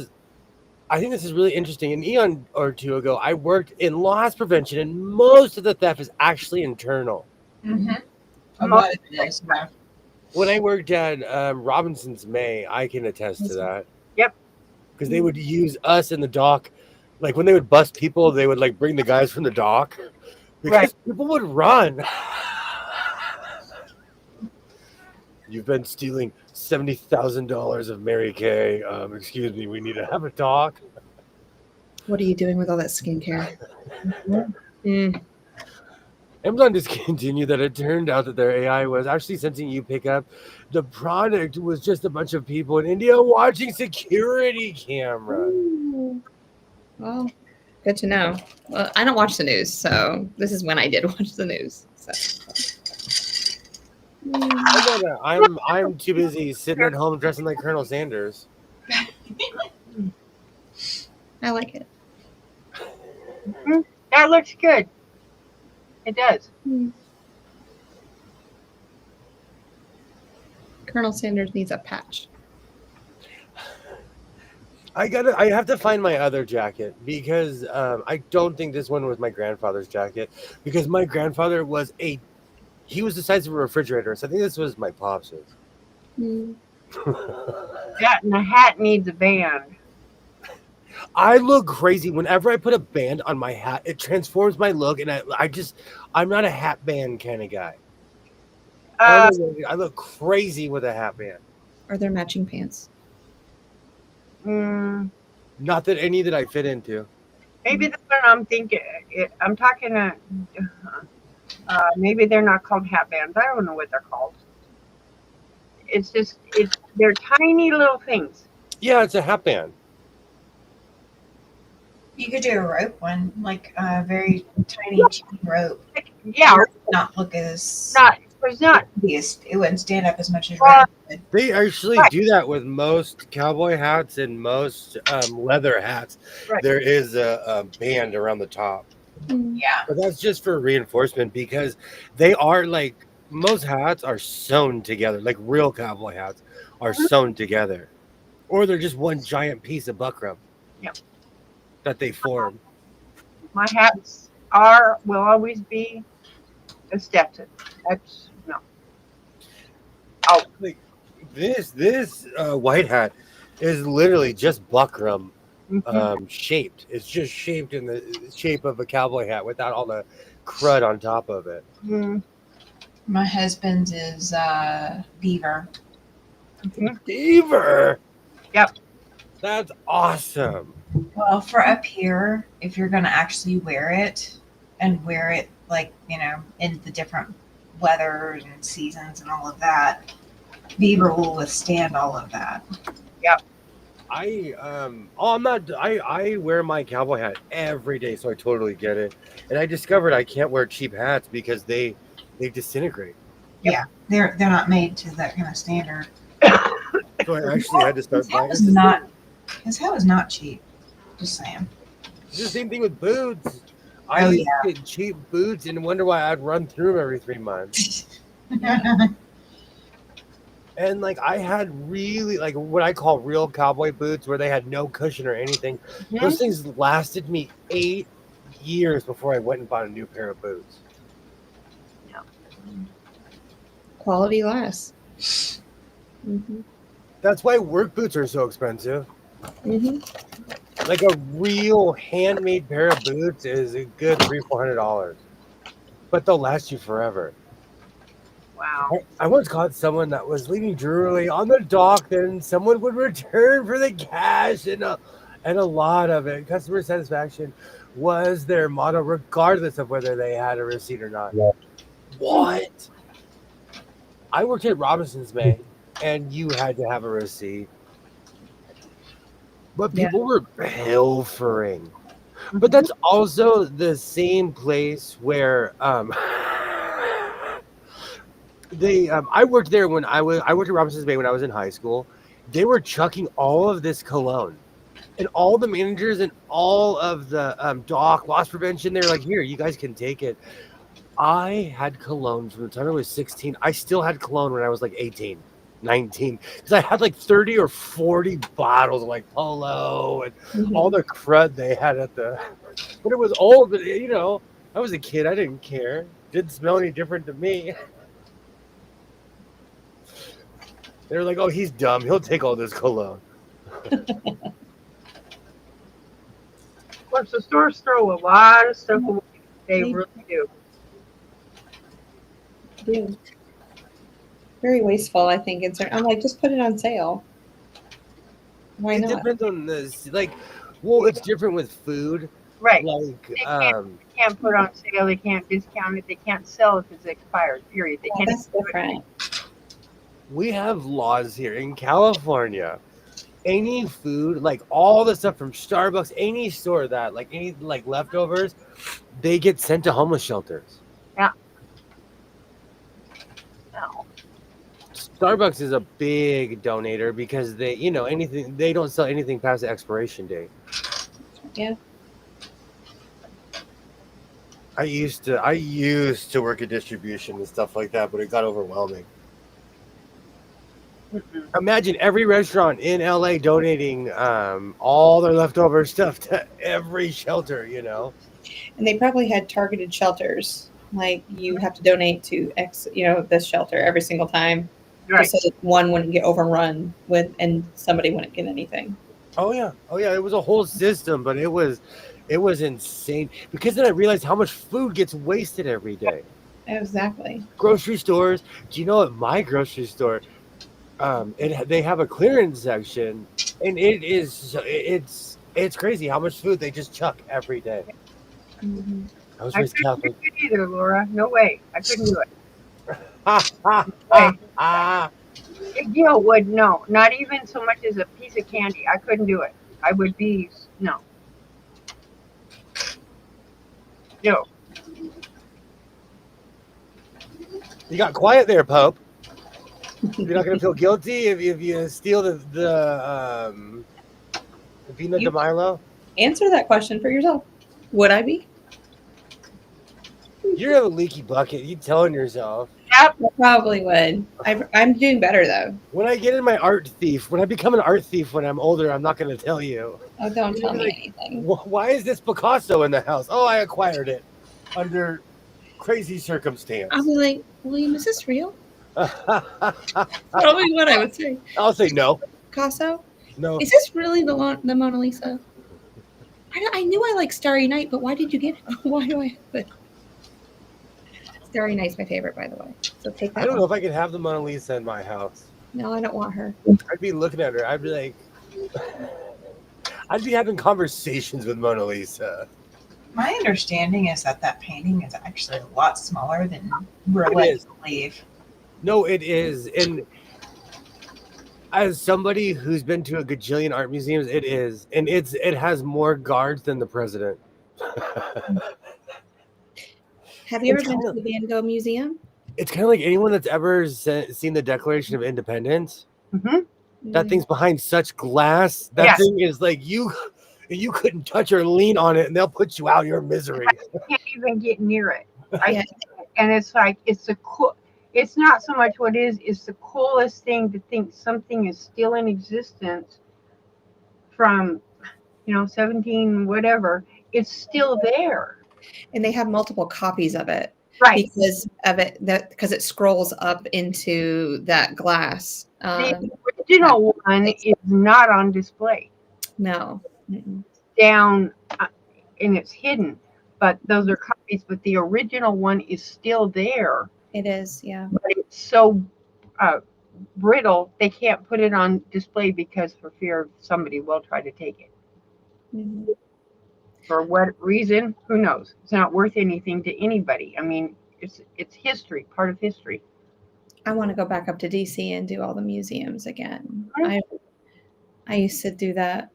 is really interesting. An eon or two ago, I worked in loss prevention, and most of the theft is actually internal. Mm-hmm. A lot of it is. Yeah. When I worked at Robinson's May, I can attest to that. Yep. Because they would use us in the dock. Like when they would bust people, they would like bring the guys from the dock. Because people would run. You've been stealing $70,000 of Mary Kay. Excuse me, we need to have a talk. What are you doing with all that skincare? Amazon discontinued that. It turned out that their AI was actually sensing you pick up. The product was just a bunch of people in India watching security cameras. Well, good to know. Well, I don't watch the news, so this is when I did watch the news. So. I'm too busy sitting at home dressing like Colonel Sanders. I like it. That looks good. It does. Colonel Sanders needs a patch. I have to find my other jacket because I don't think this one was my grandfather's jacket because my grandfather was he was the size of a refrigerator. So I think this was my pop's. That and the hat needs a band. I look crazy whenever I put a band on my hat. It transforms my look, and I'm not a hat band kind of guy. I look crazy with a hat band. Are there matching pants? Not that any that I fit into. Maybe the one I'm thinking. I'm talking. Maybe they're not called hat bands. I don't know what they're called. They're tiny little things. Yeah, it's a hat band. You could do a rope one, like a very tiny cheap rope. Yeah. Not look as. There's not. It wouldn't stand up as much as rope. They actually do that with most cowboy hats and most leather hats. Right. There is a band around the top. Yeah. But that's just for reinforcement because they are like most hats are sewn together, like real cowboy hats are sewn together, or they're just one giant piece of buckram. Yep. That they form. My hats will always be a Stetson. That's no. Oh, like this white hat is literally just buckram shaped. It's just shaped in the shape of a cowboy hat without all the crud on top of it. My husband's is beaver. Beaver. Yep. That's awesome. Well, for up here, if you're going to actually wear it and wear it like, in the different weathers and seasons and all of that, beaver will withstand all of that. I wear my cowboy hat every day, so I totally get it. And I discovered I can't wear cheap hats because they disintegrate. Yeah, they're not made to that kind of standard. So I actually had to start buying. His hat was not cheap. Just saying. It's the same thing with boots. I used to get cheap boots and wonder why I'd run through them every 3 months. And like I had really like what I call real cowboy boots where they had no cushion or anything. Mm-hmm. Those things lasted me 8 years before I went and bought a new pair of boots. Quality lasts. Mm-hmm. That's why work boots are so expensive. Mm-hmm. Like a real handmade pair of boots is a good $300-400, but they'll last you forever. Wow. I once caught someone that was leaving jewelry on the dock, then someone would return for the cash, and a lot of it. Customer satisfaction was their motto, regardless of whether they had a receipt or not. Yeah. What? I worked at Robinson's Bay, and you had to have a receipt. But people were pilfering. But that's also the same place where I worked there when I worked at Robinson's Bay when I was in high school. They were chucking all of this cologne, and all the managers and all of the dock loss prevention, they're like, here, you guys can take it. I had cologne from the time I was 16. I still had cologne when I was like 18, 19, because I had like 30 or 40 bottles of like Polo and all the crud they had at the. But it was old. But I was a kid. I didn't care. Didn't smell any different to me. They were like, "Oh, he's dumb. He'll take all this cologne." Plus, the stores throw a lot of stuff away. They really do. Very wasteful, I think. I'm like, just put it on sale. Why not? It depends on this. Like, well, it's different with food. Right. Like, they can't put on sale. They can't discount it. They can't sell it if it's expired. Period. They can't. That's different. We have laws here in California. Any food, like all the stuff from Starbucks, any store that, like any like leftovers, they get sent to homeless shelters. Yeah. No. Starbucks is a big donator because they, anything, they don't sell anything past the expiration date. Yeah. I used to work at distribution and stuff like that, but it got overwhelming. Imagine every restaurant in LA donating all their leftover stuff to every shelter, And they probably had targeted shelters. Like you have to donate to X, this shelter every single time. Right. Just so that one wouldn't get overrun with, and somebody wouldn't get anything. Oh yeah. It was a whole system, but it was insane because then I realized how much food gets wasted every day. Exactly. Grocery stores. Do you know at my grocery store, they have a clearance section, and it's crazy how much food they just chuck every day. Mm-hmm. I was I raised couldn't Catholic. do it either, Laura. No way. I couldn't do it. Big deal would no, not even so much as a piece of candy. I couldn't do it. I would be no. No. You got quiet there, Pope. You're not gonna feel guilty if you steal the Vina de Milo. Answer that question for yourself. Would I be? You have a leaky bucket. You telling yourself. Yep. I probably would. I'm doing better though. When I become an art thief when I'm older, I'm not going to tell you. Oh, don't tell me anything. Why is this Picasso in the house? Oh, I acquired it under crazy circumstance. I'll be like, William, is this real? Probably what I would say. I'll say no. Picasso? No. Is this really the Mona Lisa? I knew I liked Starry Night, but why did you get it? Why do I have it? Starry Night's my favorite, by the way. So take that. I don't know if I could have the Mona Lisa in my house. No, I don't want her. I'd be looking at her. I'd be like, I'd be having conversations with Mona Lisa. My understanding is that painting is actually a lot smaller than we're It led is. to believe. No, it is. And as somebody who's been to a gajillion art museums, it is. And it has more guards than the president. Have you ever It's been kinda- to the Van Gogh Museum? It's kind of like anyone that's ever seen the Declaration of Independence. Mhm. That thing's behind such glass. That Yes. thing is like you couldn't touch or lean on it, and they'll put you out of your misery. You can't even get near it. Yeah. And it's like it's a cool. It's not so much what is. It's the coolest thing to think something is still in existence from 17 whatever. It's still there. And they have multiple copies of it Right. because it scrolls up into that glass. The original one is not on display. No. Mm-mm. Down and it's hidden, but those are copies. But the original one is still there. It is, yeah. But it's so brittle they can't put it on display because for fear somebody will try to take it. Mhm. For what reason? Who knows? It's not worth anything to anybody. I mean, it's history, part of history. I want to go back up to DC and do all the museums again. Mhm. I used to do that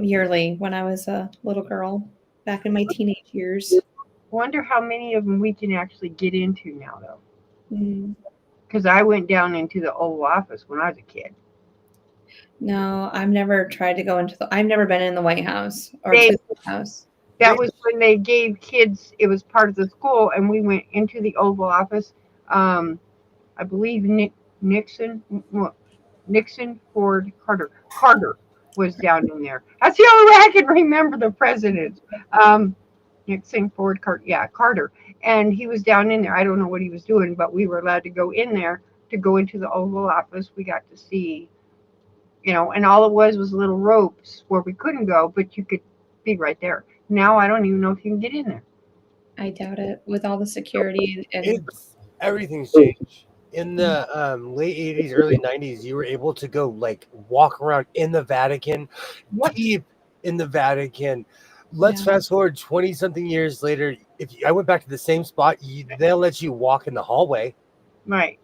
yearly when I was a little girl back in my teenage years. Wonder how many of them we can actually get into now, though. Mm. Because I went down into the Oval Office when I was a kid. No, I've never tried to go into I've never been in the White House or They- to the White House. That was when they gave kids. It was part of the school, and we went into the Oval Office. I believe Nixon, Ford, Carter was down in there. That's the only way I can remember the presidents. Nixon, Ford, Carter, and he was down in there. I don't know what he was doing, but we were allowed to go in there to go into the Oval Office. We got to see, and all it was little ropes where we couldn't go, but you could be right there. Now I don't even know if you can get in there. I doubt it with all the security and Everything's changed. In the late 80s, early 90s, you were able to go walk around in the Vatican, deep in the Vatican. Let's fast forward 20 something years later. I went back to the same spot, they'll let you walk in the hallway. Right.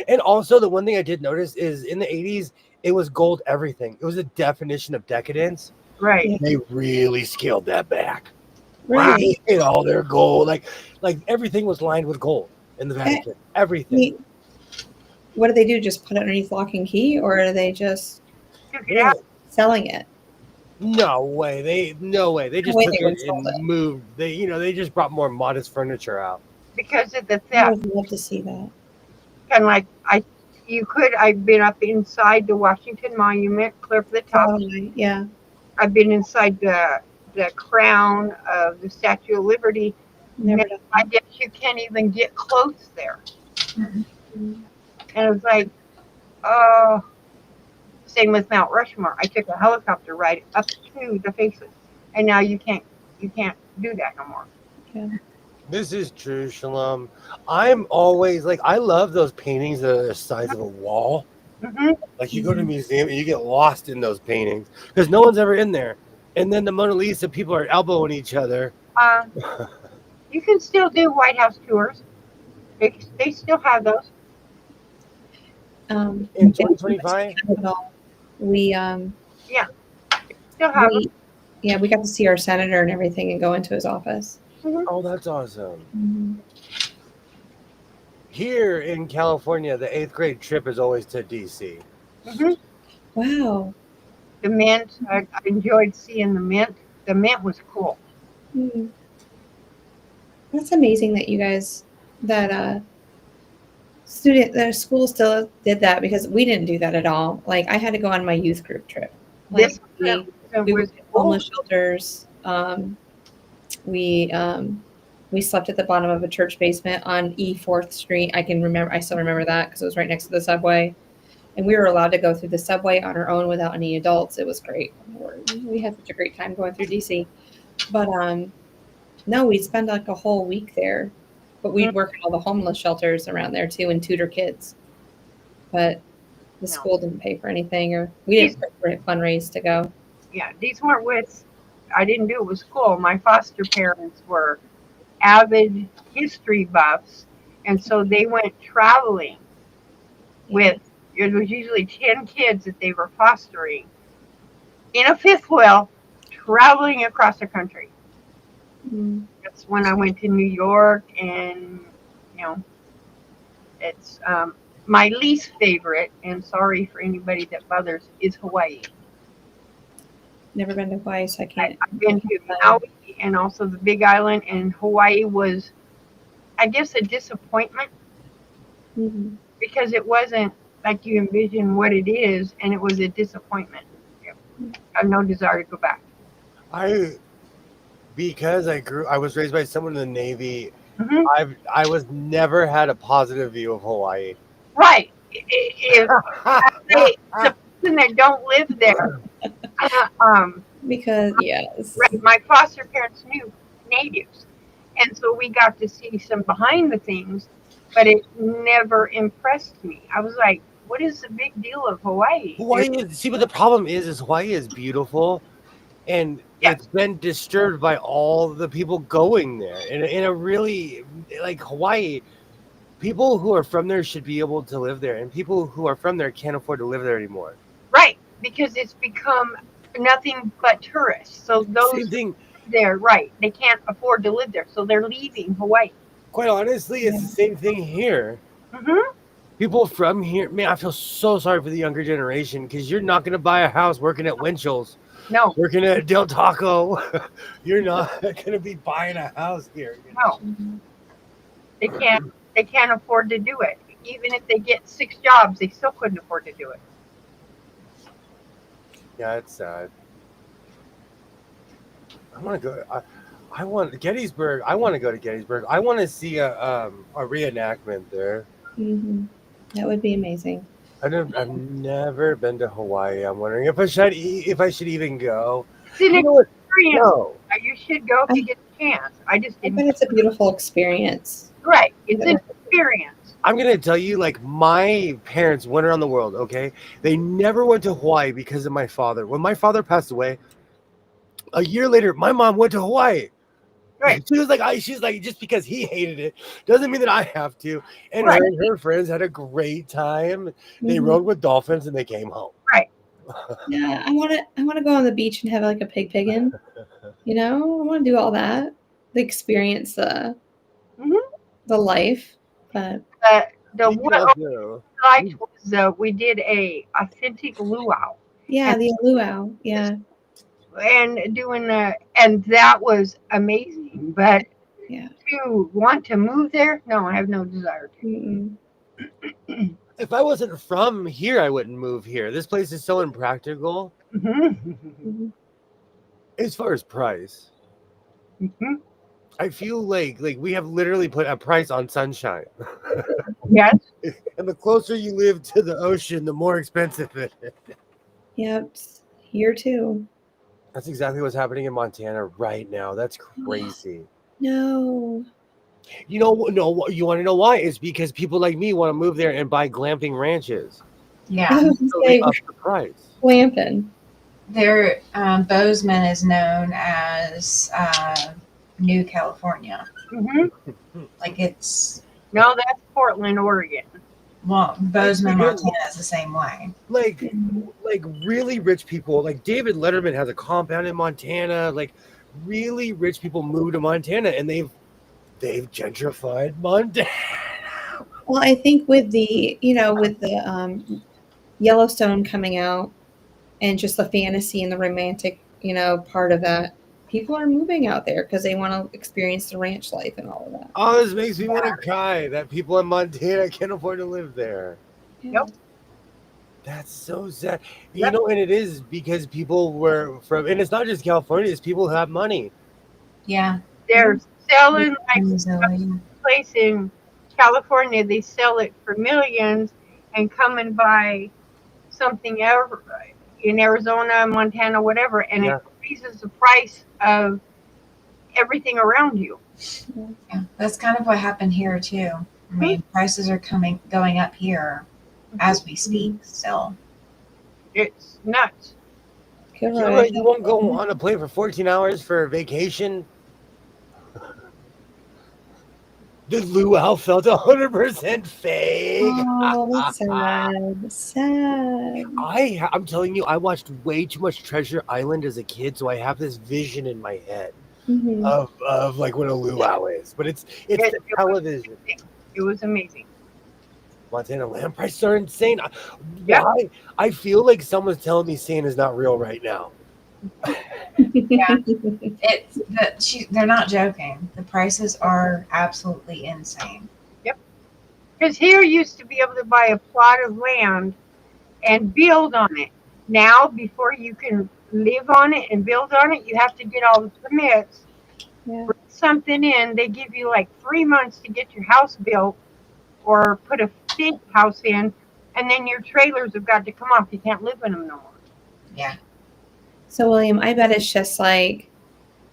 And also the one thing I did notice is in the 80s, it was gold everything. It was a definition of decadence. Right. They really scaled that back. really. They all their gold. Like everything was lined with gold in the Vatican. Everything. What do they do? Just put it underneath lock and key, or are they just Yeah. selling it? No way. They just way took they would it sell and it. moved. They just brought more modest furniture out. Because of the I theft. would love to see that. And I've been up inside the Washington Monument, clear to the top. Yeah. I've been inside the crown of the Statue of Liberty. Never And I guess you can't even get close there. Mhm. And it was like, same with Mount Rushmore. I took a helicopter ride up to the faces, and now you can't do that no more. This is true, Shalom. I'm always I love those paintings that are the size of a wall. Hmm. Like you go to a museum and you get lost in those paintings because no one's ever in there. And then the Mona Lisa, people are elbowing each other. You can still do White House tours. They still have those. In 2025? We Still have them. we got to see our senator and everything and go into his office. Oh, that's awesome. Here in California, the 8th grade trip is always to DC. Hmm. Wow. The Mint. I enjoyed seeing the Mint. The Mint was cool. Hmm. That's amazing that you guys the school still did that because we didn't do that at all. Like I had to go on my youth group trip. This we was went to homeless shelters. We slept at the bottom of a church basement on E4th Street. I still remember that because it was right next to the subway. And we were allowed to go through the subway on our own without any adults. It was great. We had such a great time going through DC. But no, we spent like a whole week there. But we'd work at all the homeless shelters around there too and tutor kids. But the No. school didn't pay for anything, or we didn't fundraise to go. Yeah, these weren't with, I didn't do it with school. My foster parents were avid history buffs, and so they went traveling with, it was usually 10 kids that they were fostering in a fifth wheel, traveling across the country. Mm. That's when I went to New York, and, you know, it's my least favorite, and sorry for anybody that bothers, is Hawaii. Never been to Hawaii, so I can't. I've been to Maui and also the Big Island, and Hawaii was, I guess, a disappointment Mhm. because it wasn't like you envision what it is, and it was a disappointment. I have no desire to go back. Because I was raised by someone in the Navy. Hmm. I was never had a positive view of Hawaii. Right. If the person that don't live there, Because yes, right, my foster parents knew natives, and so we got to see some behind the things, but it never impressed me. I was like, what is the big deal of Hawaii? See, but the problem is Hawaii is beautiful, and Yes. it's been disturbed by all the people going there. In a really, like Hawaii, people who are from there should be able to live there, and people who are from there can't afford to live there anymore. Right, because it's become nothing but tourists. So those Same thing. there, right, they can't afford to live there, so they're leaving Hawaii. Quite honestly, it's the same thing here. Hmm. People from here, man, I feel so sorry for the younger generation because you're not going to buy a house working at Winchell's, No, working at Del Taco. You're not going to be buying a house here. no, they can't afford to do it. Even if they get 6 jobs, they still couldn't afford to do it. Yeah, it's sad. I want to go. I want Gettysburg. I want to go to Gettysburg. I want to see a reenactment there. Mhm. That would be amazing. I've never been to Hawaii. I'm wondering if I should even go. It's an You know what? experience. No. You should go if you get the chance. I just I bet didn't. it's a beautiful experience. Right, it's an experience. I'm going to tell you, like, my parents went around the world, okay? They never went to Hawaii because of my father. When my father passed away, a year later, my mom went to Hawaii. Right. She's like, just because he hated it doesn't mean that I have to. And Right. her and her friends had a great time. They Mhm. rode with dolphins and they came home. Right. Yeah, I want to go on the beach and have like a piggin. You know, I want to do all that, the experience, Mhm. the life. But The You one can also- I liked was we did a authentic luau yeah, the luau. Yeah, and and that was amazing. But yeah. to want to move there, no, I have no desire to. Mm-mm. If I wasn't from here, I wouldn't move here. This place is so impractical Mhm. Mhm. as far as price. Mhm. I feel like we have literally put a price on sunshine. Yes. And the closer you live to the ocean, the more expensive it is. Yep, here too. That's exactly what's happening in Montana right now. That's crazy. No. You know, no, you want to know why? It's because people like me want to move there and buy glamping ranches. I Yeah. was gonna So they say up the price. glamping. There, Bozeman is known as New California. Mhm. Like it's, No, that's Portland, Oregon. well, Bozeman, Montana is the same way. Like really rich people, like David Letterman has a compound in Montana. Like really rich people move to Montana and they've gentrified Montana. Well, I think with the with the Yellowstone coming out and just the fantasy and the romantic part of that, people are moving out there because they want to experience the ranch life and all of that. Oh, this makes me want to cry that people in Montana can't afford to live there. Nope. That's so sad. You Yep. know, and it is because people were from, and it's not just California, it's people who have money. Yeah. They're selling like Missouri. place in California. They sell it for millions and come and buy something ever in Arizona, Montana, whatever, and Yeah. it raises the price of everything around you. Yeah, that's kind of what happened here too. I mean, prices are going up here as we speak still. It's nuts. Kara, you won't go on a plane for 14 hours for a vacation? The luau felt 100% fake. Oh, that's sad. Sad. I'm telling you, I watched way too much Treasure Island as a kid, so I have this vision in my head Mhm. of like what a luau is. But it's the television. It was amazing. Montana land prices are insane. Yeah. Why? I feel like someone's telling me sand is not real right now. Yeah, they're not joking. The prices are absolutely insane. Yep. Because here used to be able to buy a plot of land and build on it. Now, before you can live on it and build on it, you have to get all the permits. Yeah. Bring something in. They give you like 3 months to get your house built or put a fake house in, and then your trailers have got to come off. You can't live in them no more. Yeah. So, William, I bet it's just like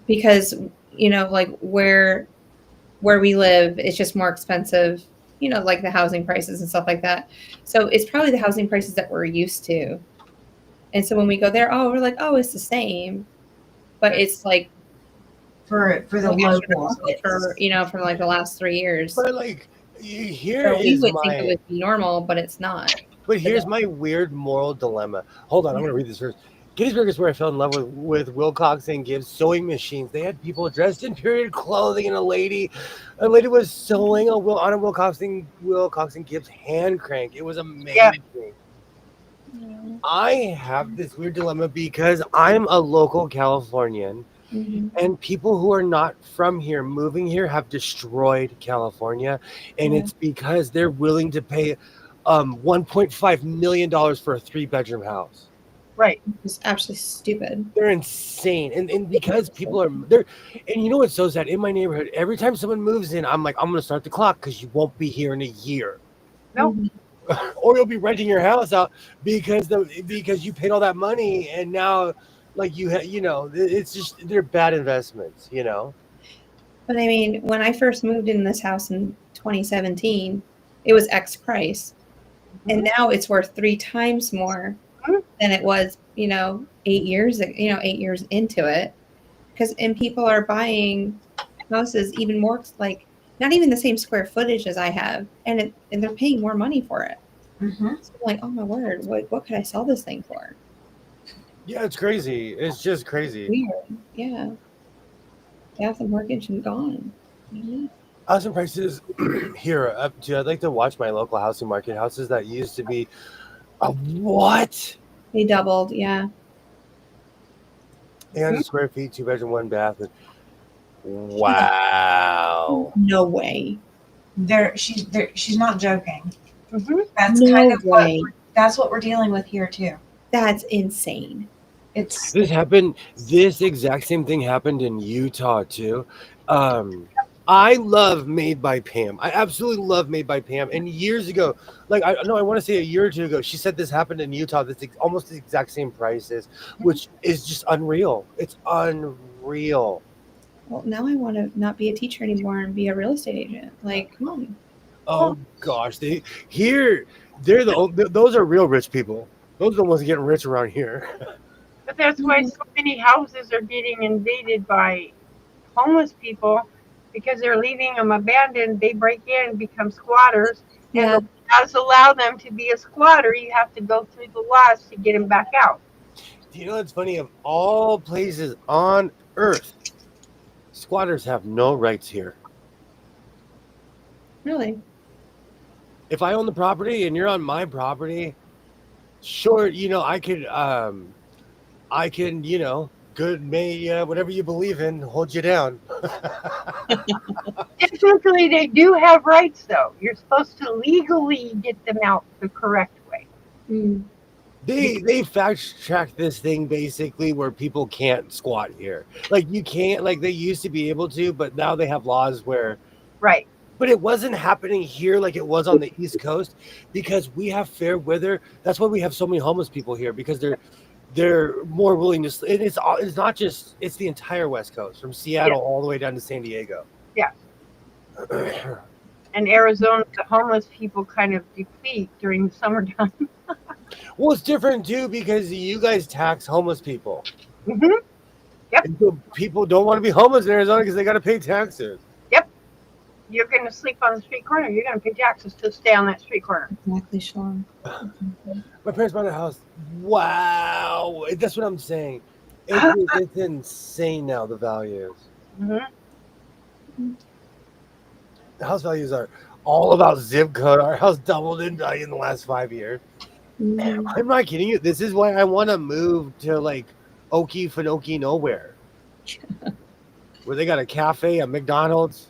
because like where we live, it's just more expensive. Like the housing prices and stuff like that. So it's probably the housing prices that we're used to. And so when we go there, we're like, it's the same, but it's like for the locals, for like the last 3 years. But like here So we is would my. think it would be normal, but it's not. But here's my weird moral dilemma. Hold on, I'm gonna read this first. Gettysburg is where I fell in love with Wilcox and Gibbs sewing machines. They had people dressed in period clothing, and a lady was sewing on a Wilcox and Gibbs hand crank. It was amazing. Yeah. I have this weird dilemma because I'm a local Californian, and people who are not from here moving here have destroyed California, and it's because they're willing to pay $1.5 million for a 3-bedroom house. Right. It's absolutely stupid. They're insane. And because people are there, and you know what's so sad? In my neighborhood, every time someone moves in, I'm like, I'm gonna start the clock because you won't be here in a year. No. Or you'll be renting your house out because you paid all that money, and now like it's just they're bad investments, But I mean, when I first moved in this house in 2017, it was X price. And now it's worth 3 times more than it was, 8 years, 8 years into it. And people are buying houses even more, like not even the same square footage as I have, and they're paying more money for it. So I'm like, oh my word, what could I sell this thing for? Yeah, it's crazy. It's just crazy. Weird. Yeah. Half the mortgage and gone. Housing prices here up to. I'd like to watch my local housing market. Houses that used to be what? They doubled, yeah. 800 square feet, 2-bedroom, 1 bath. Wow. No way. She's not joking. That's kind of that's what we're dealing with here too. That's insane. This exact same thing happened in Utah too. I love Made by Pam. I absolutely love Made by Pam. And years ago, I want to say a year or two ago, she said this happened in Utah. That's almost the exact same prices, which is just unreal. It's unreal. Well, now I want to not be a teacher anymore and be a real estate agent. Like, come on. Oh gosh, those are real rich people. Those are the ones getting rich around here. But that's why so many houses are getting invaded by homeless people because they're leaving them abandoned. They break in and become squatters. Yeah. And the laws allow them to be a squatter. You have to go through the laws to get them back out. Do you know what's funny? Of all places on earth, squatters have no rights here. Really? If I own the property and you're on my property, sure, I can, whatever you believe in, hold you down. Technically, they do have rights, though. You're supposed to legally get them out the correct way. They fact track this thing basically where people can't squat here. Like you can't, like they used to be able to, but now they have laws where. Right. But it wasn't happening here like it was on the East Coast because we have fair weather. That's why we have so many homeless people here because they're more willing to. And it's not just, it's the entire West Coast from Seattle all the way down to San Diego. Yes. And Arizona, the homeless people kind of deplete during the summertime. Well, it's different too because you guys tax homeless people. hmm Yep. And so people don't want to be homeless in Arizona because they got to pay taxes. Yep. You're going to sleep on the street corner. You're going to pay taxes to stay on that street corner. Exactly, Sean. My parents bought a house. Wow. That's what I'm saying. It's insane now, the values. hmm The house values are all about zip code. Our house doubled in value in the last 5 years. Mhm. I'm not kidding you. This is why I want to move to like Okefenokee nowhere. Where they got a cafe, a McDonald's.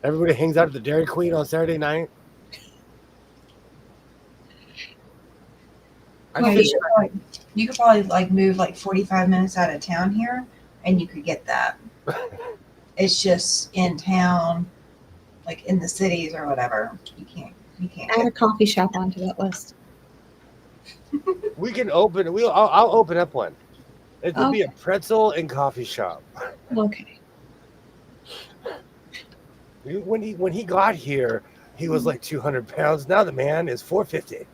Everybody hangs out at the Dairy Queen on Saturday night. Yeah, you could probably like move like 45 minutes out of town here, and you could get that. It's just in town, like in the cities or whatever. You can't. Add a coffee shop onto that list. We can open. I'll open up one. It would be a Okay. pretzel and coffee shop. Okay. When he got here, he was like 200 pounds. Now the man is 450.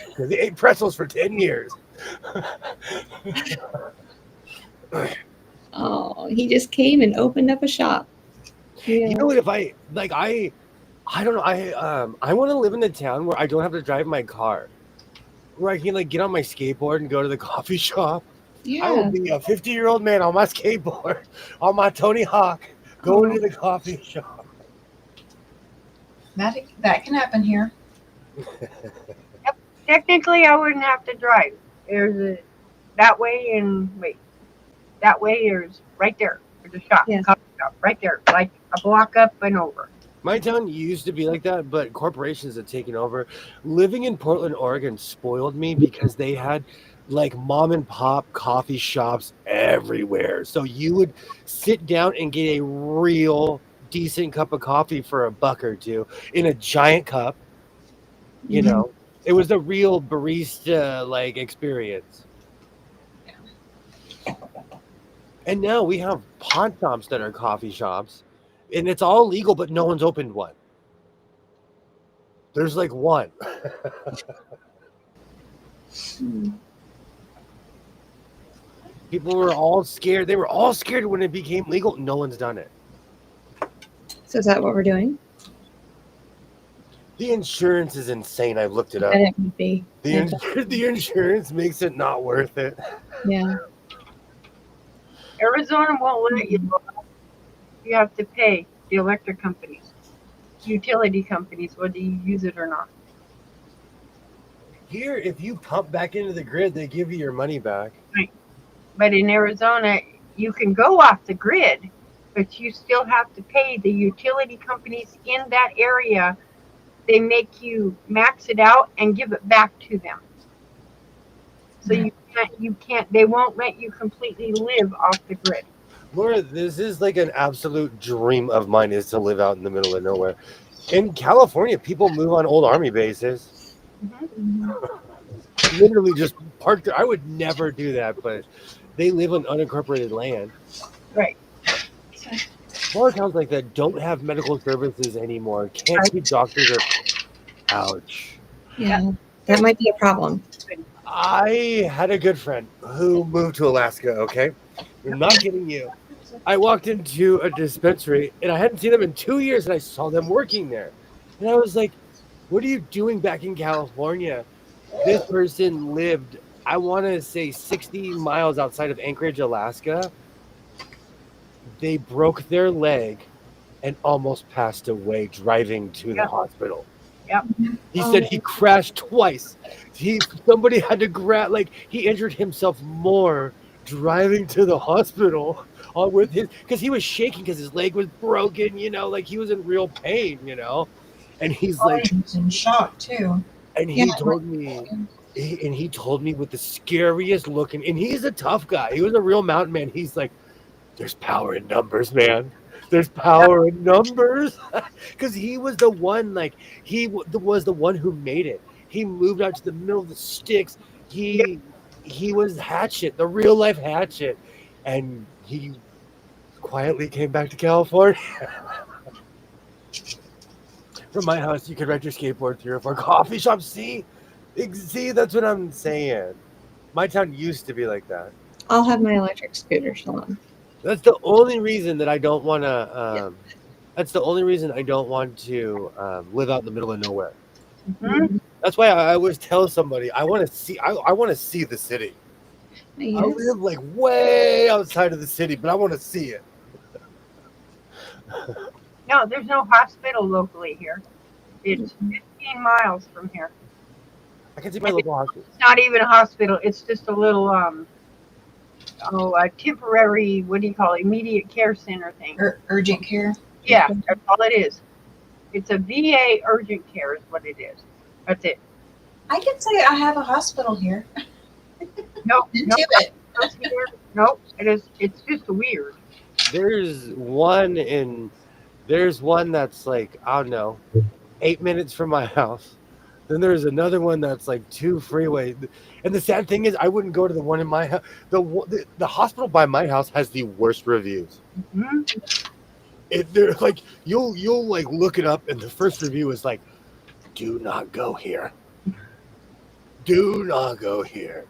Because he ate pretzels for 10 years. Oh, he just came and opened up a shop. Yeah. You know what? If I don't know. I want to live in a town where I don't have to drive my car, where I can like get on my skateboard and go to the coffee shop. I will Yeah. be a 50-year-old man on my skateboard, on my Tony Hawk, going to the coffee shop. That can happen here. Technically, I wouldn't have to drive. There's that way and that way there's right there. There's a shop, Yeah. coffee shop, right there, like a block up and over. My town used to be like that, but corporations have taken over. Living in Portland, Oregon spoiled me because they had like mom and pop coffee shops everywhere. So you would sit down and get a real decent cup of coffee for $1 or $2 in a giant cup. You know, it was the real barista like experience. And now we have pawn shops that are coffee shops, and it's all legal, but no one's opened one. There's like one. People were all scared. They were all scared when it became legal. No one's done it. So is that what we're doing? The insurance is insane. I've looked it up. And it would be. The insurance makes it not worth it. Yeah. Arizona won't let you. You have to pay the electric companies, utility companies, whether you use it or not. Here, if you pump back into the grid, they give you your money back. But in Arizona, you can go off the grid, but you still have to pay the utility companies in that area. They make you max it out and give it back to them. So you can't, they won't let you completely live off the grid. Laura, this is like an absolute dream of mine, is to live out in the middle of nowhere. In California, people move on old army bases. Literally just park there. I would never do that, but they live on unincorporated land. Right. Smaller towns like that don't have medical services anymore. Can't see doctors or... Ouch. Yeah. That might be a problem. I had a good friend who moved to Alaska, okay? I'm not kidding you. I walked into a dispensary, and I hadn't seen them in 2 years, and I saw them working there. And I was like, what are you doing back in California? This person lived, I want to say, 60 miles outside of Anchorage, Alaska. They broke their leg and almost passed away driving to the hospital. Yep. He said he crashed twice. Somebody had to grab, like, he injured himself more driving to the hospital with his, because he was shaking because his leg was broken, you know, like he was in real pain, you know. And he's like, he was in shock too. and he told me, he told me with the scariest looking, and he's a tough guy. He was a real mountain man. He's like, there's power in numbers, man. There's power in numbers. Because he was the one, like, he was the one who made it. He moved out to the middle of the sticks. He was Hatchet, the real life Hatchet. And he quietly came back to California. From my house, you could rent your skateboard through for a coffee shop. See, that's what I'm saying. My town used to be like that. I'll have my electric scooter, Shalom. That's the only reason that I don't want to. That's the only reason I don't want to live out in the middle of nowhere. Mhm. That's why I always tell somebody I want to see. I want to see the city. Yes. I live like way outside of the city, but I want to see it. No, there's no hospital locally here. It's 15 miles from here. I can see my local hospital. It's not even a hospital. It's just a little a temporary, what do you call it, immediate care center thing. Urgent care. Yeah, that's all it is. It's a VA urgent care is what it is. That's it. I can say I have a hospital here. No, Into no, it. no, it is. It's just weird. There's one that's like, I don't know, 8 minutes from my house. Then there's another one that's like 2 freeways. And the sad thing is, I wouldn't go to the one in my house. The hospital by my house has the worst reviews. Hmm. They're like, you'll like look it up, and the first review is like, do not go here. Do not go here.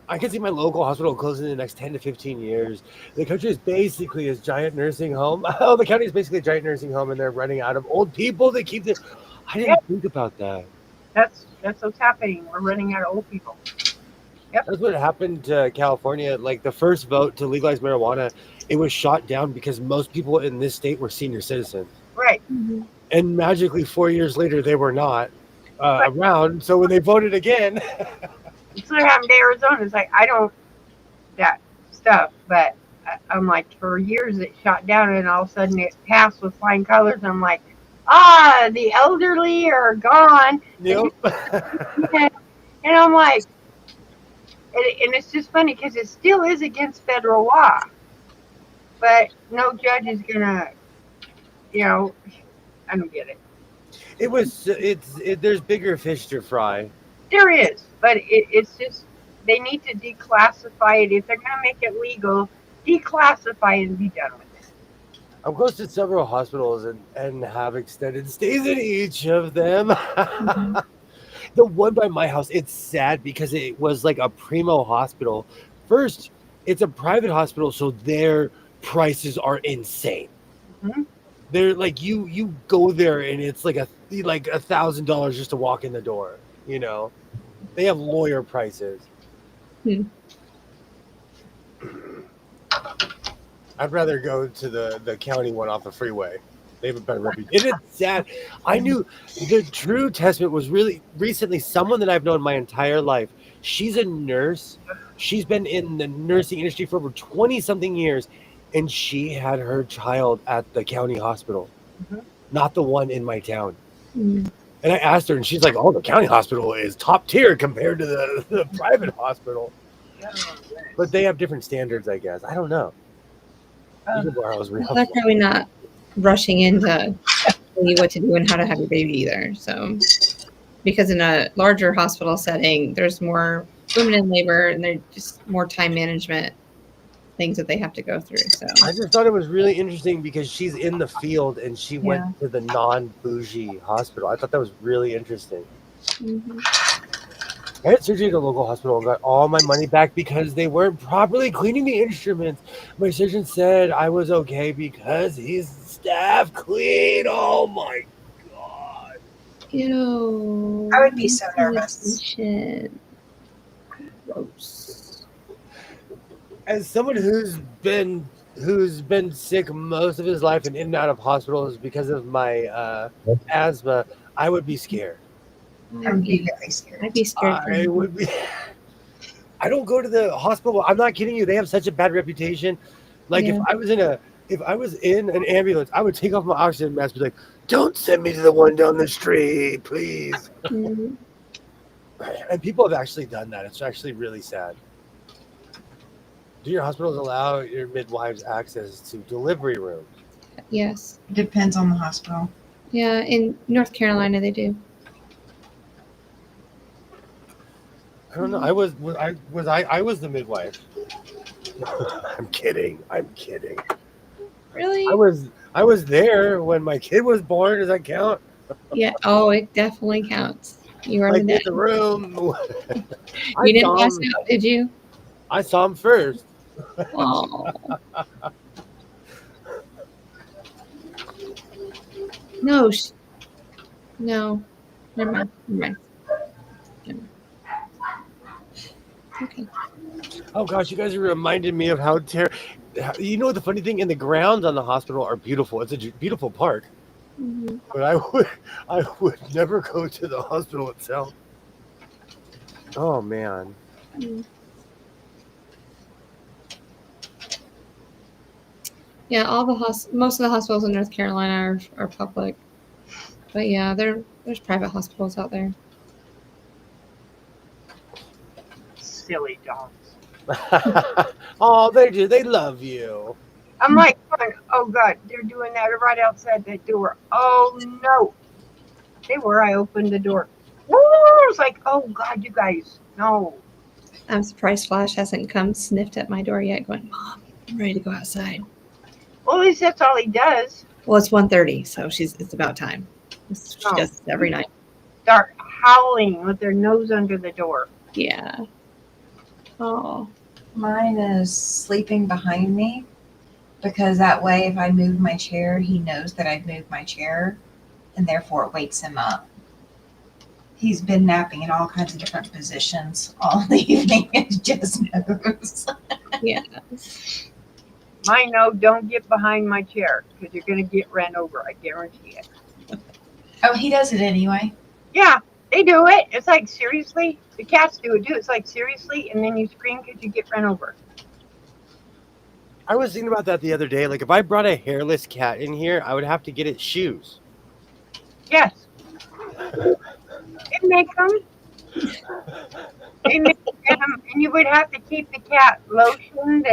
I can see my local hospital closing in the next 10 to 15 years. The country is basically a giant nursing home. Oh, the county is basically a giant nursing home, and they're running out of old people to keep this. I didn't think about that. That's what's happening. We're running out of old people. That's what happened to California. Like the first vote to legalize marijuana, it was shot down because most people in this state were senior citizens. Right. Mhm. And magically 4 years later, they were not around. So when they voted again, It's what happened to Arizona. It's like I don't that stuff, but I'm like for years it shot down, and all of a sudden it passed with flying colors. And I'm like, the elderly are gone. yep. And I'm like, and it's just funny because it still is against federal law, but no judge is gonna, I don't get it. There's bigger fish to fry. There is, but it's just they need to declassify it if they're gonna make it legal. Declassify it and be done with it. I'm close to several hospitals and have extended stays in each of them. The one by my house, it's sad because it was like a primo hospital. First, it's a private hospital, so their prices are insane. Mhm. They're like you go there and it's like $1,000 just to walk in the door. They have lawyer prices. Hmm. I'd rather go to the county one off the freeway. They have a better reputation. It's sad. I knew the True Testament was really recently someone that I've known my entire life. She's a nurse. She's been in the nursing industry for over 20-something years, and she had her child at the county hospital, not the one in my town. Mm. And I asked her, and she's like, "Oh, the county hospital is top tier compared to the private hospital." But they have different standards, I guess. I don't know. You can borrow those real They're probably not rushing in to tell you what to do and how to have your baby either. So, because in a larger hospital setting, there's more women in labor and there's just more time management things that they have to go through. So I just thought it was really interesting because she's in the field and she went to the non-bougie hospital. I thought that was really interesting. Mhm. I had surgery at a local hospital and got all my money back because they weren't properly cleaning the instruments. My surgeon said I was okay because he's staff clean. Oh my God. Ew. I would be so nervous. Shit. Gross. As someone who's been sick most of his life and in and out of hospitals because of my asthma, I would be scared. I would be very scared. I'd be scared. I would be. I don't go to the hospital. I'm not kidding you. They have such a bad reputation. Like Yeah. if I was in an ambulance, I would take off my oxygen mask and be like, "Don't send me to the one down the street, please." Mhm. And people have actually done that. It's actually really sad. Do your hospitals allow your midwives access to delivery rooms? Yes. Depends on the hospital. Yeah. In North Carolina, they do. I don't know. I was the midwife. I'm kidding. Really? I was there when my kid was born. Does that count? Yeah. Oh, it definitely counts. You are Like the in dad. the room. You didn't pass out, did you? I saw him first. Oh. No. No. Never mind. Never mind. Never mind. Okay. Oh gosh, you guys are reminding me of how you know, the funny thing, in the grounds on the hospital are beautiful. It's a beautiful park, Mhm. but I would never go to the hospital itself. Oh man. Mm. Yeah, all the most of the hospitals in North Carolina are public, but yeah, there's private hospitals out there. Silly dogs. Oh, they do. They love you. I'm like, oh God, they're doing that right outside that door. Oh no. They were. I opened the door. Woo! It's like, oh God, you guys, no. I'm surprised Flash hasn't come sniffed at my door yet, going, Mom, I'm ready to go outside. Well, at least that's all he does. Well, it's 1:30, so it's about time. She Oh. does this every night. Start howling with their nose under the door. Yeah. Oh. Mine is sleeping behind me because that way, if I move my chair, he knows that I've moved my chair, and therefore it wakes him up. He's been napping in all kinds of different positions all evening. It just knows. Yeah. Mine, no, don't get behind my chair because you're going to get ran over. I guarantee it. Oh, he does it anyway. Yeah, they do it. It's like, seriously? The cats do it too. It's like, seriously? And then you scream because you get ran over. I was thinking about that the other day. Like, if I brought a hairless cat in here, I would have to get its shoes. Yes. They make them. They make them. And you would have to keep the cat lotioned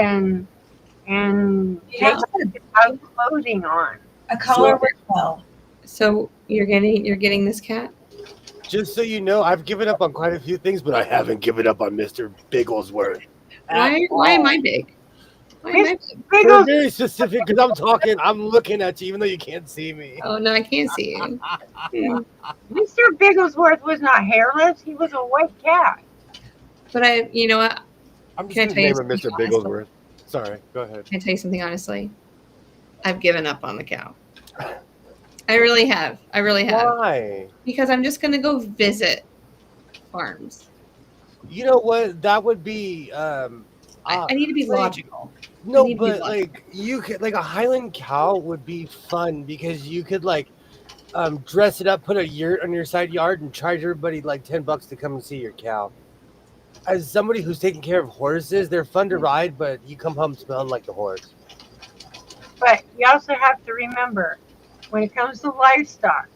and they have to have clothing on. A collar works well. So you're getting this cat? Just so you know, I've given up on quite a few things, but I haven't given up on Mr. Bigglesworth. Why am I big? Why am I big? For Biggles, very specific, because I'm looking at you, even though you can't see me. Oh no, I can't see you. Mr. Bigglesworth was not hairless. He was a white cat. But you know what? I'm just Can I going to tell you name him Mr. something Bigglesworth. Sorry, go ahead. Can I tell you something honestly? I've given up on the cow. I really have. Why? Because I'm just gonna go visit farms. You know what? That would be. I need to be logical. No, but like you could, like a Highland cow would be fun because you could like dress it up, put a yurt on your side yard, and charge everybody like $10 to come and see your cow. As somebody who's taking care of horses, they're fun to ride, but you come home smelling like the horse. But you also have to remember, when it comes to livestock,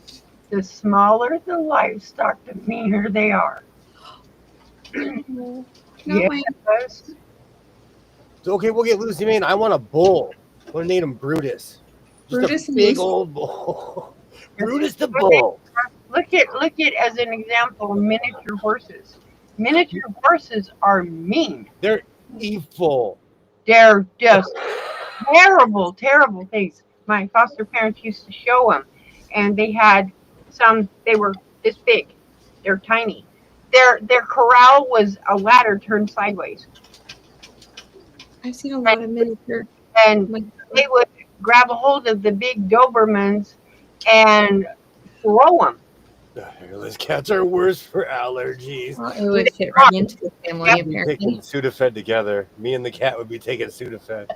the smaller the livestock, the meaner they are. No, Yes. So, okay, we'll get Lucy Main. I want a bull. I'm gonna name him Brutus. Just Brutus a and big Lucy? old bull. Brutus the bull. Look at as an example miniature horses. Miniature horses are mean. They're evil. They're just terrible, terrible things. My foster parents used to show them, and they had some. They were this big. They're tiny. Their corral was a ladder turned sideways, I've seen a lot of miniature. and they would grab a hold of the big Dobermans and throw them. The hairless cats are worse for allergies. It would fit right into the family, Yep. Taking apparently. Sudafed together. Me and the cat would be taking Sudafed.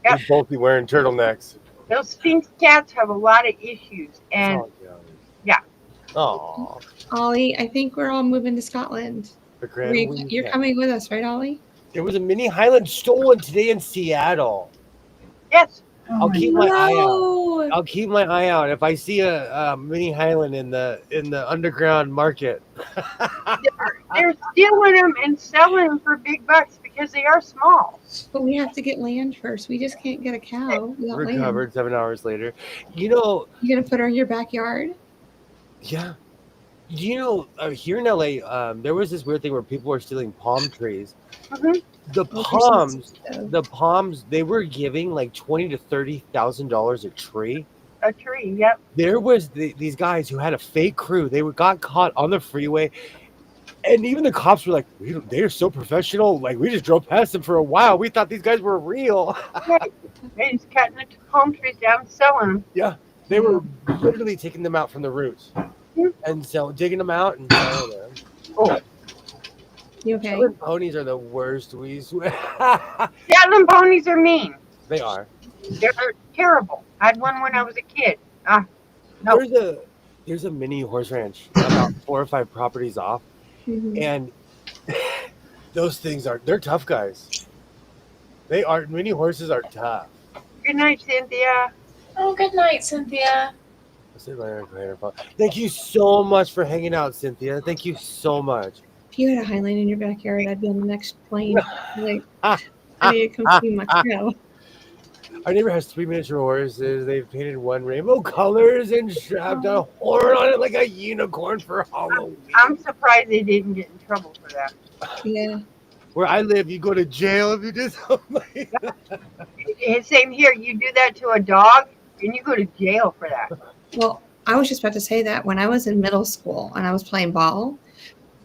Yep. We'd both be wearing turtlenecks. Those Sphinx cats have a lot of issues, and yeah. Oh, Ollie, I think we're all moving to Scotland. the grand. You're coming with us, right, Ollie? There was a mini Highland stolen today in Seattle. Yes. I'll keep my eye out. No. I'll keep my eye out if I see a mini Highland in the underground market. They're stealing them and selling them for big bucks because they are small. But we have to get land first. We just can't get a cow without land. Recovered 7 hours later. You know, You gonna put her in your backyard? yeah. You know, here in LA, there was this weird thing where people were stealing palm trees. Mhm. The palms, they were giving like $20,000 to $30,000 a tree. A tree. Yep. There was these guys who had a fake crew. They got caught on the freeway, and even the cops were like, "They're so professional. Like we just drove past them for a while. We thought these guys were real." Right. They just cutting the palm trees down, selling them. Yeah, they were literally taking them out from the roots and digging them out and selling them. Oh, You okay? Shetland ponies are the worst. We swear. Shetland ponies are mean. They are. They're terrible. I had one when I was a kid. No. There's a mini horse ranch about 4 or 5 properties off, Mhm. and those things they're tough guys. They are. Mini horses are tough. Good night, Cynthia. Oh, good night, Cynthia. Thank you so much for hanging out, Cynthia. Thank you so much. If you had a Highland in your backyard, I'd be on the next plane. Like, I need to come see my cow. Our neighbor has 3 miniature horses. They've painted one rainbow colors and strapped a horn on it like a unicorn for Halloween. I'm surprised they didn't get in trouble for that. Yeah. Where I live, you go to jail if you do something like that. Same here. You do that to a dog, and you go to jail for that. Well, I was just about to say that when I was in middle school and I was playing ball,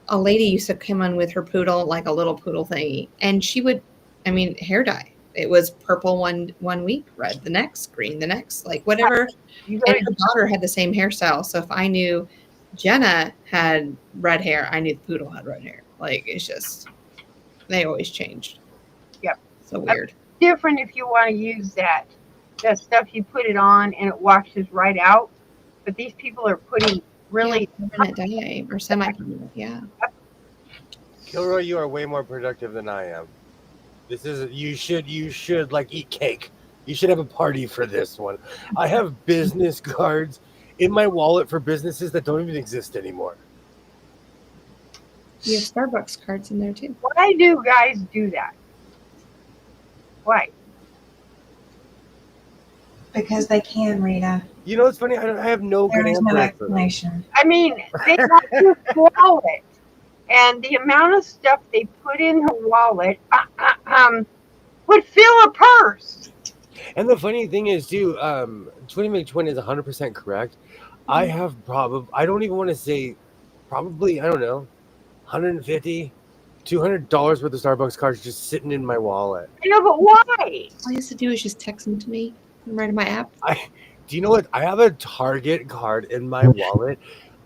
a lady used to come in with her poodle, like a little poodle thingy, and she would, hair dye. It was purple one week, red the next, green the next, like whatever. You And go her daughter had the same hairstyle. So if I knew Jenna had red hair, I knew the poodle had red hair. Like it's just, they always changed. Yep. So weird. different if you want to use that stuff. You put it on and it washes right out. But these people are putting really permanent dye or semi-permanent. Yeah. Kilroy, you are way more productive than I am. This is you should like eat cake. You should have a party for this one. I have business cards in my wallet for businesses that don't even exist anymore. You have Starbucks cards in there too. Why do guys do that? Why? Because they can, Rita. You know what's funny? I have no There good is no answer for that. explanation. I mean, they want your wallet, and the amount of stuff they put in the wallet would fill a purse. And the funny thing is, too, Twinny McTwin is 100% correct. I have I don't even want to say, probably, I don't know, $150, $200 worth of Starbucks cards just sitting in my wallet. I know, but why? All you have to do is just text them to me. I'm right in my app. Do you know what? I have a Target card in my wallet.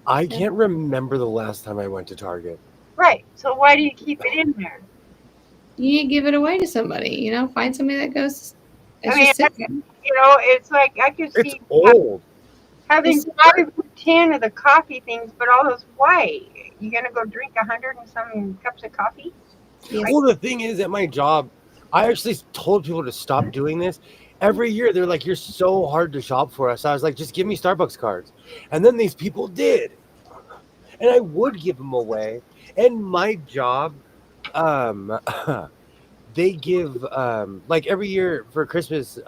I can't remember the last time I went to Target. Right. So why do you keep it in there? You need to give it away to somebody. Find somebody that goes. I mean, just sitting. It's like I could It's see old. having 5 or 10 of the coffee things, but all those, why? You gonna go drink 100 and some cups of coffee? Yes. Well, the thing is, at my job, I actually told people to stop doing this. Every year, they're like, "You're so hard to shop for us." I was like, "Just give me Starbucks cards." And then these people did. And I would give them away. And my job, they give, like every year for Christmas,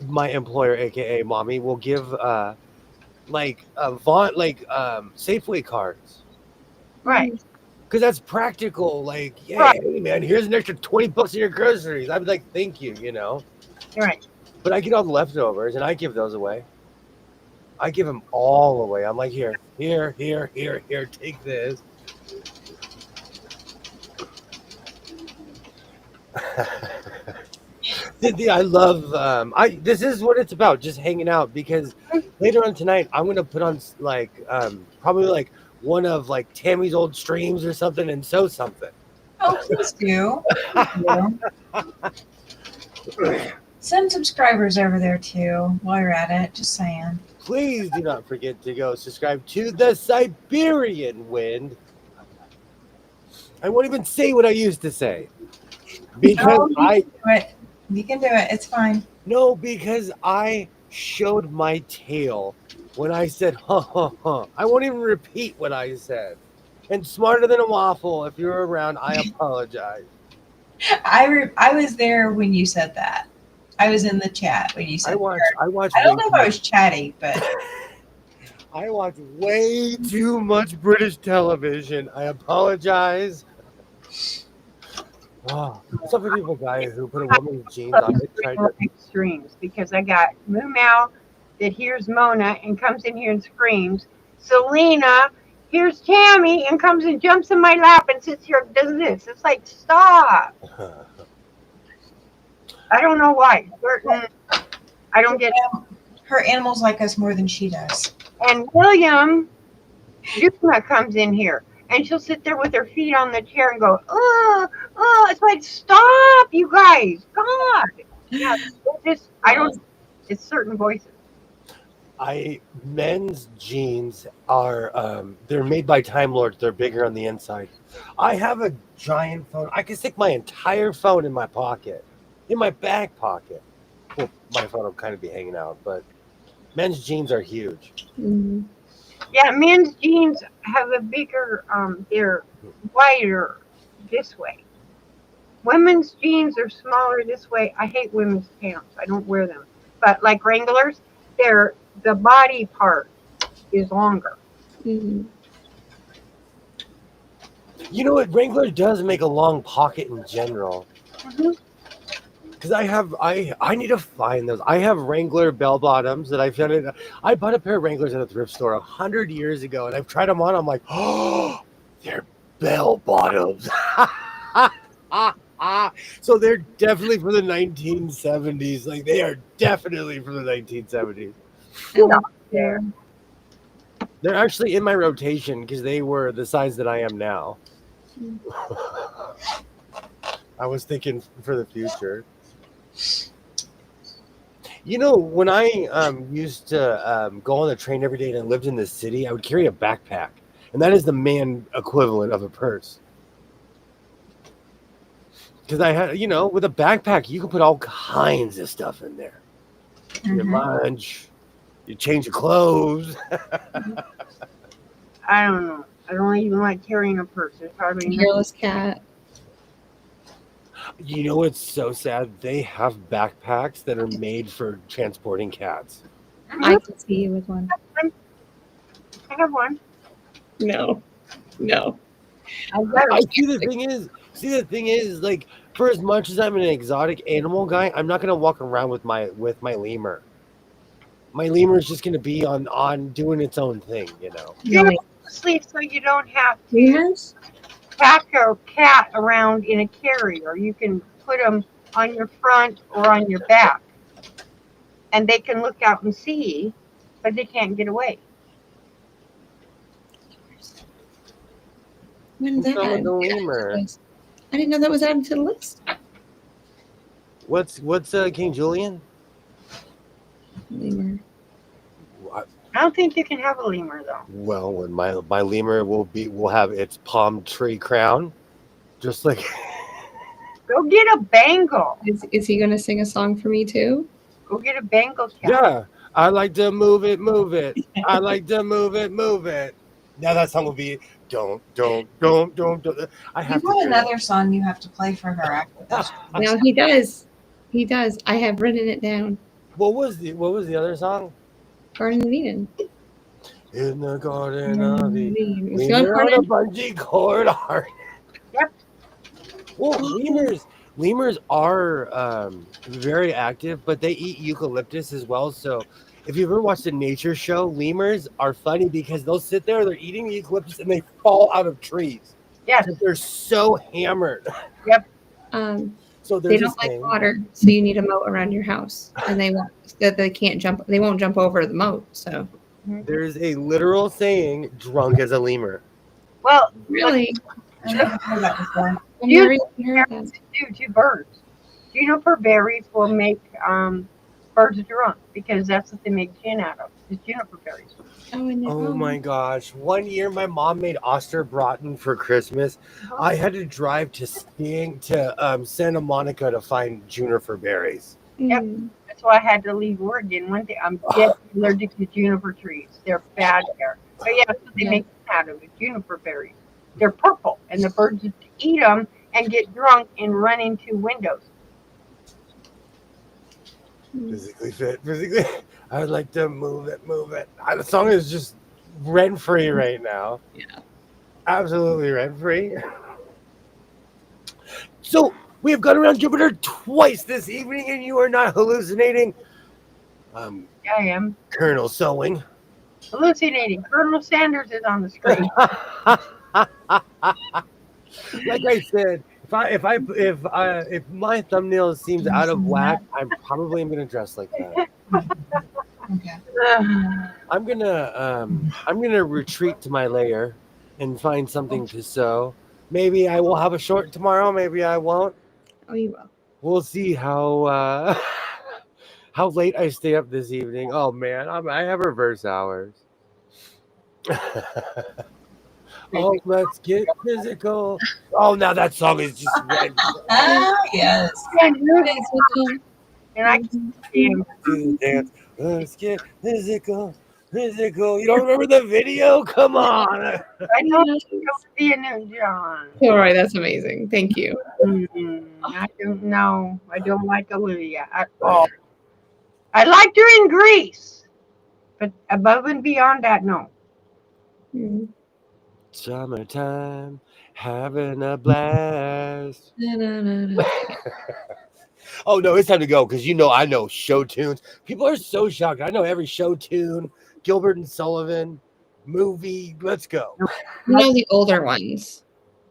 my employer, aka mommy, will give Safeway cards. Right. Because that's practical. Like, yeah, Right. hey man, here's an extra $20 in your groceries. I'd be like, thank you, Right. But I get all the leftovers and I give those away. I give them all away. I'm like, here, take this. Cynthia, I love this is what it's about, just hanging out, because later on tonight I'm gonna put on probably like one of like Tammy's old streams or something and sew something. Oh, please do. Send subscribers over there too while you're at it. Just saying. Please do not forget to go subscribe to the Siberian Wind. I won't even say what I used to say. Because You can do it. It's fine. No, because I showed my tail when I said, huh, huh, huh. I won't even repeat what I said. And smarter than a waffle, if you're around, I apologize. I was there when you said that. I was in the chat when you said I watched I don't know if I was chatty, but I watch way too much British television. I apologize. Oh, what's up with people, guy who put a woman's jeans on? They tried to. Extremes because I got Moo Mau that hears Mona and comes in here and screams. Selena hears Tammy and comes and jumps in my lap and sits here and does this. It's like, stop. I don't know why. I don't get. Her animals like us more than she does. And William Yukna comes in here and she'll sit there with her feet on the chair and go, oh, oh. It's like, stop, you guys. God. Yeah, just, I don't, it's certain voices. Men's jeans are they're made by Time Lords. They're bigger on the inside. I have a giant phone. I can stick my entire phone in my pocket, in my back pocket. Well, my phone will kind of be hanging out, but men's jeans are huge. Mm-hmm. Yeah, men's jeans have a bigger, they're wider this way. Women's jeans are smaller this way. I hate women's pants. I don't wear them. But like Wranglers, the body part is longer. Mm-hmm. You know what? Wrangler does make a long pocket in general. Because I need to find those. I have Wrangler bell bottoms that I found. I bought a pair of Wranglers at a thrift store 100 years ago, and I've tried them on. I'm like, oh, they're bell bottoms. So they're definitely from the 1970s. Like they are definitely from the 1970s. There. They're actually in my rotation because they were the size that I am now. I was thinking for the future. You know, when I used to go on the train every day and I lived in the city, I would carry a backpack. And that is the man equivalent of a purse. Because I had, you know, with a backpack, you can put all kinds of stuff in there. Your lunch, you change your clothes. I don't know. I don't even like carrying a purse. It's hardly Hairless cat. You know what's so sad? They have backpacks that are made for transporting cats. I can see you with one. I have one. No. I see the thing is, like, for as much as I'm an exotic animal guy, I'm not gonna walk around with my lemur. My lemur is just gonna be on doing its own thing, you know. Really? Sleep so you don't have to Yes. pack a cat around in a carrier. You can put them on your front or on your back, and they can look out and see, but they can't get away. When did that What's wrong with add the to the lemur? list? I didn't know that was added to the list. What's King Julian? Lemur. I don't think you can have a lemur though. Well, when my lemur will have its palm tree crown, just like. Go get a Bengal. Is he going to sing a song for me too? Go get a Bengal cat. Yeah, I like to move it. I like to move it. Now that song will be don't. I have You've got to. another song you have to play for her after this. Now he does. He does. I have written it down. What was the other song? Garden of Eden. In the garden of Eden, It's we going were for on a it. bungee cord. Yep. Well, lemurs are very active, but they eat eucalyptus as well. So, if you ever watched a nature show, lemurs are funny because they'll sit there, they're eating the eucalyptus, and they fall out of trees. Yes. They're so hammered. So They don't like water, so you need a moat around your house, and they can't jump. They won't jump over the moat. So there's a literal saying, "Drunk as a lemur." Well, really, I never heard that before. I've never even heard that. to birds. Juniper berries will make birds drunk because that's what they make gin out of. Is juniper berries. Oh my gosh. One year my mom made Osterbraten for Christmas. I had to drive to Santa Monica to find juniper berries. Yep. That's why I had to leave Oregon. One day I'm dead allergic to juniper trees. They're bad there. But yeah, that's what they make out of it, juniper berries. They're purple, and the birds eat them and get drunk and run into windows. Physically fit. I would like to move it. The song is just rent free right now. Yeah. Absolutely rent free. So we have gone around Jupiter twice this evening, and you are not hallucinating. I am Colonel Sewing. hallucinating. Colonel Sanders is on the screen. Like I said, if my thumbnail seems out of whack, I'm probably am gonna dress like that. Okay. I'm gonna retreat to my lair and find something to sew. Maybe I will have a short tomorrow. Maybe I won't. Oh, you will. We'll see how how late I stay up this evening. Oh man, I have reverse hours. Oh, let's get physical. Oh, now that song is just red. Yes. And I can see him. Dance. Let's get physical. Physical. You don't remember the video? Come on. I don't see a new John. All right, that's amazing. Thank you. I don't know. I don't like Olivia at all. I liked her in Greece, but above and beyond that, no. Mm. Summertime, having a blast. Na, na, na, na. Oh no, it's time to go because I know show tunes. People are so shocked. I know every show tune, Gilbert and Sullivan, movie. Let's go. You know the older ones.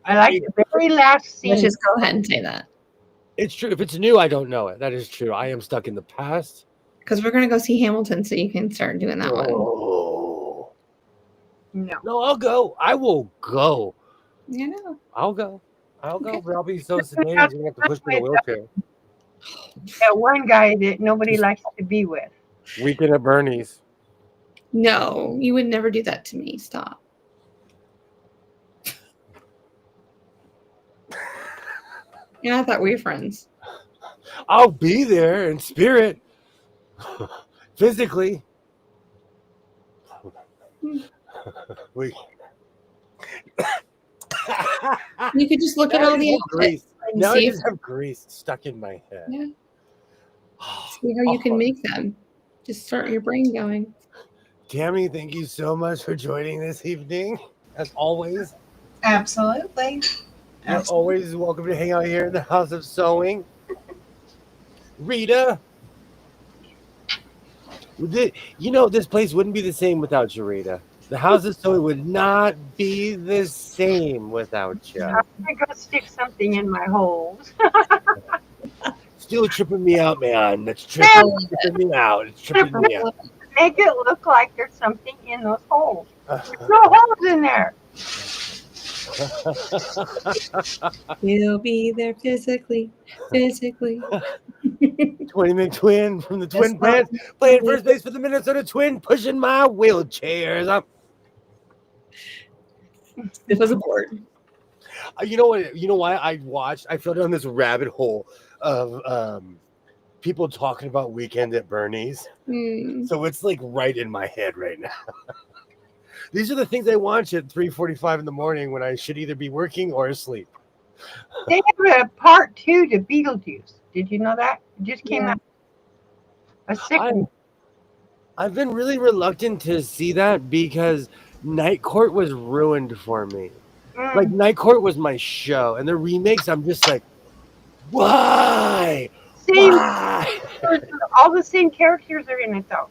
I like the very last scene. Let's just go ahead and say that. It's true. If it's new, I don't know it. That is true. I am stuck in the past. Because we're going to go see Hamilton, so you can start doing that one. Oh. No. I'll go. I will go. You know. I'll go. Okay. But I'll be so sedated. You're gonna have to push me in a wheelchair. That one guy that nobody likes to be with. Weekend at Bernie's. No, you would never do that to me. Stop. Yeah, I thought we were friends. I'll be there in spirit, physically. We. You could just look at all the outfits and Now I see, just have grease stuck in my head. yeah, see how you can make them. Just start your brain going. Tammy, thank you so much for joining this evening. As always, Absolutely. you're always welcome to hang out here in the House of Sewing. Rita, this place wouldn't be the same without you, Rita. The House of Sewing would not be the same without you. I'm going to go stick something in my holes. Still tripping me out, man. That's tripping me out. It's tripping me out. Make it look like there's something in those holes. There's no holes in there. We'll be there physically. 20 McTwin from the Twin Plants, playing first base for the Minnesota Twin, pushing my wheelchairs up. It was a board. You know what? You know why I fell down this rabbit hole of people talking about Weekend at Bernie's. So it's like right in my head right now. These are the things I watch at 3:45 in the morning when I should either be working or asleep. They have a part 2 to Beetlejuice. Did you know that? It just came out. A sick one. I've been really reluctant to see that because Night Court was ruined for me. Like Night Court was my show, and the remakes, I'm just like, why? Why? All the same characters are in it, though.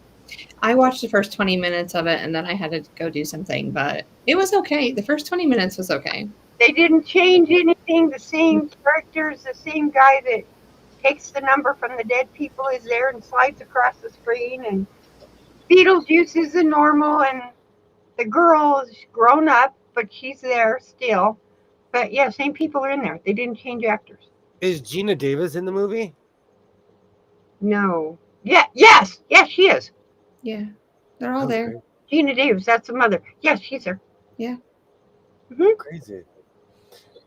I watched the first 20 minutes of it, and then I had to go do something, but it was okay. The first 20 minutes was okay. They didn't change anything. The same characters, the same guy that takes the number from the dead people is there and slides across the screen. And Beetlejuice is the normal, and the girl is grown up, but she's there still. But yeah, same people are in there. They didn't change actors. Is Gina Davis in the movie? No. Yeah. Yes, she is. Yeah, they're all there. Gina Davis, that's the mother. Yes, she's there. Yeah. Crazy.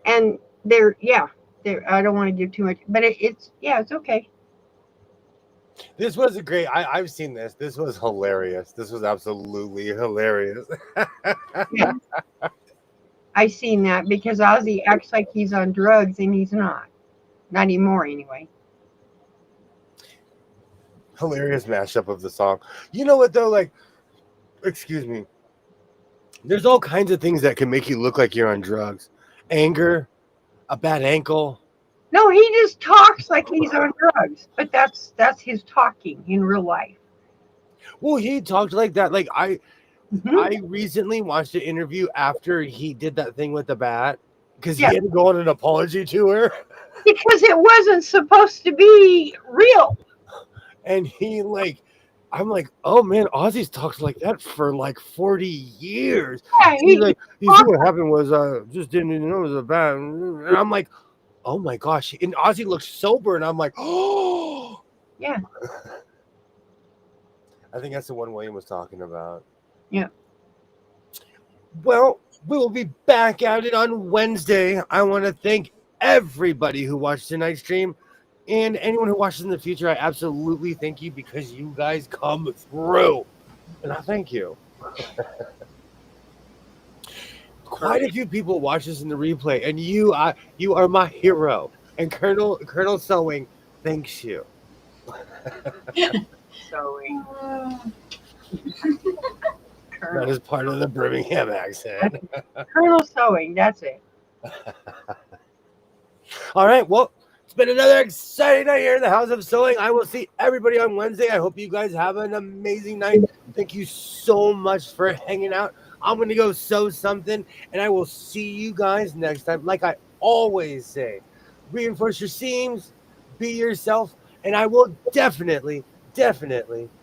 And I don't want to give too much, but it's okay. This was a great. I've seen this. This was hilarious. This was absolutely hilarious. Yeah. I seen that because Ozzy acts like he's on drugs and he's not. Not anymore, anyway. Hilarious mashup of the song. You know what though? Like, excuse me. There's all kinds of things that can make you look like you're on drugs. Anger, a bad ankle. No, he just talks like he's on drugs, but that's his talking in real life. Well, he talked like that. Like Mhm. I recently watched an interview after he did that thing with the bat because Yeah. he had to go on an apology tour, Because it wasn't supposed to be real. and I'm like, oh man, Ozzy's talked like that for like 40 years. Yeah, He's like, you see what happened was just didn't even know it was a bat, and I'm like, oh my gosh, and Ozzy looks sober, and I'm like, oh yeah. I think that's the one William was talking about. Yeah. Well, we will be back at it on Wednesday. I want to thank everybody who watched tonight's stream and anyone who watches in the future. I absolutely thank you because you guys come through. And I thank you. Quite a few people watch this in the replay, and you are my hero. And Colonel Sewing thanks you. Sewing. That is part of the Birmingham accent. Colonel Sewing, that's it. All right, well, it's been another exciting night here in the House of Sewing. I will see everybody on Wednesday. I hope you guys have an amazing night. Thank you so much for hanging out. I'm going to go sew something, and I will see you guys next time. Like I always say, reinforce your seams, be yourself, and I will definitely